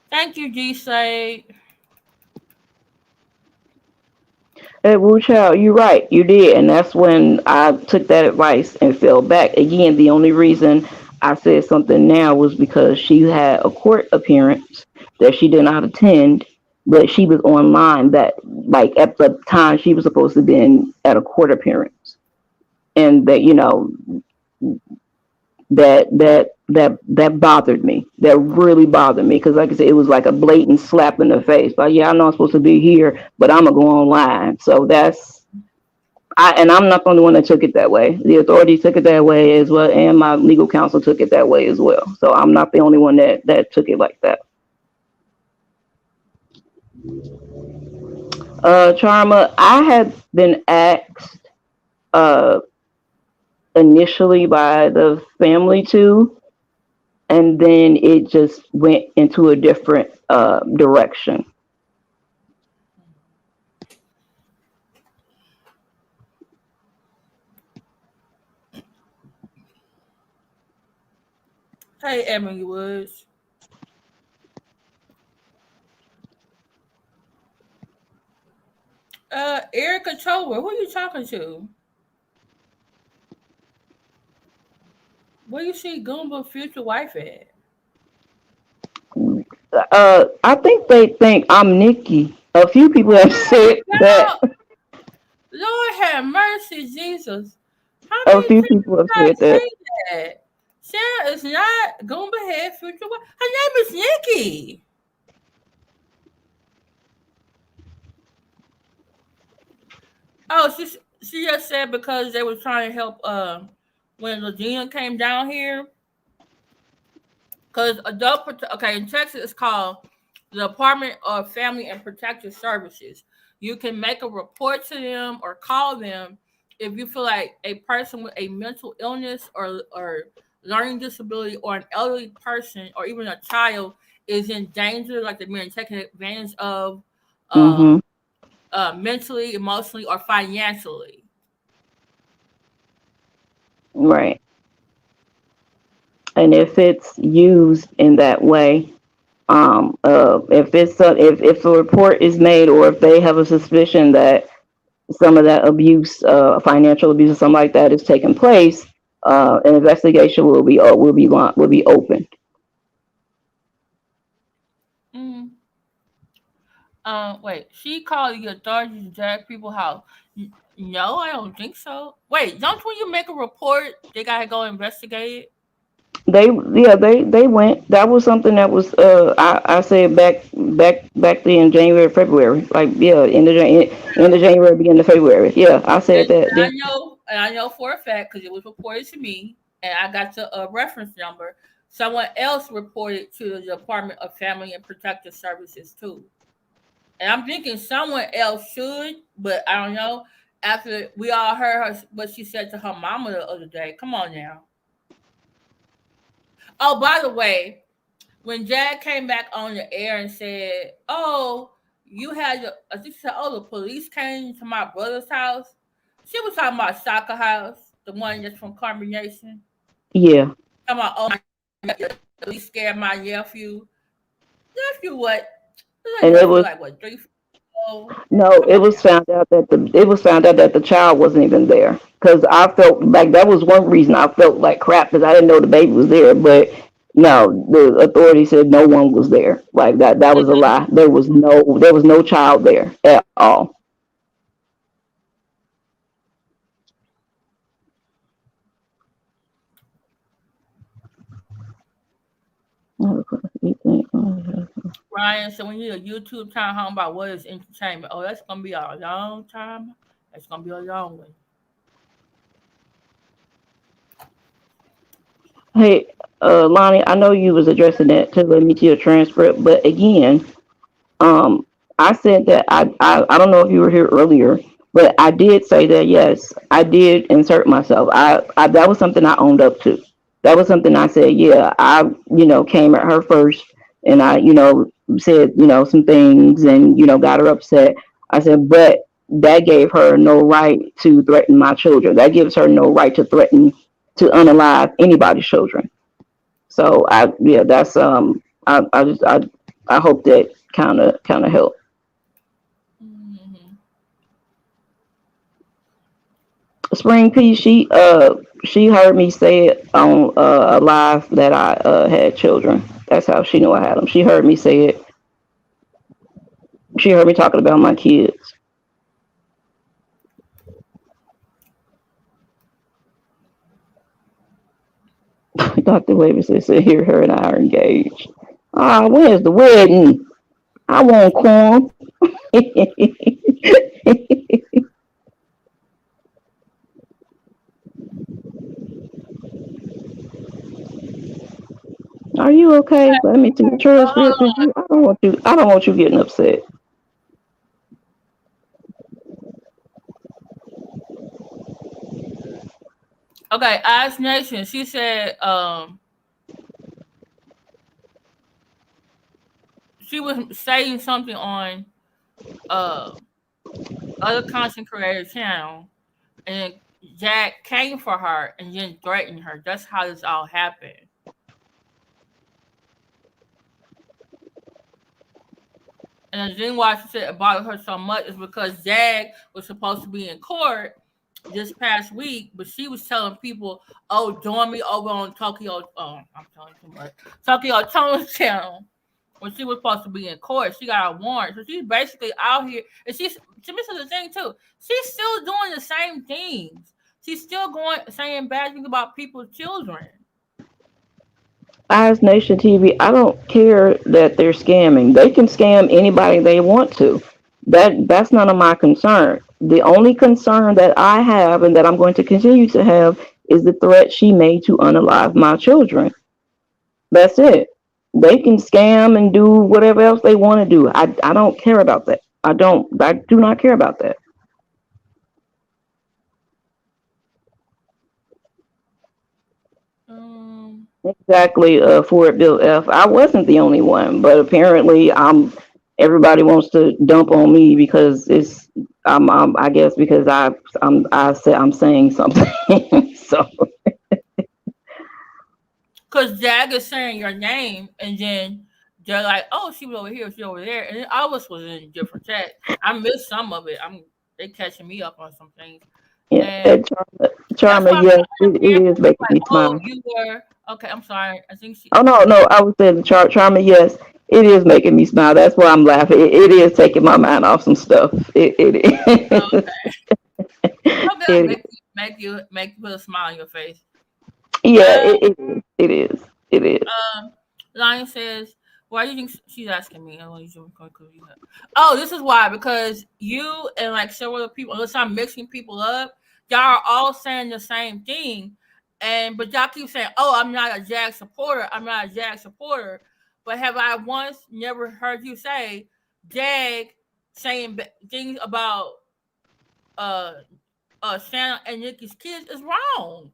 Thank you, G Say. Hey, Wu Chow, you're right. You did. And that's when I took that advice and fell back. Again, the only reason I said something now was because she had a court appearance that she did not attend, but she was online that, like, at the time she was supposed to be at a court appearance. And that, that bothered me. That really bothered me because, like I said, it was like a blatant slap in the face. Like, yeah, I know I'm supposed to be here, but I'm gonna go online. So I'm not the only one that took it that way. The authorities took it that way as well, and my legal counsel took it that way as well. So I'm not the only one that took it like that. Charma, I had been asked uh initially by the family too, and then it just went into a different direction. Hey, Emily Woods. Erica Tober, who are you talking to? Where you see Goomba future wife at? I think they think I'm Nikki. A few people have said that. Girl, Lord have mercy, Jesus. How A many few people people have try said to that. say that? Sarah is not Goomba head future wife. Her name is Nikki. Oh, she just said because they were trying to help when Lagena came down here. Because okay, in Texas it's called the Department of Family and Protective Services. You can make a report to them or call them if you feel like a person with a mental illness or learning disability or an elderly person or even a child is in danger, like they're being taken advantage of. Um, Mm-hmm. mentally, emotionally, or financially. Right. And if it's used in that way, if if a report is made, or if they have a suspicion that some of that abuse, financial abuse or something like that is taking place, an investigation will be open. Mm. Wait, she called the authorities to drag people house. No, I don't think so. Wait, don't when you make a report, they gotta go investigate it? They went. That was something that was, I said back then in January, February, like, yeah, end of January, beginning of February. Yeah, I said that then. And I know for a fact because it was reported to me, and I got the reference number. Someone else reported to the Department of Family and Protective Services too. And I'm thinking someone else should, but I don't know. After we all heard her, what she said to her mama the other day. Come on now. Oh, by the way, when Jack came back on the air and said, "Oh, you had," I think she said, "Oh, the police came to my brother's house." She was talking about Soccer House, the one that's from Combination. Yeah, Talking about, "Oh, the police scared my nephew." Nephew, what? That and it nephew was like what 3 old? no, Come on now. it was found out that the child wasn't even there. Because I felt like that was one reason I felt like crap, because I didn't know the baby was there. But no, the authority said no one was there. Like that was a lie. There was no child there at all. Ryan, so we need a YouTube time home about what is entertainment. Oh, that's gonna be a long time. That's gonna be a long one. Hey, Lonnie, I know you was addressing that to let me to your transcript, but again, um, I said that I don't know if you were here earlier, but I did say that yes, I did insert myself. I that was something I owned up to. That was something I said, yeah, I came at her first, and I said some things, and got her upset. I said, but that gave her no right to threaten my children. That gives her no right to threaten to unalive anybody's children. So that's I hope that kind of helped. Hmm. Spring P, she heard me say it on a live that I had children. That's how she knew I had them. She heard me say it. She heard me talking about my kids. Dr. Davis said, "Here, her and I are engaged." Ah, where's the wedding? I want corn. Are you okay? Let me see your transcript. Oh, I don't want you. I don't want you getting upset. okay. Ask Nation. She said she was saying something on uh other content creator channel, and Jack came for her and then threatened her. That's how this all happened. And the reason why she said it bothered her so much is because Jag was supposed to be in court this past week, but she was telling people, "Oh, join me over on Tokyo." Oh, I'm telling too much. Tokyo Tone's channel. When she was supposed to be in court, she got a warrant, so she's basically out here. And she's to me, the thing too. She's still doing the same things. She's still going saying bad things about people's children. Eyes Nation TV, I don't care that they're scamming. They can scam anybody they want to. That's none of my concern. The only concern that I have, and that I'm going to continue to have, is the threat she made to unalive my children. That's it. They can scam and do whatever else they want to do. I don't care about that. I do not care about that. Um, Exactly, Ford Bill F. I wasn't the only one, but apparently I'm. everybody wants to dump on me because I guess because I said I'm saying something. So Because Jag is saying your name, and then they're like, "Oh, she was over here, she over there," and all of us was in different chat. I missed some of it. They catching me up on some things, yeah, and that's Charmer, why I'm yes, trying to it hear. is making Like, me oh, smile. you were okay. I'm sorry. I think she. Oh no, no, I was saying Charmer, yes, it is making me smile. That's why I'm laughing. It is taking my mind off some stuff. Oh, It okay. So good. it Make you put a smile on your face. yeah, Uh, it is. It is. Lion says, "Why do you think she's asking me?" Oh, this is why, because you and like several other people, unless I'm mixing people up, y'all are all saying the same thing, but y'all keep saying, "Oh, I'm not a Jag supporter. I'm not a Jag supporter." But have I once never heard you say Jag saying things about uh Shanna and Nikki's kids is wrong?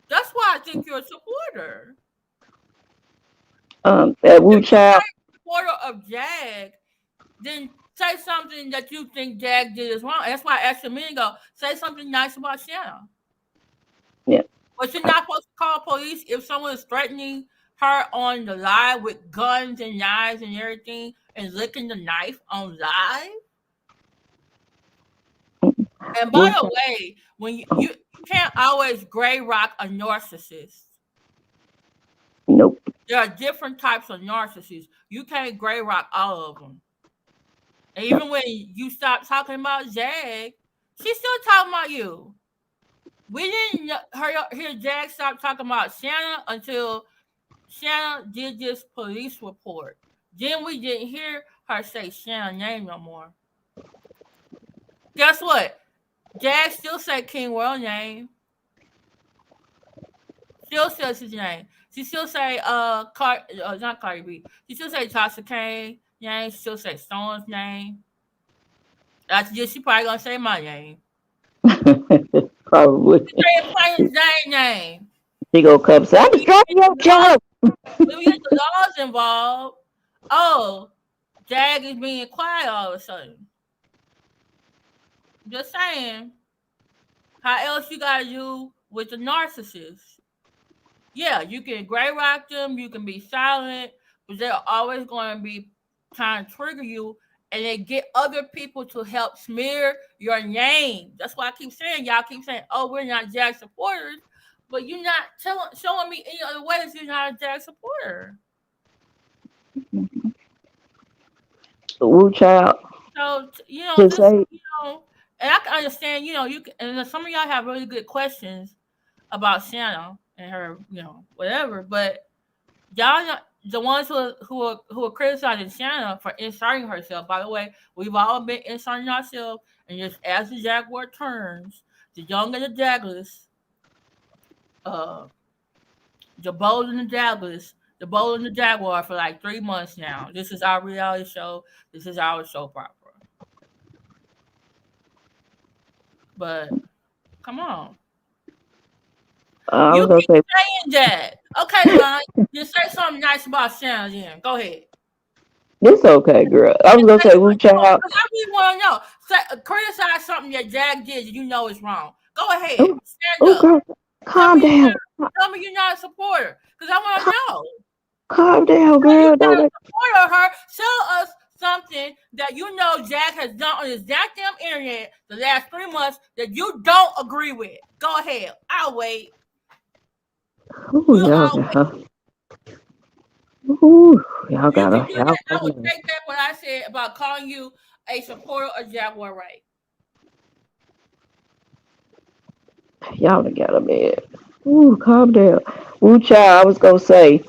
That's why I think you're a supporter. That Woo If you Child. say supporter of Jag, then say something that you think Jag did is wrong. That's why I asked you a minute ago. Say something nice about Shanna. Yeah. But you're not supposed to call police if someone is threatening her on the live with guns and knives and everything and licking the knife on live. And by Woo the Child. way, when you can't always gray rock a narcissist. Nope. There are different types of narcissists. You can't gray rock all of them. And No. even when you stop talking about Jag, she's still talking about you. We didn't hear Jag stop talking about Shanna until Shanna did this police report. Then we didn't hear her say Shanna's name no more. Guess what? Jag still say King World name. Still says his name. She still say not Cardi B. She still say Tasha Kane name. She still say Stone's name. That's just she probably gonna say my name. Probably. She say Plain Jane name. She go come say, I'm When you destroying get your the laws, job. when we get the laws involved, oh, Jag is being quiet all of a sudden. Just saying. How else you gotta do with the narcissist? Yeah, you can gray rock them, you can be silent, but they're always going to be trying to trigger you, and they get other people to help smear your name. That's why I keep saying, y'all keep saying, "Oh, we're not Jag supporters," but you're not showing me any other ways you're not a Jag supporter. Woo Child. So To just say, and I can understand. You can, and some of y'all have really good questions about Shanna and her, whatever, but y'all not the ones who are criticizing Shanna for inserting herself. By the way, we've all been inserting ourselves, and just as the Jaguar turns, the young and the jagless, uh, the bold and the jagless, the bold and the jaguar for like 3 months now. This is our reality show. This is our soap opera. But come on, I you was gonna keep say, saying that. Okay, Lon, just say something nice about Shanna. Then go ahead. it's okay, girl. I was gonna say, Woo Child. Because I really want to know. Criticize something that Jag did that you know is wrong. Go ahead. Oh, Stand oh, up. girl, Tell calm me down. tell me you're not a supporter. Because I want to Calm, know. calm down, Tell you're girl. not Don't a let, supporter of her. Tell us something that you know Jag has done on this goddamn internet the last 3 months that you don't agree with. Go ahead. I'll wait. ooh, We'll all wait. ooh, If you can do y'all that, I would gotta. take back what I said about calling you a supporter of Jaguar Wright. Y'all done got a bed. Ooh, calm down. Ooh, child, I was gonna say,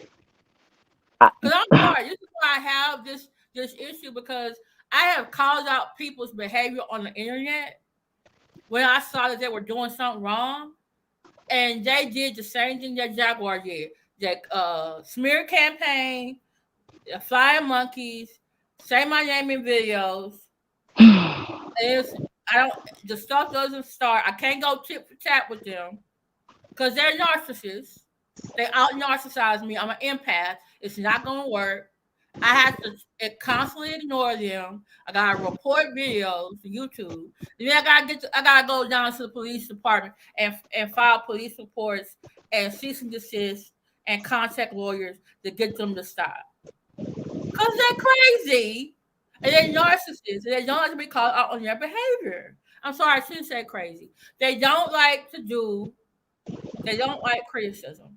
I, Because I'm sorry, this is why I have this issue because I have called out people's behavior on the internet when I saw that they were doing something wrong, and they did the same thing that Jaguar did. That smear campaign, flying monkeys, say my name in videos. Is I don't the stuff doesn't start. I can't go tit for tat with them because they're narcissists. They out narcissize me. I'm an empath. It's not gonna work. I have to constantly ignore them. I gotta report videos to YouTube. Then I gotta go down to the police department and file police reports and cease and desist and contact lawyers to get them to stop. Cause they're crazy and they're narcissists and they don't like to be called out on their behavior. I'm sorry, I shouldn't say crazy. They don't like to do. They don't like criticism.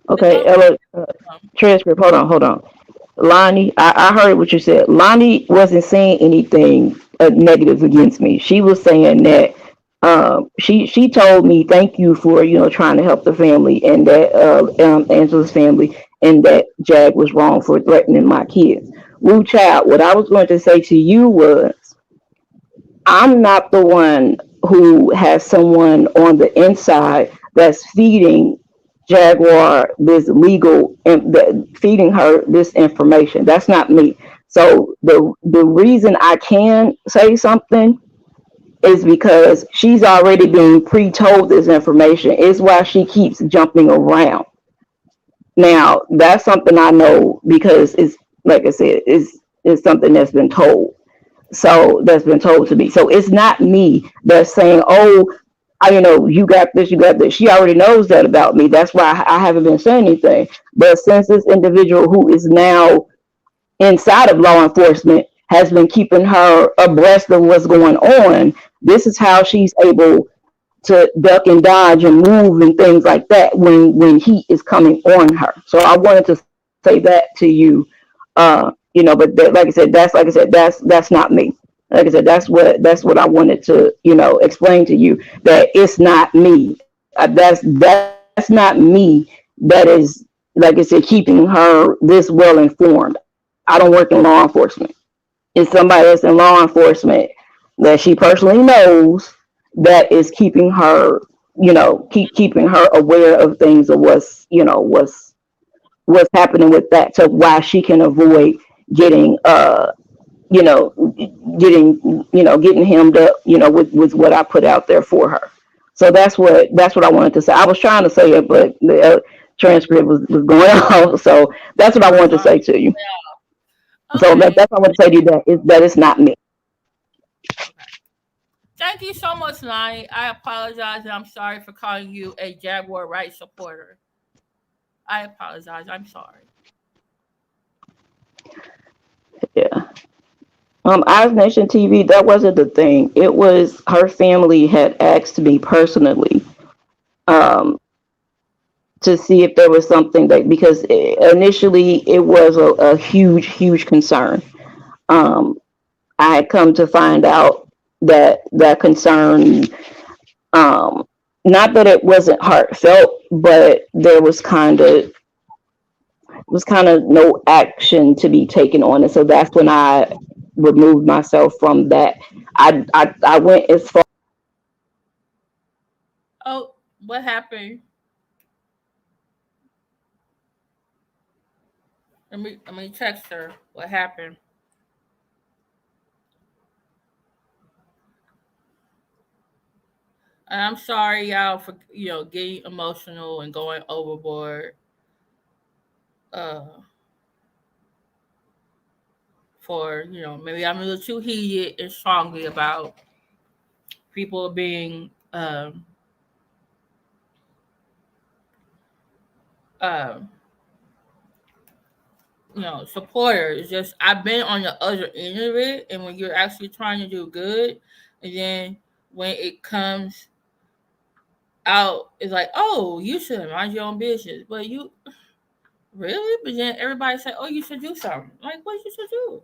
They Okay, don't like Ella, criticism. transcript. Hold on. Lonnie, I heard what you said. Lonnie wasn't saying anything negative against me. She was saying that she told me thank you for trying to help the family and that Angela's family and that Jag was wrong for threatening my kids. Woo child, what I was going to say to you was I'm not the one who has someone on the inside that's feeding Jaguar this legal and feeding her this information. That's not me. So the reason I can say something is because she's already being pre-told this information. Is why she keeps jumping around. Now that's something I know because it's like I said, it's something that's been told. So that's been told to me. So it's not me that's saying, "Oh, you got this, you got this." She already knows that about me. That's why I haven't been saying anything. But since this individual who is now inside of law enforcement has been keeping her abreast of what's going on, this is how she's able to duck and dodge and move and things like that when heat is coming on her. So I wanted to say that to you, but like I said, that's not me. Like I said, that's what I wanted to explain to you, that it's not me. That's not me. That is, like I said, keeping her this well informed. I don't work in law enforcement. It's somebody that's in law enforcement that she personally knows that is keeping her, keeping her aware of things of what's happening with that, so why she can avoid getting you know getting hemmed up with what I put out there for her. So that's what I wanted to say. I was trying to say it, but the transcript was going off. So that's what I wanted to Sorry. say to you. So Okay. that's what I want to say to you, that it's not me. Okay. Thank you so much, Lonnie. I apologize and I'm sorry for calling you a Jaguar Wright supporter. I apologize. I'm sorry. Yeah. Eyes Nation TV, that wasn't the thing. It was her family had asked me personally, um, to see if there was something that, because initially it was a huge concern. Um, I had come to find out that concern, um, not that it wasn't heartfelt, but there was kind of no action to be taken on it. So that's when I removed myself from that. I went as far. Oh, what happened? Let me text her. What happened? And I'm sorry, y'all, for getting emotional and going overboard. Uh, for maybe I'm a little too heated and strongly about people being um supporters. Just I've been on the other end of it, and when you're actually trying to do good, and then when it comes out, it's like, oh, you should mind your own business, but you really, but then everybody say, oh, you should do something. Like, what you should do?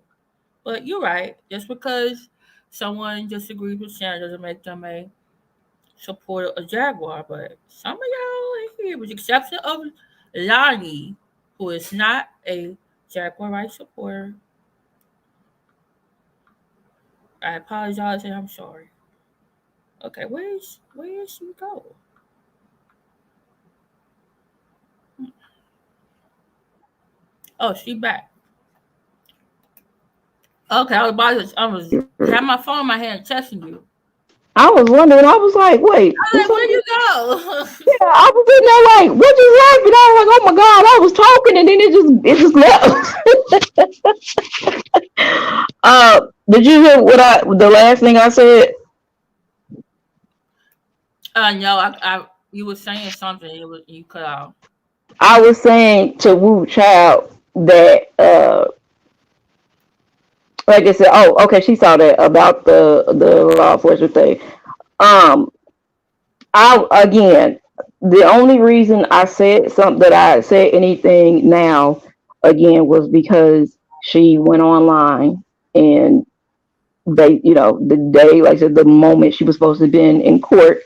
But you're right. Just because someone disagrees with Shannon doesn't make them a supporter of Jaguar. But some of y'all in here, with the exception of Lonnie, who is not a Jaguar Wright supporter, I apologize and I'm sorry. Okay, where is she go? Oh, she back. Okay, I was about to, I was had my phone in my hand texting you. I was wondering. I was like, wait, I was did like, where something? you go? Yeah, I was in there like, what just happened? I was like, oh my god, I was talking and then it just left. Did you hear the last thing I said? No, you were saying something. It was you cut out. I was saying to Wu Child that like I said, oh, okay, she saw that about the law enforcement thing. Um, I again, the only reason I said something that I said anything now again was because she went online and they, the day, like I said, the moment she was supposed to be in court,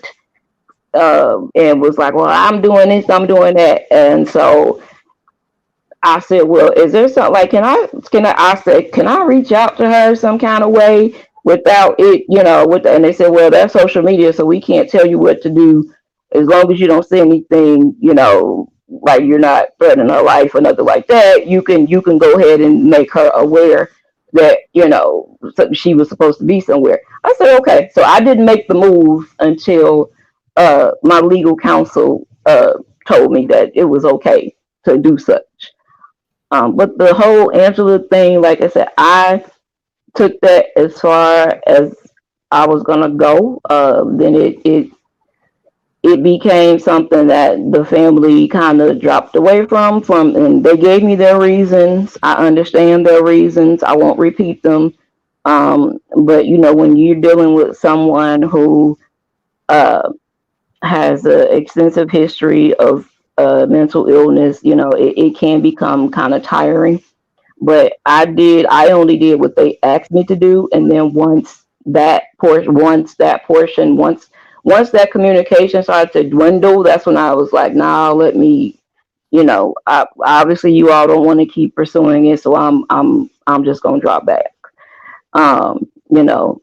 and was like, well, I'm doing this, I'm doing that, and so I said, well, is there something like I said, can I reach out to her some kind of way without it, and they said, well, that's social media, so we can't tell you what to do as long as you don't say anything, like you're not threatening her life or nothing like that. You can go ahead and make her aware that, she was supposed to be somewhere. I said, okay. So I didn't make the move until my legal counsel told me that it was okay to do such. But the whole Angela thing, like I said, I took that as far as I was gonna go. Then it became something that the family kind of dropped away from, and they gave me their reasons. I understand their reasons. I won't repeat them. But when you're dealing with someone who uh, has an extensive history of mental illness, it can become kind of tiring. But I only did what they asked me to do, and then once that communication started to dwindle, that's when I was like, nah, let me, obviously you all don't want to keep pursuing it, so I'm just gonna drop back. um you know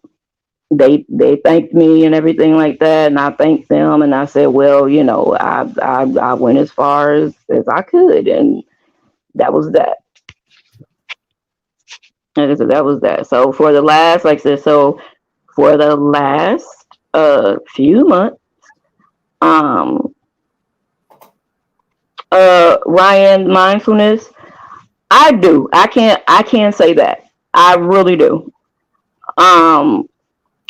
they thanked me and everything like that, and I thanked them, and I said, well, I went as far as I could, and that was that. Like I said, that was that. So for the last, like I said, so for the last few months, um, Ryan, mindfulness, I do. I can't say that. I really do. Um,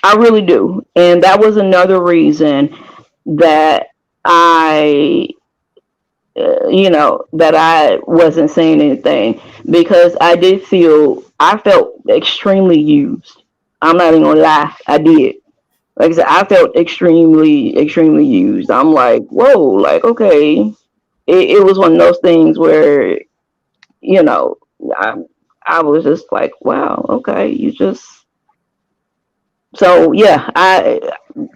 I really do, and that was another reason that I that I wasn't saying anything, because I felt extremely used. I'm not even gonna lie, I did. Like I said, I felt extremely used. I'm like, whoa, like, okay. It was one of those things where, you know, I, I was just like, wow, okay, you just, so yeah,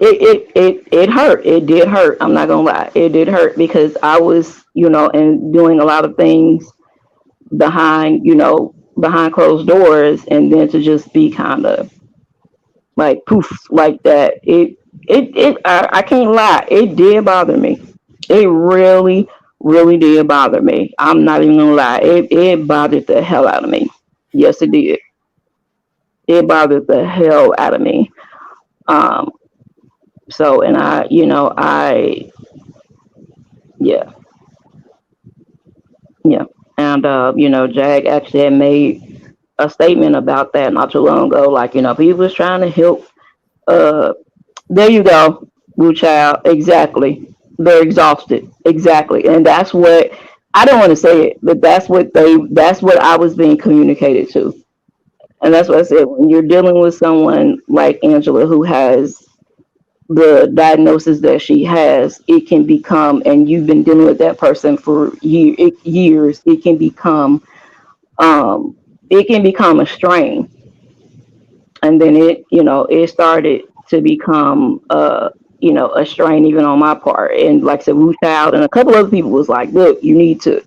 it hurt. It did hurt. I'm not gonna lie. It did hurt because I was, and doing a lot of things behind closed doors, and then to just be kind of like poof like that. I can't lie. It did bother me. It really did bother me. I'm not even gonna lie. It bothered the hell out of me. Yes, it did. It bothered the hell out of me. Um, so, and yeah, yeah. And, Jag actually had made a statement about that not too long ago. Like, people was trying to help. Uh, there you go, Blue Child. Exactly. They're exhausted. Exactly. And that's what, I don't want to say it, but that's what I was being communicated to. And that's what I said. When you're dealing with someone like Angela who has the diagnosis that she has, it can become, and you've been dealing with that person for years, um, it can become a strain. And then it started to become, a strain even on my part. And like I said, Wu Child and a couple other people was like, look, you just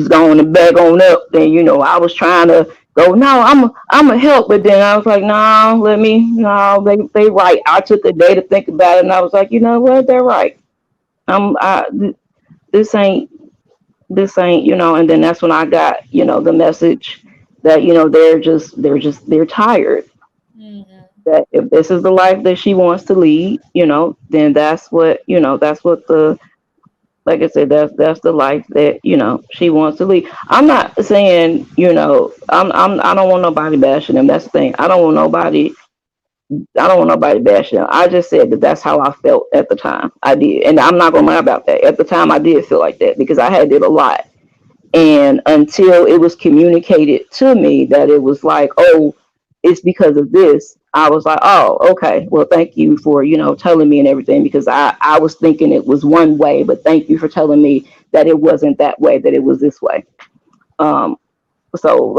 go on and back on up. Then I was trying to go, no, I'm a help, but then I was like, no, no, they right. I took a day to think about it, and I was like, you know what, they're right. I'm I this ain't And then that's when I got the message that they're tired. Mm-hmm. that if this is the life that she wants to lead, then that's what, that's what the, like I said, that's the life that, she wants to lead. I'm not saying, I don't want nobody bashing them. That's the thing. I don't want nobody bashing them. I just said that that's how I felt at the time. I did. And I'm not gonna lie about that. At the time I did feel like that because I had did a lot. And until it was communicated to me that it was like, oh, it's because of this, I was like, oh, okay. Well, thank you for, telling me and everything, because I was thinking it was one way, but thank you for telling me that it wasn't that way, that it was this way. Um, so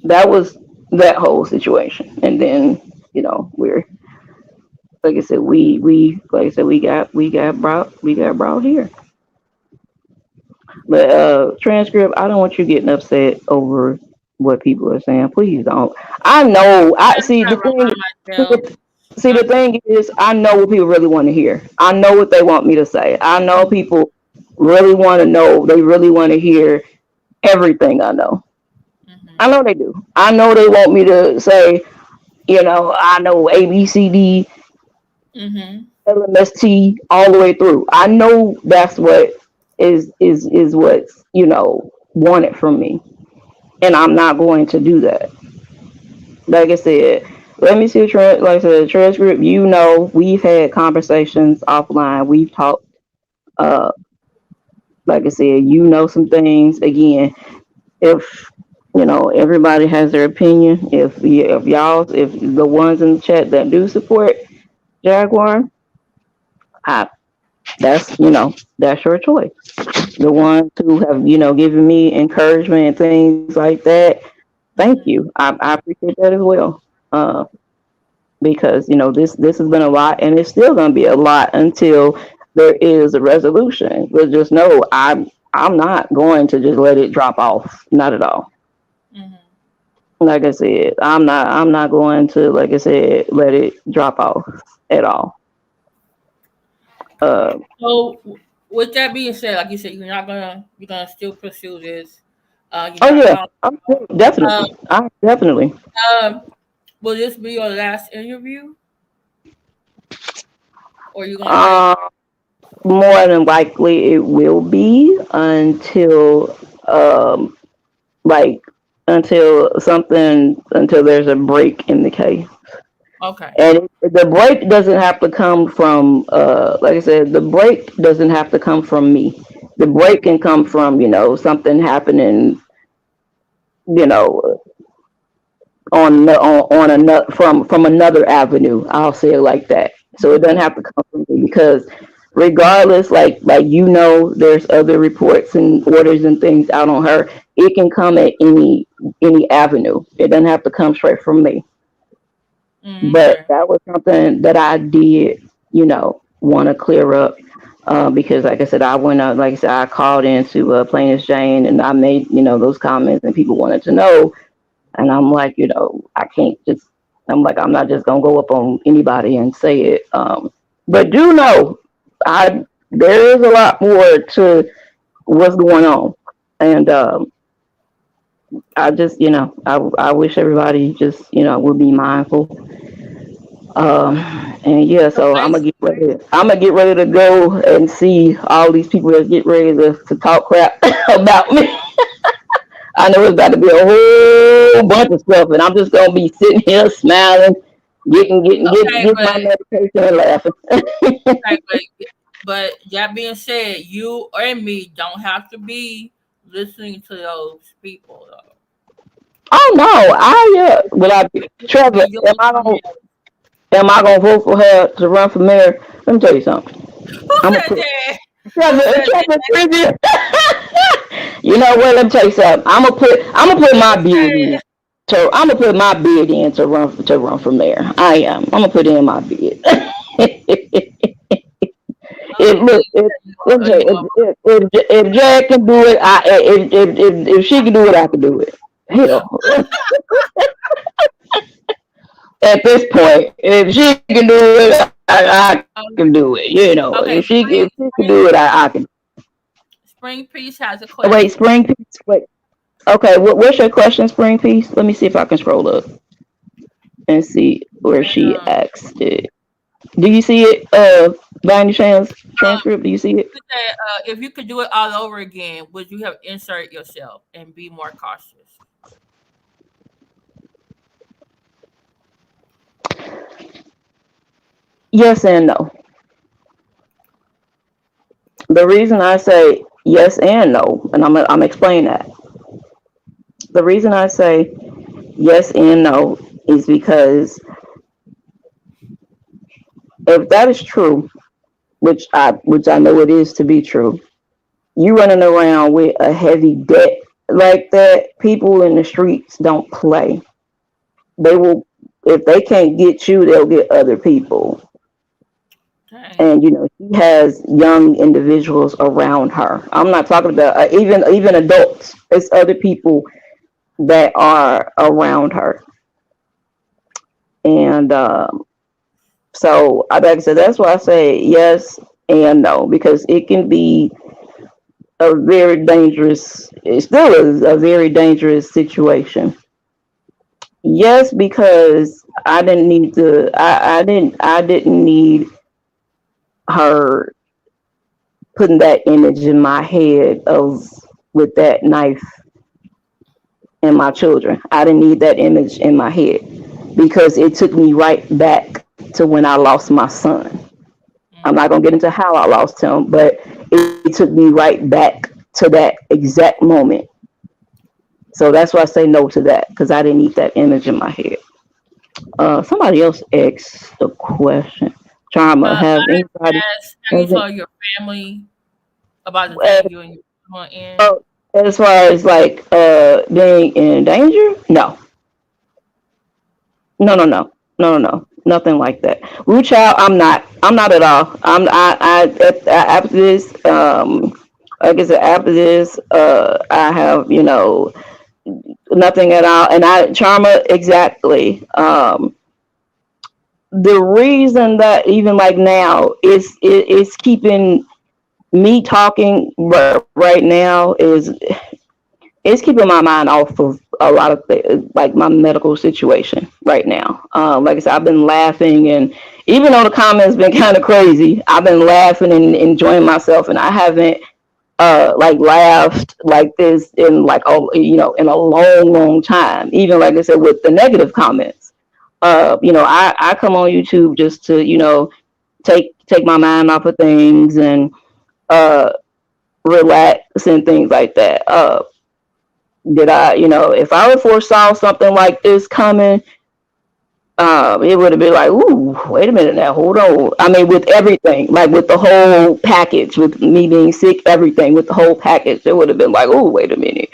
that was that whole situation. And then, we're, like I said, we got brought here. But transcript, I don't want you getting upset over what people are saying. Please don't. I know. I I'm see the trying to thing. remind myself. See the I'm just thing is, I know what people really want to hear. I know what they want me to say. I know people really want to know. They really want to hear everything I know. I mm-hmm, know they do. I know they want me to say, I know ABCD, mm-hmm. LMST all the way through. I know that's what is what's wanted from me, and I'm not going to do that. Like I said, let me see like I said, transcript. We've had conversations offline. We've talked. Uh, like I said, some things. Again, if everybody has their opinion. If the ones in the chat that do support Jaguar, I, that's your choice. The ones who have given me encouragement and things like that, thank you. I appreciate that as well. Uh, because this has been a lot, and it's still going to be a lot until there is a resolution. But just know, I'm not going to just let it drop off. Not at all. Mm-hmm. Like I said, I'm not going to, like I said, let it drop off at all. Uh, So, with that being said, like you said, you're gonna still pursue this. You're oh not yeah, gonna. I'm Um, definitely. I definitely. um, will this be your last interview, or you gonna try to? Uh, More than likely, it will be like until there's a break in the case. Okay. And the break doesn't have to come from, like I said, the break doesn't have to come from me. The break can come from, something happening, you know, on another from another avenue. I'll say it like that. So it doesn't have to come from me, because regardless, like there's other reports and orders and things out on her. It can come at any avenue. It doesn't have to come straight from me. But Okay. that was something that I did, want to clear up. Because, like I said, like I said, I called into Plaintiff Jane, and I made, those comments, and people wanted to know. And I'm like, I can't just, I'm like, I'm not just going to go up on anybody and say it. But do know, there is a lot more to what's going on. And I just, I wish everybody just, would be mindful. Um, and yeah, So so I'm gonna get basically, ready. I'm gonna get ready to go and see all these people that get ready to talk crap about me. I know it's about to be a whole bunch of stuff, and I'm just gonna be sitting here smiling, okay, getting my medication and laughing. okay, but that being said, you and me don't have to be listening to those people though. Oh no, will I be, You can Trevor? be doing something else. Am I gonna vote for her to run for mayor? Let me tell you something. Who I'm gonna said put that? Who Trevor, said Trevor, Trevor. You know what? Let me tell you something. I'm gonna put my bid in. that? So I'm gonna put my bid in to run for mayor. I am. I'm gonna put in my bid. Oh, If look, if let me tell you, if Jack can do it, if she can do it, I can do it. Hell, at this point, if she can do it, I can do it. If okay, she can do it, I can. Spring Peace has a Wait, question. Spring Peace. Wait. Okay, what's your question, Spring Peace? Let me see if I can scroll up. and see where she And asked it. Do you see it, by any chance, transcript? Do you see it? you said, if you could do it all over again, would you have insert yourself and be more cautious? Yes and no. The reason I say yes and no, and I'm explaining that. The reason I say yes and no is because if that is true, which I know it is to be true, you running around with a heavy debt like that, people in the streets don't play. They will, if they can't get you, they'll get other people. Dang. And she has young individuals around her. I'm not talking about even adults. It's other people that are around her. And so, like I said, that's why I say yes and no, because it can be a very dangerous. It still is a very dangerous situation. Yes, because I didn't need to. I didn't need her putting that image in my head of with that knife and my children. I didn't need that image in my head because it took me right back to when I lost my son. I'm not gonna get into how I lost him, but it took me right back to that exact moment. So that's why I say no to that because I didn't need that image in my head. Somebody else asked the question. Charma, have anybody? Have you Has it, told your family about the thing you and your husband in? uh, as far as like being in danger? No, no, nothing like that. Root child, I'm not. I'm not at all. After this, like I said, after this, I have nothing at all. And I Charma exactly. The reason that even like now is keeping me talking right now is it's keeping my mind off of a lot of things, like my medical situation right now. Like I said, I've been laughing, and even though the comments been kind of crazy, I've been laughing and enjoying myself, and I haven't like laughed like this in like in a long time. Even like I said with the negative comments, I come on YouTube just to take my mind off of things and uh relax and things like that. Did I, if I would foresaw something like this coming, it would have been like, ooh, wait a minute now, hold on. I mean, with everything, like with the whole package, with me being sick, everything, with the whole package, it would have been like, ooh, wait a minute.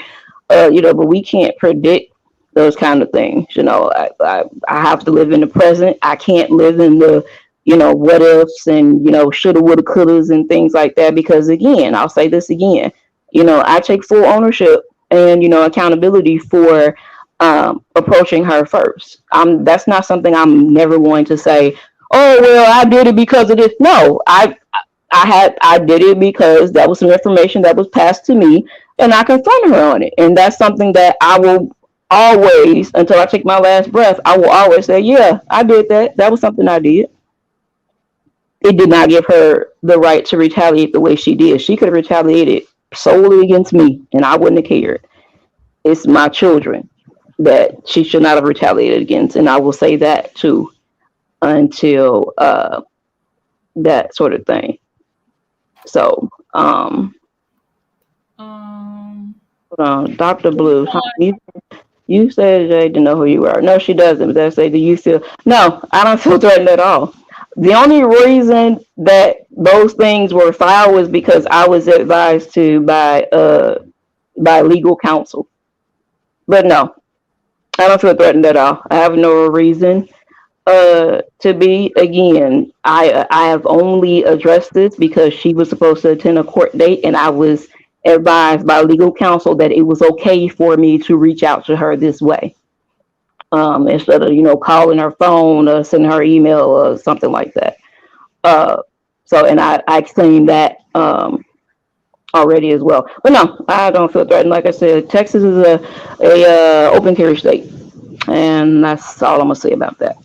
But we can't predict those kind of things. I have to live in the present. I can't live in the, what ifs and, shoulda, woulda, couldas and things like that. Because again, I'll say this again, I take full ownership and, accountability for approaching her first. That's not something I'm never going to say, oh, well, I did it because of this. No, I did it because that was some information that was passed to me and I confronted her on it. And that's something that I will always, until I take my last breath, I will always say, yeah, I did that. That was something I did. It did not give her the right to retaliate the way she did. She could have retaliated solely against me and I wouldn't have cared. It's my children that she should not have retaliated against. And I will say that too until that sort of thing. So, Um, hold on, Dr. which Blue. one? You said Jay didn't know who you are. No, she doesn't. But that say, do you feel? No, I don't feel threatened at all. The only reason that those things were filed was because I was advised to by legal counsel. But no, I don't feel threatened at all. I have no reason to be. Again, I have only addressed this because she was supposed to attend a court date, and I was advised by legal counsel that it was okay for me to reach out to her this way, instead of calling her phone or sending her email or something like that. Uh, and I explained that already as well. But no, I don't feel threatened. Like I said, Texas is a open carry state. And that's all I'm gonna say about that.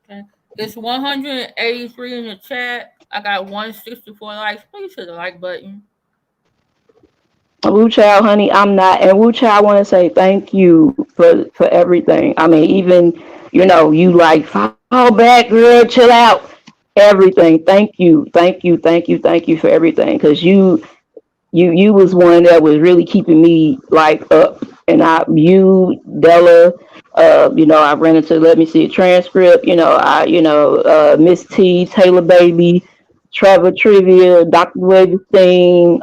Okay. It's 183 in the chat. I got 164 likes. Please hit the like button. Woo Child, honey, I'm not. And Woo Child, I want to say thank you for everything. I mean, even, you like, fall back, girl, chill out. Everything. Thank you for everything. Because you was one that was really keeping me like up. And Della, I ran into Let Me See a Transcript, Miss T, Taylor Baby, Trevor Trivia, Dr. Webstein,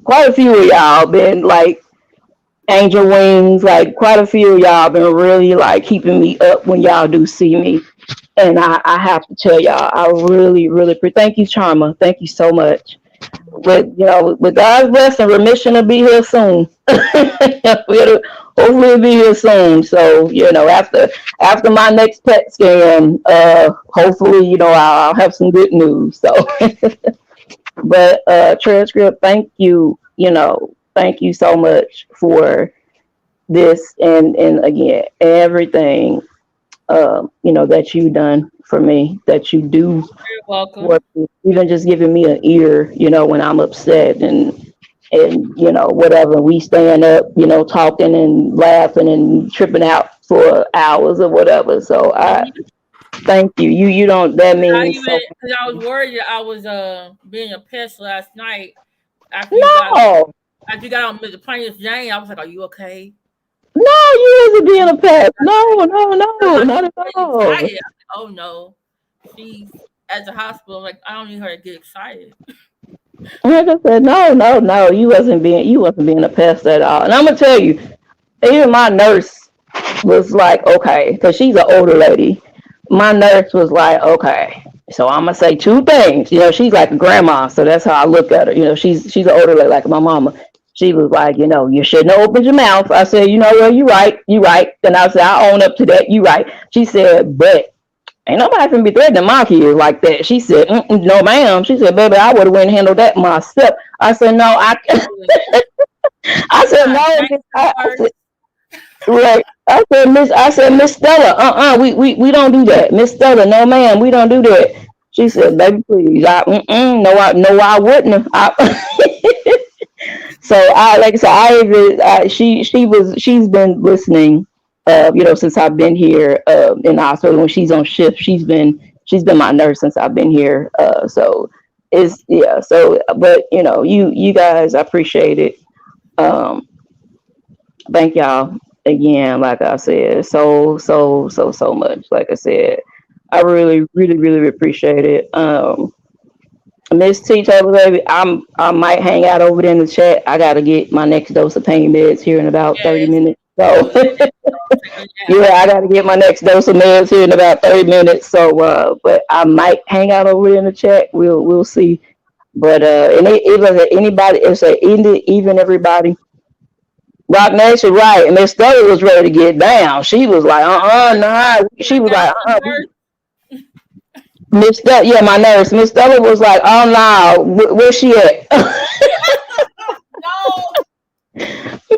quite a few of y'all been like Angel Wings, like quite a few of y'all been really like keeping me up when y'all do see me. And I have to tell y'all, I really, really thank you, Charma. Thank you so much. With God's blessing, remission will be here soon. Hopefully it'll be here soon. So, after my next PET scan, hopefully, I'll have some good news. So but transcript, thank you so much for this and again everything that you've done for me, that you do You're welcome. for me, even just giving me an ear, when I'm upset and whatever. We stand up, talking and laughing and tripping out for hours or whatever. So I thank you. You don't that I means even so because I was worried that I was being a pest last night after you got no. after you got on the Plaintiff Jane. I was like, "Are you okay?" No, you wasn't being a pet. No, no, I no, was not at getting all. excited. I was like, "Oh no, she's at the hospital." Like I don't need her to get excited. Like I said, no, no, no, you wasn't being a pest at all. And I'm gonna tell you, even my nurse was like, okay, because she's an older lady. My nurse was like, okay, so I'm gonna say two things. She's like a grandma, so that's how I look at her. She's an older lady, like my mama. She was like, you shouldn't have opened your mouth. I said, well, you right. And I said, I own up to that. You right. She said, but ain't nobody finna be threatening my kids like that. She said, no, ma'am. She said, baby, I would have went and handled that myself. I said, no, I said, God, no, thank miss, you I said, first. right. I said, Miss Stella, we don't do that. Miss Stella, no, ma'am, we don't do that. She said, baby, please. No, no, I wouldn't have. So like I said, she's been listening, since I've been here, in the hospital when she's on shift. She's been my nurse since I've been here. So it's yeah. So but you guys, I appreciate it. Um, thank y'all again. Like I said, so much. Like I said, I really, really, really appreciate it. Miss T Taylor, baby, I might hang out over there in the chat. I gotta get my next dose of pain meds here in about 30 Yes, minutes. I So was in it. So take a nap. yeah, I gotta get my next dose of meds here in about 30 minutes. So but I might hang out over there in the chat. We'll see. But and it was anybody, it's even everybody. Rock Nation, right? And Miss Stella was ready to get down. She was like, nah. You She went was down like, to the nurse? Miss Stella, yeah, my nurse. Miss Stella was like, oh no, where's she at? No.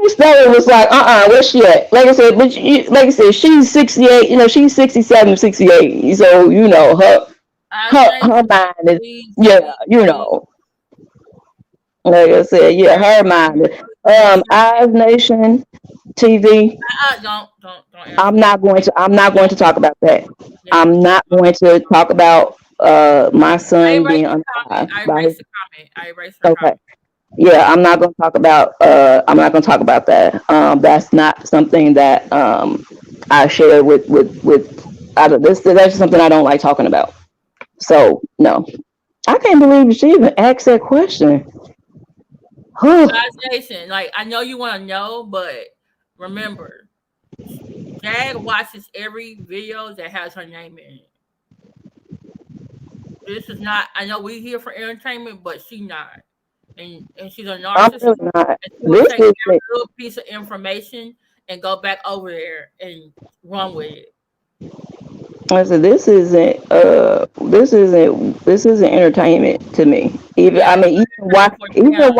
Miss Stella was like, where's she at? Like I said, like I said, she's 68. She's 67, 68. So her I her thank her you. mind is, Please, yeah, please, please. like I said, yeah, Very her welcome. mind is. Make sure Eyes Nation TV. don't answer that. I'm not going to talk about that. Yeah. I'm not going to talk about my I son being erased the comment. unalive I by his. erased the comment. I erased her Okay. comment. Yeah, I'm not going to talk about that. That's not something that I share with either this. That's something I don't like talking about. So no, I can't believe she even asked that question. Huh. God's Nation, like I know you want to know, but remember, Jag watches every video that has her name in it. This is not. I know we here for entertainment, but she not, and she's a I'm narcissist, really not. and she will This take is every little piece of information and go back over there and run with it. I said this isn't entertainment to me. Even Yeah, I mean for even entertainment for him.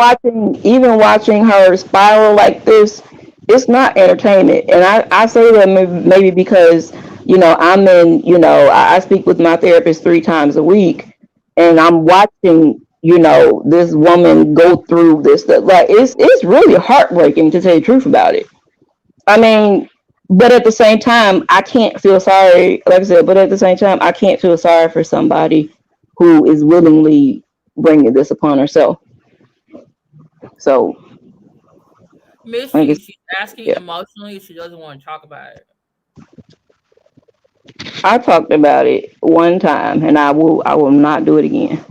watching her spiral like this, It's not entertainment. And I say that maybe because, I'm in, I speak with my therapist 3 times a week, and I'm watching, this woman go through this stuff. Like, it's really heartbreaking, to tell you the truth about it. I mean, but at the same time, I can't feel sorry, like I said, but at the same time, I can't feel sorry for somebody who is willingly bringing this upon herself. So, I Missy, guess, she's asking yeah. emotionally. She doesn't want to talk about it. I talked about it one time, and I will not do it again.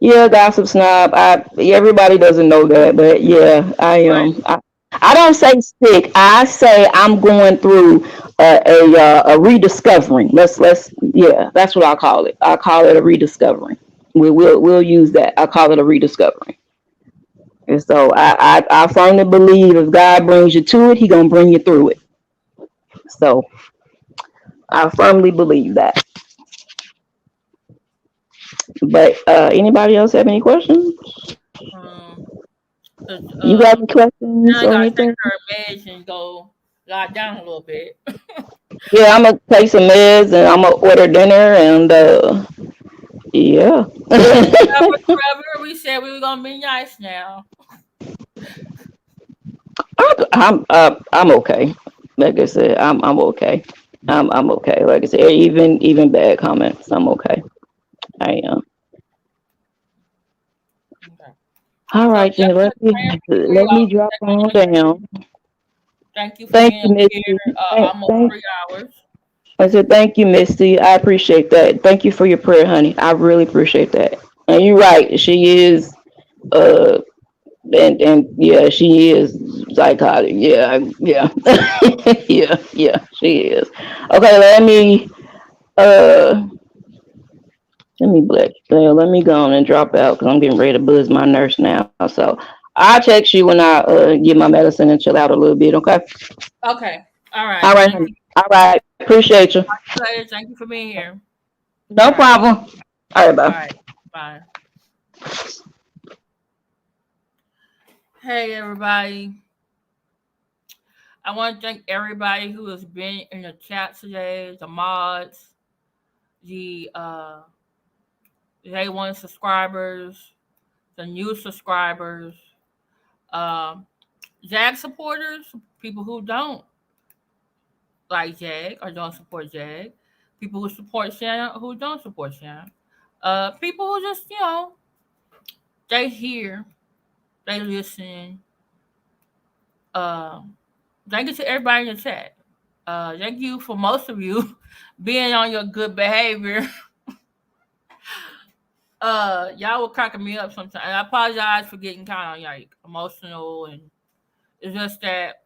Yeah, gossip snob. Everybody doesn't know that, but yeah, I Right. am. I don't say sick. I say I'm going through a rediscovering. Let's yeah, that's what I call it. I call it a rediscovering. We'll use that. I call it a rediscovering. And so I firmly believe if God brings you to it, He gonna bring you through it. So I firmly believe that. But anybody else have any questions? Um, 'Cause, You got any questions now I or gotta take anything? her meds and go lie down a little bit. Yeah, I'm gonna take some meds and I'm gonna order dinner and yeah. Forever, forever. We said we were gonna be nice now. I'm okay. Like I said, I'm okay. I'm okay. Like I said, even bad comments, I'm okay. I am. Okay. All So right, then definitely praying for you. let I me was drop checking on on you. down. Thank you for Thank being you, up here Misty. almost Thank 3 hours. I said thank you, Misty. I appreciate that. Thank you for your prayer, honey. I really appreciate that. And you're right. She is uh and yeah, she is psychotic. Yeah, yeah. Yeah, she is. Okay, uh let me go on and drop out because I'm getting ready to buzz my nurse now. So I'll text you when I get my medicine and chill out a little bit. Okay. Okay. All All right. right, Thank honey. you. All right. Appreciate you. Talk to you later. Thank you for being here. No All right. problem. All right. All Bye. right. Bye. Hey, everybody. I want to thank everybody who has been in the chat today, the mods, the day one subscribers, the new subscribers, um, Jag supporters, people who don't like Jag or don't support Jag, people who support Shanna who don't support Shanna, people who just, they hear, they listen. Um, Thank you to everybody in the chat. Thank you for most of you being on your good behavior. Y'all were cracking me up sometimes. And I apologize for getting kind of like emotional, and it's just that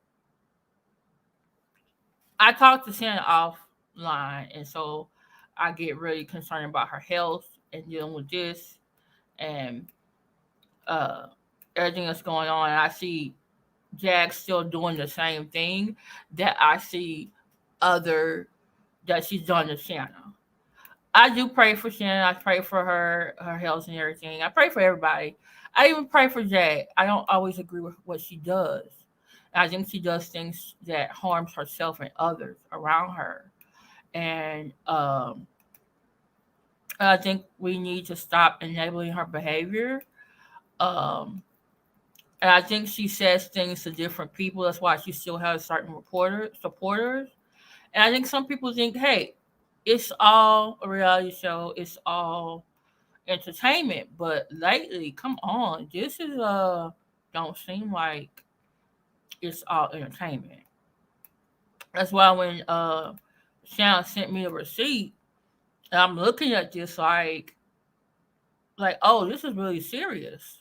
I talked to Shannon offline, and so I get really concerned about her health and dealing with this and uh everything that's going on. And I see Jag still doing the same thing that I see other that she's done to Shanna. I do pray for Shannon. I pray for her health and everything. I pray for everybody. I even pray for Jay. I don't always agree with what she does. I think she does things that harms herself and others around her. And I think we need to stop enabling her behavior. Um, and I think she says things to different people. That's why she still has certain supporters. And I think some people think, hey, it's all a reality show. It's all entertainment. But lately, come on, this is don't seem like it's all entertainment. That's why when Shannon sent me a receipt, and I'm looking at this like oh, this is really serious.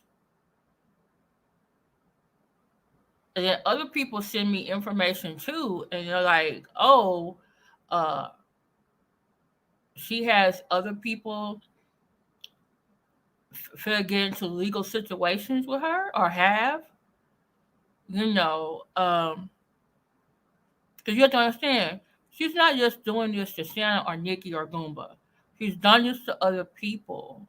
And then other people send me information too, and they're like, oh, uh, she has other people get into legal situations with her or have, you know, because you have to understand, she's not just doing this to Shanna or Nikki or Goomba. She's done this to other people.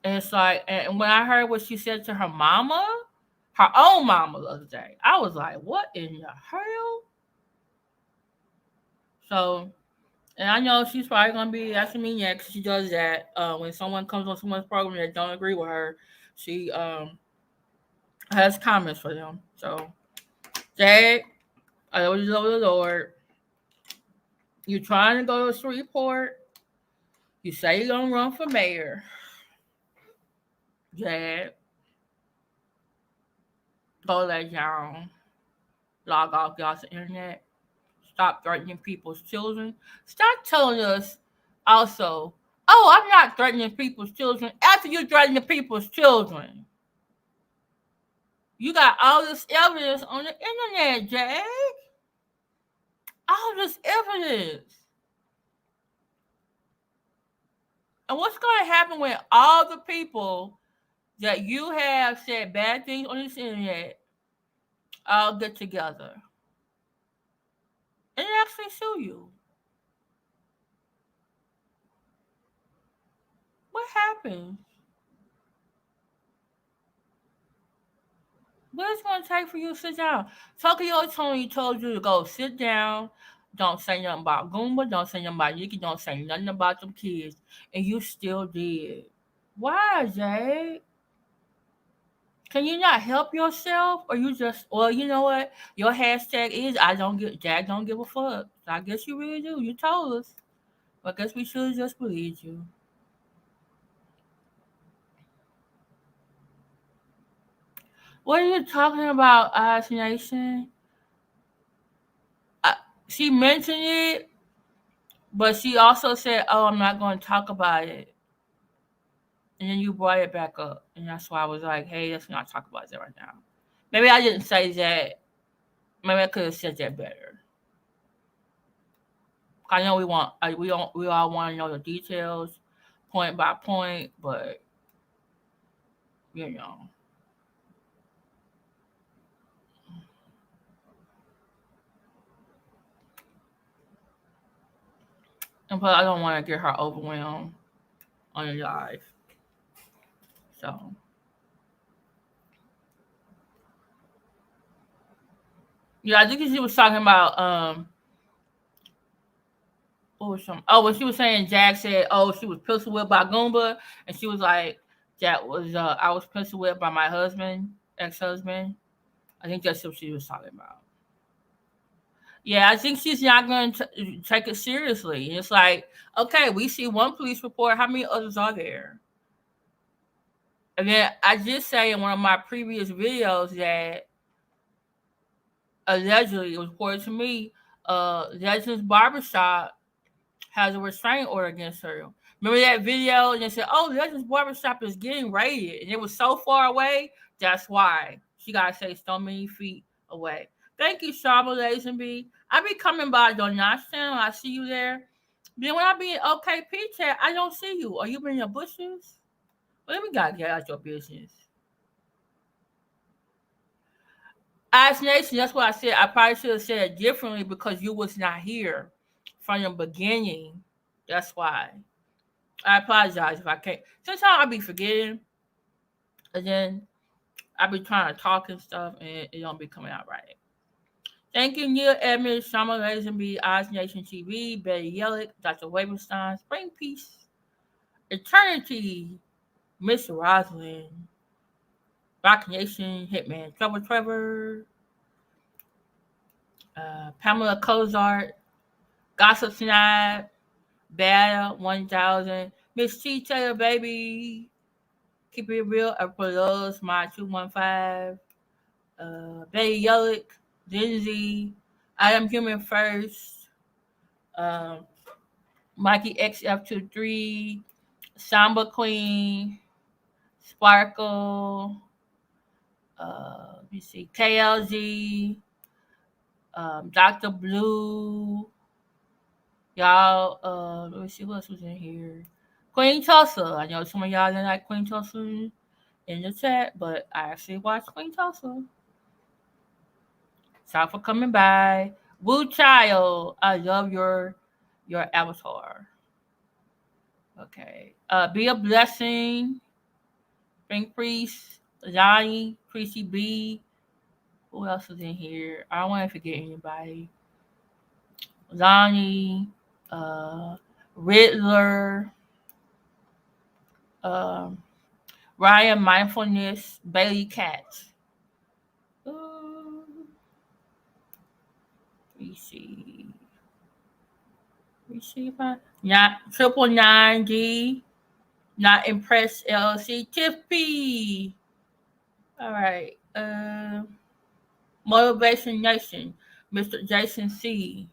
And it's like, and when I heard what she said to her mama, her own mama the other day. I was like, what in the hell? So, and I know she's probably gonna be asking me next. She does that when someone comes on someone's program that don't agree with her. She has comments for them. So, Jay, I know you love the Lord. You trying to go to Shreveport. You say you're gonna run for mayor. Jay, go let y'all log off y'all's internet. Stop threatening people's children. Stop telling us also, oh, I'm not threatening people's children. After you threatening people's children, you got all this evidence on the internet, Jay. All this evidence. And what's going to happen when all the people that you have said bad things on this internet all get together and actually sue you? What happens? What is it going to take for you to sit down? Tokyo Tony told you to go sit down. Don't say nothing about Goomba. Don't say nothing about Yiki. Don't say nothing about them kids. And you still did. Why, Jay? Can you not help yourself? Or you just, well, you know what? Your hashtag is Jack don't give a fuck. So I guess you really do. You told us. But I guess we should have just believed you. What are you talking about, Ice Nation? She mentioned it, but she also said, "Oh, I'm not going to talk about it." And then you brought it back up, and that's why I was like, "Hey, let's not talk about that right now." Maybe I didn't say that. Maybe I could have said that better. I know we all want to know the details, point by point, but you know, and but I don't want to get her overwhelmed on the live. So yeah, I think she was talking about what was some? Oh, when she was saying Jack said, "Oh, she was pistol whipped by Goomba," and she was like, "That was I was pistol whipped by my husband, ex-husband." I think that's what she was talking about. Yeah, I think she's not going to take it seriously. And it's like, okay, we see one police report. How many others are there? And then I did say in one of my previous videos that allegedly it was reported to me, Legends Barbershop has a restraining order against her. Remember that video? And they said, "Oh, Legends Barbershop is getting raided," and it was so far away. That's why she gotta say so many feet away. Thank you, Sharma Lazenby. I be coming by your Notch channel. I see you there. Then when I be in OKP chat, I don't see you. Are you in your bushes? Well, we gotta get out your business. As Nation, that's what I said. I probably should have said it differently because you was not here from the beginning. That's why. I apologize if I can't. Sometimes I be forgetting, and then I be trying to talk and stuff, and it don't be coming out right. Thank you, Neil Edmonds, Shama Lazenby, Oz Nation TV, Betty Yellick, Dr. Waverstein, Spring Peace, Eternity, Miss Rosalind, Rock Nation, Hitman, Trevor, Pamela Cozart, Gossip Snide, Bad 1000, Miss T Taylor, baby, Keep It Real, April Loves, My 215, Betty Yellick, Lindsay, I Am Human First, uh, Mikey XF23, Samba Queen, Sparkle, let me see, KLZ, Dr. Blue, y'all, let me see what else was in here. Queen Tulsa. I know some of y'all didn't like Queen Tulsa in the chat, but I actually watched Queen Tulsa. Sorry for coming by. Woo Child, I love your avatar. Okay. Be a blessing. Spring Priest, Lonnie, Chrissy B. Who else is in here? I don't want to forget anybody. Lonnie, uh, Riddler, um, Ryan Mindfulness, Bailey Katz. Let me see. Let me see if I not triple nine D. Not impressed LLC. Tiff P. All right. Motivation Nation. Mr. Jason C.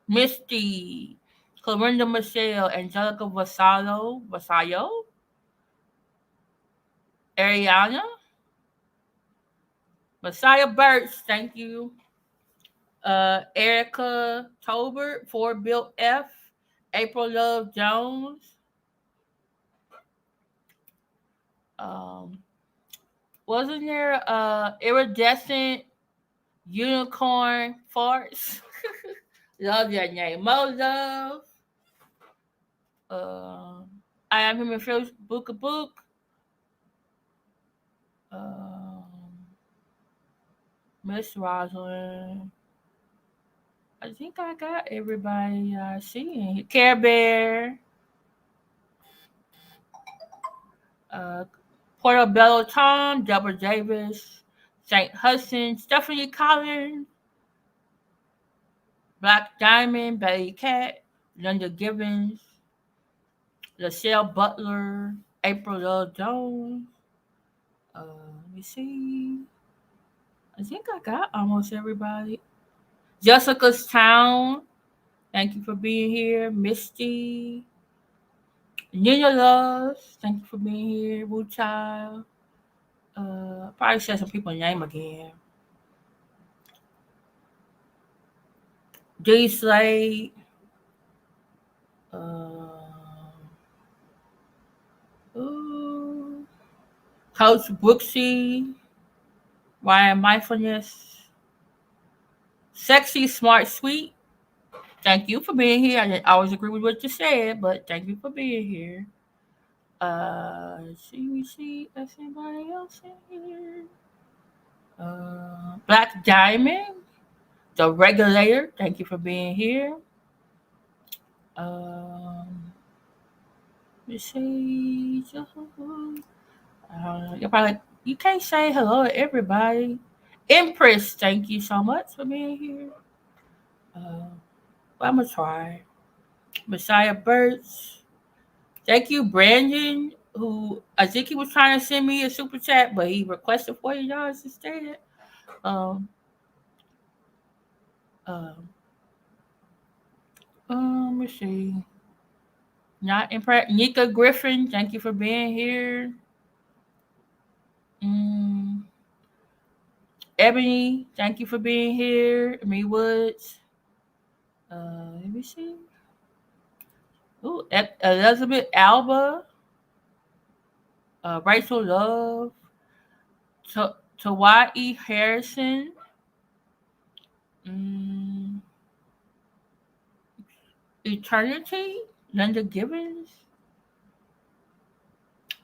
Misty. Clarinda Michelle. Angelica Vasallo. Ariana. Messiah Birch. Thank you. Erica Tolbert. Ford Bill F. April Love Jones. Um, wasn't there iridescent unicorn farts? Love that name. Mo Love. Uh, I am him in Phil's book a book. Miss Rosalind. I think I got everybody I see in here. Care Bear. Uh, Portobello Tom. Deborah Davis. St. Hudson. Stephanie Collins. Black Diamond. Betty Cat. Linda Gibbons. Lachelle Butler. April Love Jones. Let me see. I think I got almost everybody. Jessica's Town. Thank you for being here. Misty. Nina Loves. Thank you for being here. Wu Child. Probably said some people's name again. D Slade. Ooh. Coach Brooksy. Ryan Mindfulness. Sexy, Smart, Sweet. Thank you for being here. I didn't always agree with what you said, but thank you for being here. See, is anybody else in here? Black Diamond, the regulator. Thank you for being here. Let me see. You're probably you can't say hello to everybody. Empress, thank you so much for being here. I'm gonna try. Messiah Birch. Thank you, Brandon, who I think he was trying to send me a super chat, but he requested $40 instead. Um, um, let me see. Not impressed. Nika Griffin, thank you for being here. Ebony, thank you for being here. Me Woods. Let me see. Ooh, Elizabeth Alba. Rachel Love. Tawai Harrison. Eternity. Linda Gibbons.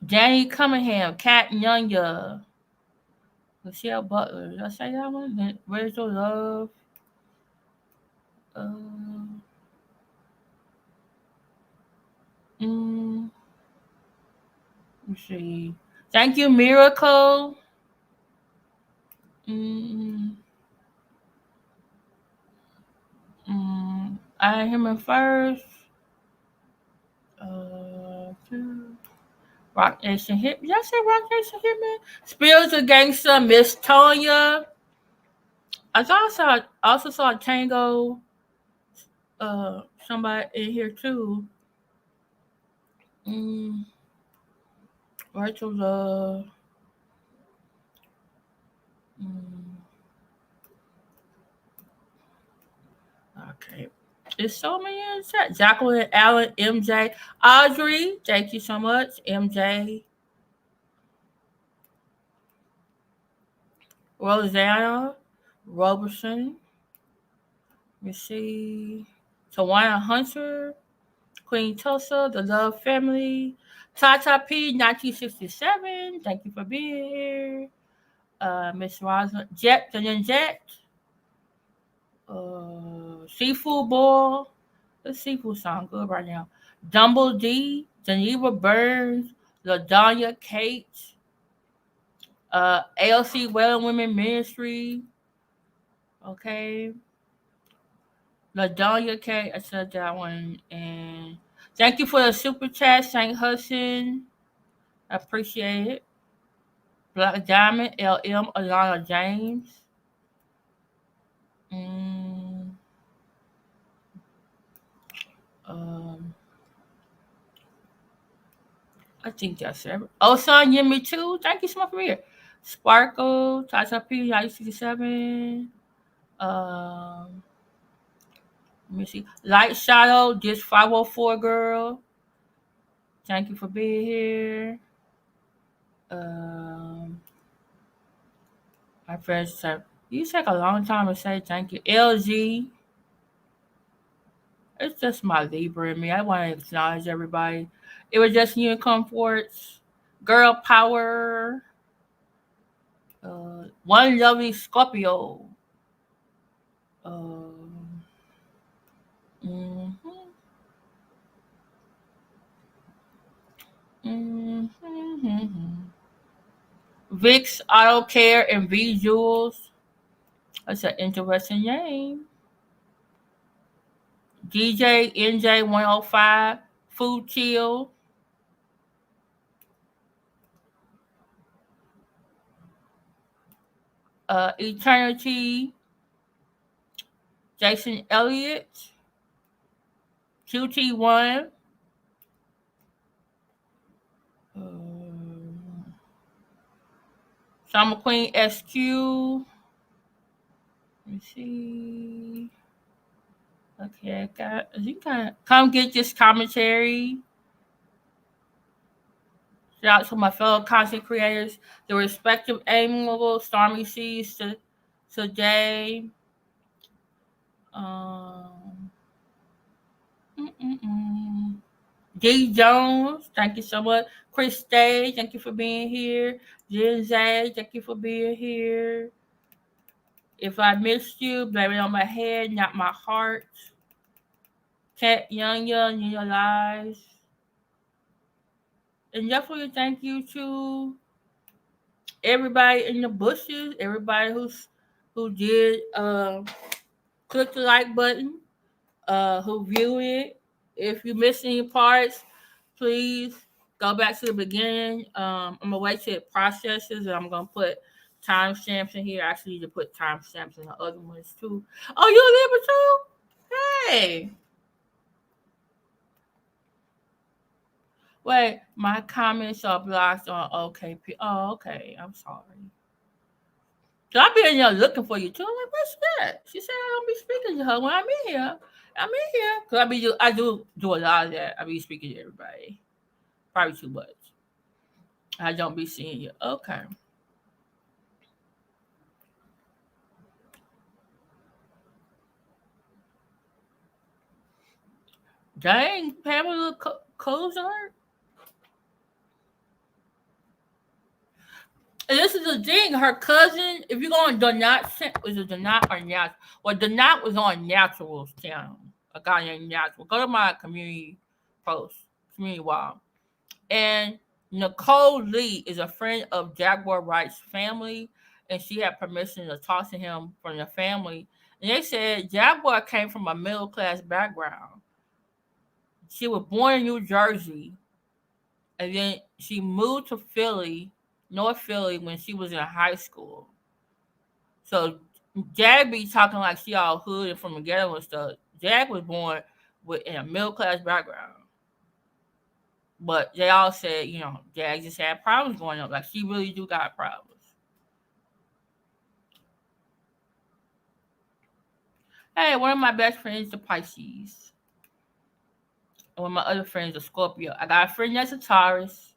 Danny Cunningham. Kat Nyanya. Michelle Butler. Did I say that one? Rachel Love. Let's see. Thank you, Miracle. I him in first. Rock Nation hit. Did I say Rock Nation hit me? Spiritual Gangster, Miss Tonya. I also saw Tango. Somebody in here too. Rachel Love. Okay. It's so many in the chat. Jacqueline Allen, MJ. Audrey, thank you so much. MJ. Rosanna Robertson. Let me see. Tawana Hunter. Queen Tulsa, the Love Family, Tata P, 1967. Thank you for being here. Miss Rosalind, Jet, Jet, Seafood Bowl. The seafood sound good right now. Dumble D, Geneva Burns, LaDonya Kate, ALC Well Women Ministry. Okay. LaDonya Kate, I said that one. And thank you for the super chat, St. Hudson. I appreciate it. Black Diamond, LM, Alana James. Mm, um, I think that's it. Oh, son, Yimmy too. Thank you so much for being here. Sparkle, Tata P, 1967. Let me see. Light Shadow, this 504 girl. Thank you for being here. My friends said, you take a long time to say thank you. LG, it's just my Libra in me. I want to acknowledge everybody. It was just you and comforts. Girl power. One lovely Scorpio. Mhm, mhm. Vicks Auto Care and V Jewels. That's an interesting name. DJ NJ 105. Food Chill. Eternity. Jason Elliott. QT1. Summer Queen SQ. Let me see. Okay, you can come get this commentary. Shout out to my fellow content creators, the respective amiable Stormy Seas today. Um, D Jones, thank you so much. Chris Day, thank you for being here. Jen Zay, thank you for being here. If I missed you, blame it on my head, not my heart. Cat Young in your lives. And definitely thank you to everybody in the bushes, everybody who did click the like button, who viewed it. If you missed any parts, please go back to the beginning. I'm gonna wait till it processes, and I'm gonna put timestamps in here. I actually need to put timestamps in the other ones too. Oh, you a Libra too? Hey. Wait, my comments are blocked on OKP. Oh, okay. I'm sorry. So I've been in there looking for you too. I'm like, what's that? She said I don't be speaking to her when I'm in here. I'm in here. Cause I do a lot of that. I be speaking to everybody. Probably too much. I don't be seeing you. Okay. Dang, Pamela Cozart. And this is the thing. Her cousin, if you go on Donat, was it Donat or Natural? Well, Donat was on Natural's channel. A guy named Natural. Go to my community post, community wall. And Nicole Lee is a friend of Jaguar Wright's family, and she had permission to talk to him from the family. And they said Jaguar came from a middle class background. She was born in New Jersey, and then she moved to Philly, North Philly, when she was in high school. So Jag be talking like she all hood and from the ghetto and stuff. Jag was born in a middle class background. But they all said, Jag just had problems going up. Like she really do got problems. Hey, one of my best friends is a Pisces. And one of my other friends is a Scorpio. I got a friend that's a Taurus.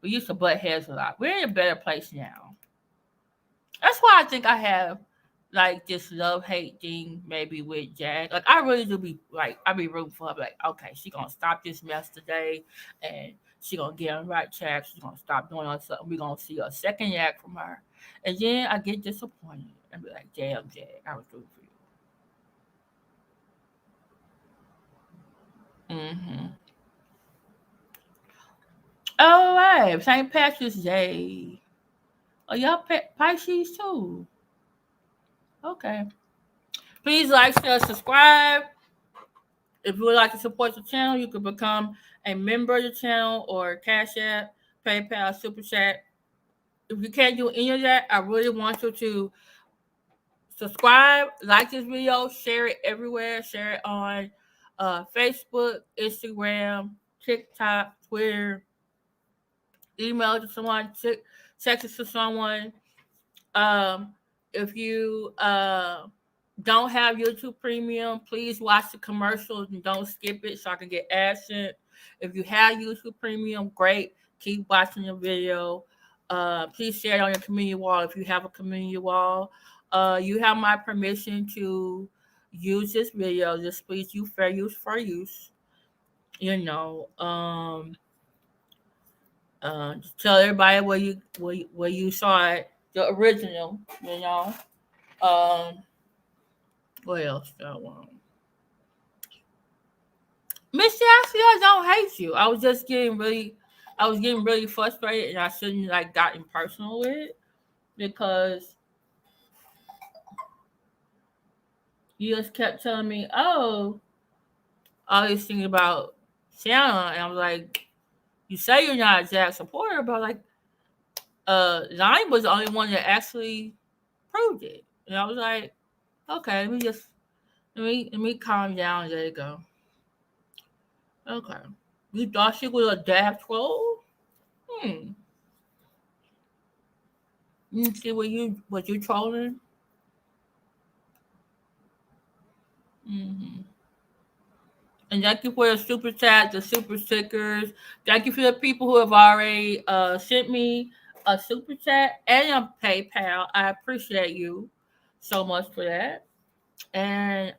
We used to butt heads a lot. We're in a better place now. That's why I think I have like this love hate thing maybe with Jag. Like I really do be like I be rooting for her. Like okay, she gonna stop this mess today, and she gonna get on the right track. She's gonna stop doing all something. We gonna see a second yak from her, and then I get disappointed and be like, damn Jag, I was rooting for you. All right, St. Patrick's Day. Oh, y'all Pisces too. Okay. Please like, share, subscribe. If you would like to support the channel, you can become a member of the channel or Cash App, PayPal, Super Chat. If you can't do any of that, I really want you to subscribe, like this video, share it everywhere, share it on Facebook, Instagram, TikTok, Twitter, email it to someone, text it to someone. Um, if you don't have YouTube Premium, please watch the commercials and don't skip it so I can get AdSense. If you have YouTube Premium, great. Keep watching the video. Please share it on your community wall if you have a community wall. You have my permission to use this video. Just please use fair use for use. You know, just tell everybody where you saw it, the original. You know, um, what else do I want? Miss Ashley, I don't hate you. I was getting really frustrated, and I shouldn't like gotten personal with it because you just kept telling me, "Oh, all these things about Shanna," and I was like, "You say you're not a Jack supporter, but like, Lonnie was the only one that actually proved it." And I was like, "Okay, let me calm down. There you go. Okay, you thought she was a daft troll? Hmm. You see what you trolling? Hmm. And thank you for the super chat, the super stickers. Thank you for the people who have already sent me a super chat and a PayPal. I appreciate you so much for that. And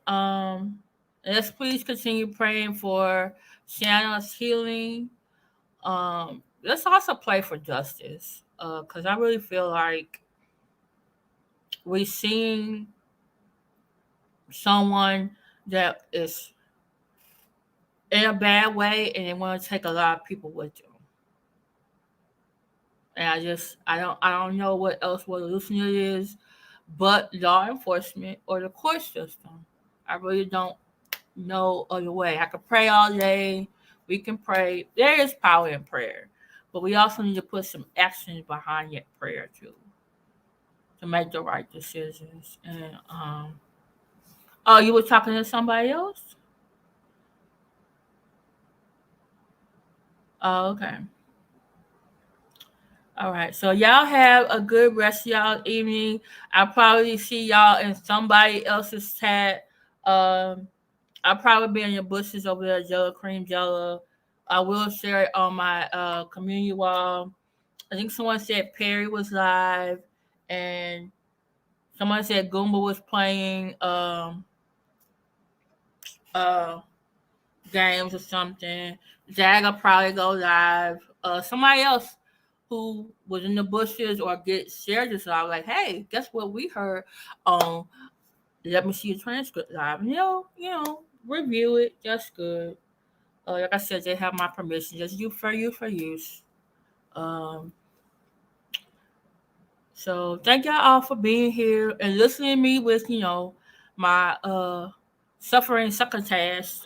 let's please continue praying for Shanna's healing. Let's also pray for justice. Because I really feel like we're seeing someone that is in a bad way and they want to take a lot of people with them. And I don't know what else what a listener is, but law enforcement or the court system. I really don't know other way. I could pray all day. We can pray. There is power in prayer, but we also need to put some action behind that prayer too to make the right decisions. And oh, you were talking to somebody else? Oh, okay. All right. So y'all have a good rest of y'all evening. I'll probably see y'all in somebody else's chat. Um, I'll probably be in your bushes over there, Jello Cream Jello. I will share it on my community wall. I think someone said Perry was live, and someone said Goomba was playing uh games or something. Jagger probably go live. Somebody else who was in the bushes or get shared this live, like, hey, guess what we heard on Let Me See a Transcript live. And review it. That's good. Like I said, they have my permission. Just you for use. Um, so thank y'all all for being here and listening to me with, my suffering succotash.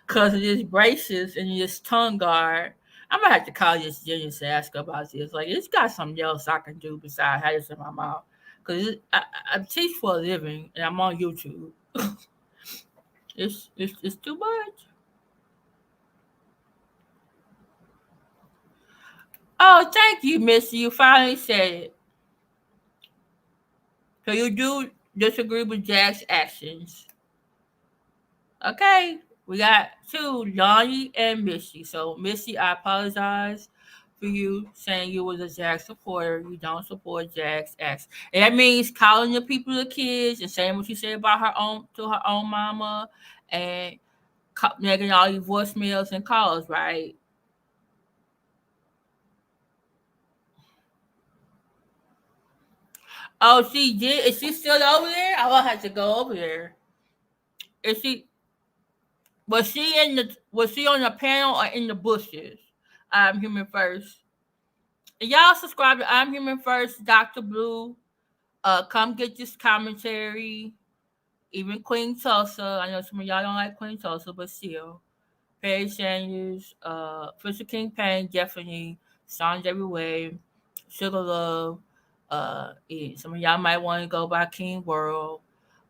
Because of this braces and this tongue guard. I'm gonna have to call this genius to ask about this. Like, it's got something else I can do besides have this in my mouth. Because I teach for a living and I'm on YouTube. It's too much. Oh, thank you, Missy. You finally said it. So you do disagree with Jack's actions. Okay. We got two, Lonnie and Missy. So Missy, I apologize for you saying you was a Jag supporter. You don't support Jags X. And that means calling your people the kids and saying what you say about her own to her own mama and making all these voicemails and calls, right? Oh, she did. Is she still over there? I will have to go over there. Is she? Was she on the panel or in the bushes? I'm Human First. And y'all subscribe to I'm Human First, Dr. Blue. Come get this commentary. Even Queen Tulsa. I know some of y'all don't like Queen Tulsa, but still. Perry Sanders, Fisher King Payne, definitely. Seandavieway, Sugar Love. Yeah, some of y'all might want to go by King World.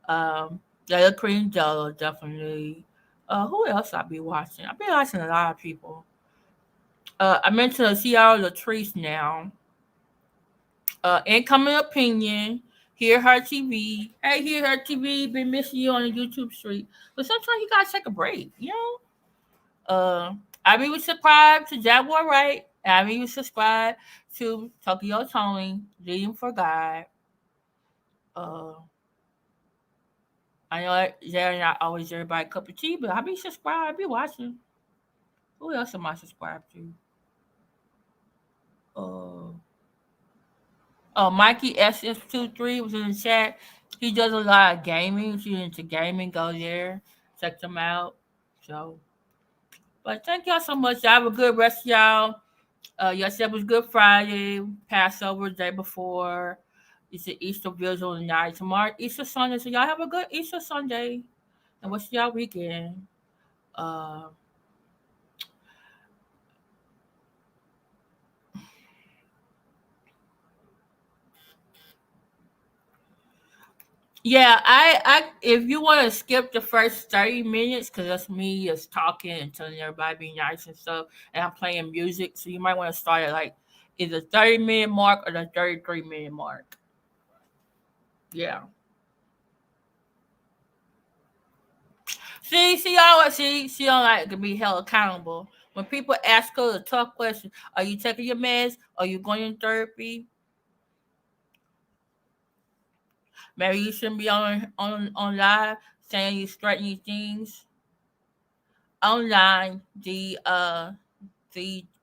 delacremedela, definitely. Who else I be watching? I be watching a lot of people. I mentioned Ciara Latrice now. Incoming opinion. Hear Her TV. Hey, Hear Her TV. Been missing you on the YouTube street. But sometimes you gotta take a break, you know? I've even subscribed to Jaguar Wright. I've even subscribed to Tokyo Tony, Leading for God. Uh, I know they're not always everybody cup of tea, but I be subscribed. I be watching. Who else am I subscribed to? Uh, Mikey SS23 was in the chat. He does a lot of gaming. If you're into gaming, go there. Check them out. So, but thank y'all so much. Y'all have a good rest, y'all. Yesterday was Good Friday, Passover the day before. It's the Easter Vigil night. Tomorrow, Easter Sunday. So y'all have a good Easter Sunday. And what's y'all weekend? Uh, Yeah, if you want to skip the first 30 minutes, because that's me just talking and telling everybody be nice and stuff, and I'm playing music, so you might want to start at like either 30-minute mark or the 33-minute mark. Yeah. She don't like to be held accountable. When people ask her a tough question, are you taking your meds? Are you going in therapy? Maybe you shouldn't be on live saying you threatening things online. The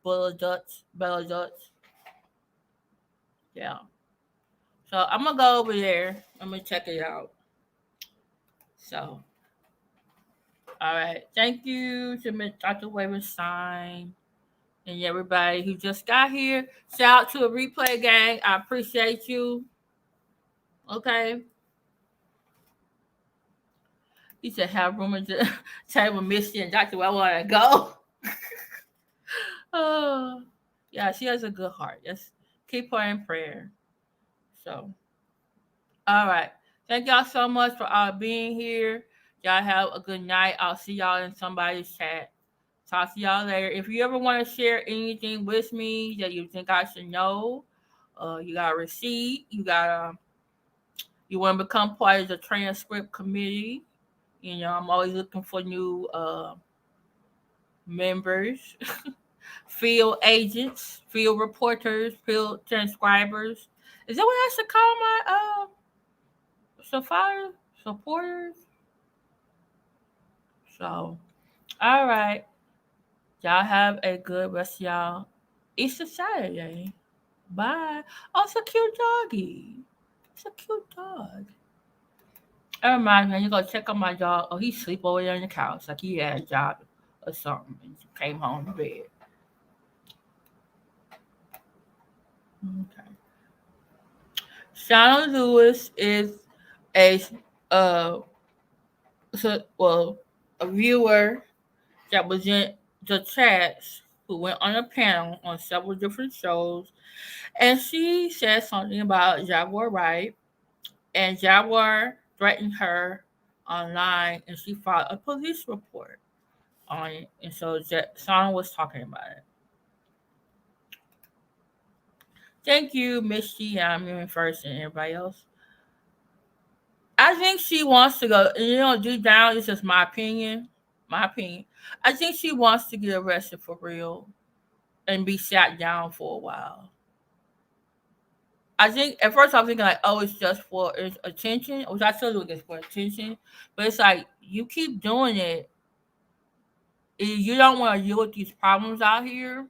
Bella Dutch. Yeah. So I'm gonna go over there. I'm gonna check it out. So, all right. Thank you to Miss Dr. Wavenstein and everybody who just got here. Shout out to the replay gang. I appreciate you. Okay. He said have room at the table with Misty and Dr. Where I want to go. Oh, yeah, she has a good heart. Yes, keep her in prayer. So, all right. Thank y'all so much for all being here. Y'all have a good night. I'll see y'all in somebody's chat. Talk to y'all later. If you ever want to share anything with me that you think I should know, you got a receipt. You want to become part of the transcript committee. You know, I'm always looking for new members, field agents, field reporters, field transcribers. Is that what I should call my supporters? So, all right. Y'all have a good rest of y'all Easter Saturday. Bye. Oh, it's a cute doggy. It's a cute dog. I remind me, you go check on my dog. Oh, he sleep over there on the couch like he had a job or something. And came home to bed. Okay. Shana Lewis is a uh a viewer that was in the chats who went on a panel on several different shows, and she said something about Jaguar Wright, and Jaguar threatened her online, and she filed a police report on it, and so Sana was talking about it. Thank you, Misty. I'm in first, and everybody else. I think she wants to go. You know, deep down, it's just my opinion. My opinion. I think she wants to get arrested for real. and be sat down for a while. I think at first I was thinking like, oh, it's just for it's attention, which I still do it's for attention. But it's like you keep doing it, you don't want to deal with these problems out here,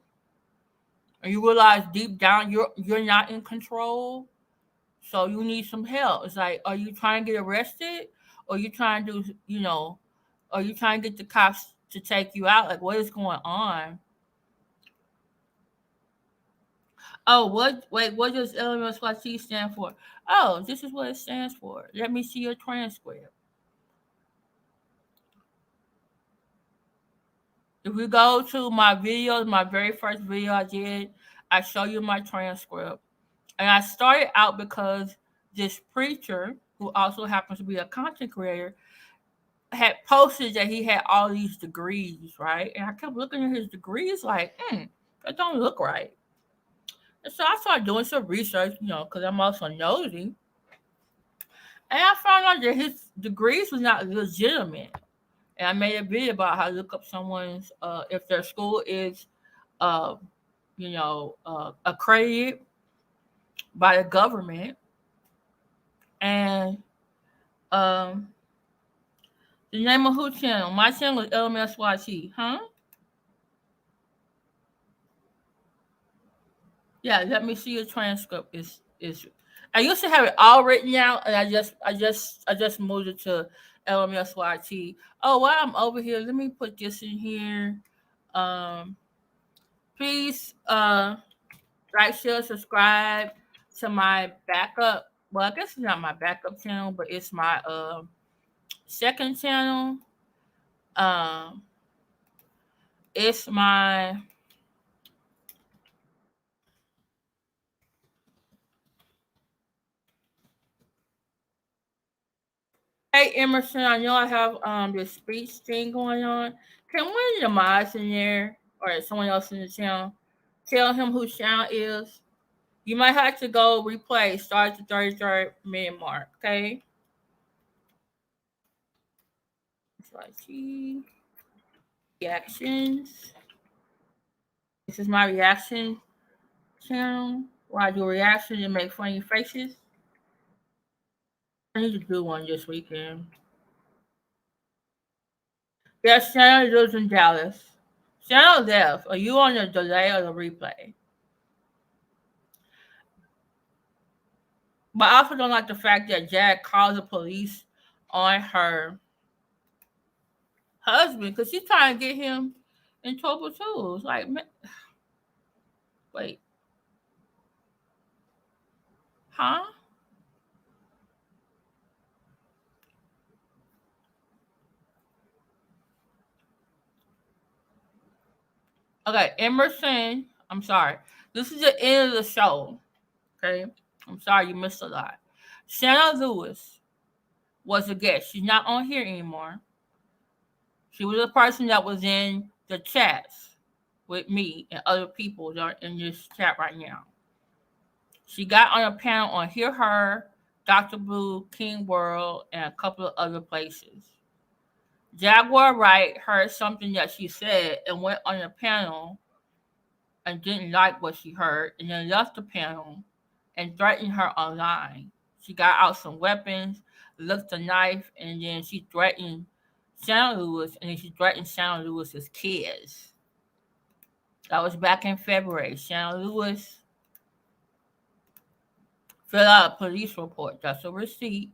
and you realize deep down you're not in control, so you need some help. It's like, are you trying to get arrested, or you trying to do, are you trying to get the cops to take you out? Like, what is going on? Oh, what? Wait, what does LMSYT stand for? Oh, this is what it stands for. Let me see your transcript. If you go to my videos, my very first video I did, I show you my transcript. And I started out because this preacher, who also happens to be a content creator, had posted that he had all these degrees, right? And I kept looking at his degrees like, that don't look right. And so I started doing some research, because I'm also nosy. And I found out that his degrees was not legitimate. And I made a video about how to look up someone's, if their school is, uh, accredited by the government. And um, the name of who channel? My channel is LMSYT, huh? Yeah, let me see your transcript. Is I used to have it all written out, and I just moved it to LMSYT. Oh, while I'm over here, let me put this in here. Um, Please like, share, subscribe to my backup. Well, I guess it's not my backup channel, but it's my second channel. Um, it's my Hey Emerson, I know I have this speech thing going on. Can one of the mods in there or someone else in the channel tell him who channel is? You might have to go replay, start at the 33rd minute mark, okay? So I see reactions. This is my reaction channel where I do reactions and make funny faces. I need to do one this weekend. Yes, Shanna lives in Dallas. Shanna left. Are you on the delay or the replay? But I also don't like the fact that Jag calls the police on her husband because she's trying to get him in trouble too. It's like, wait, huh? Okay, Emerson, I'm sorry. This is the end of the show. Okay, I'm sorry you missed a lot. Shana Lewis was a guest. She's not on here anymore. She was a person that was in the chats with me and other people that are in this chat right now. She got on a panel on Hear Her, Dr. Blue, King World, and a couple of other places. Jaguar Wright heard something that she said and went on the panel and didn't like what she heard and then left the panel and threatened her online. She got out some weapons, looked a knife, and then she threatened Shana Lewis, and then she threatened Shana Lewis's kids. That was back in February. Shana Lewis filled out a police report. That's a receipt.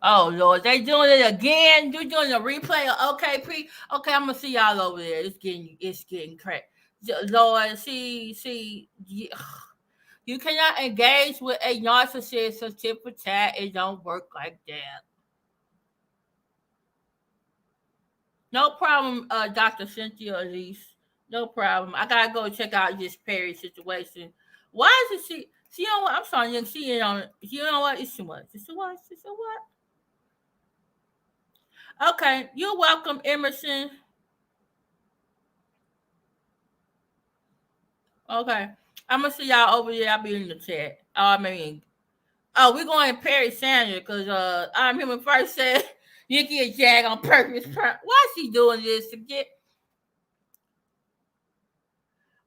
Oh Lord, they doing it again. You doing a replay of OKP? Okay, I'm gonna see y'all over there. It's getting crazy. Lord, see, you cannot engage with a narcissist or tit for tat. It don't work like that. No problem, Dr. Cynthia Elise. No problem. I gotta go check out this Perry situation. Why is it she you know what? I'm sorry, young. She ain't on. You know what? It's too much. It's too much. It's too much. Okay, you're welcome, Emerson. Okay, I'm gonna see y'all over there. I'll be in the chat. We're going to Perry Sanders because I remember first said Nikki and Jag on purpose. Why is she doing this to get?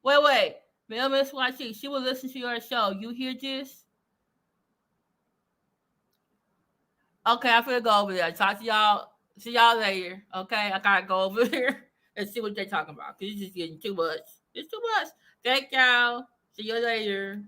Wait. LMSYT, she will listen to your show. You hear this? Okay, I'm gonna go over there. Talk to y'all. See y'all later. Okay, I gotta go over there and see what they talking about. Cause it's just getting too much. It's too much. Thank y'all. See you later.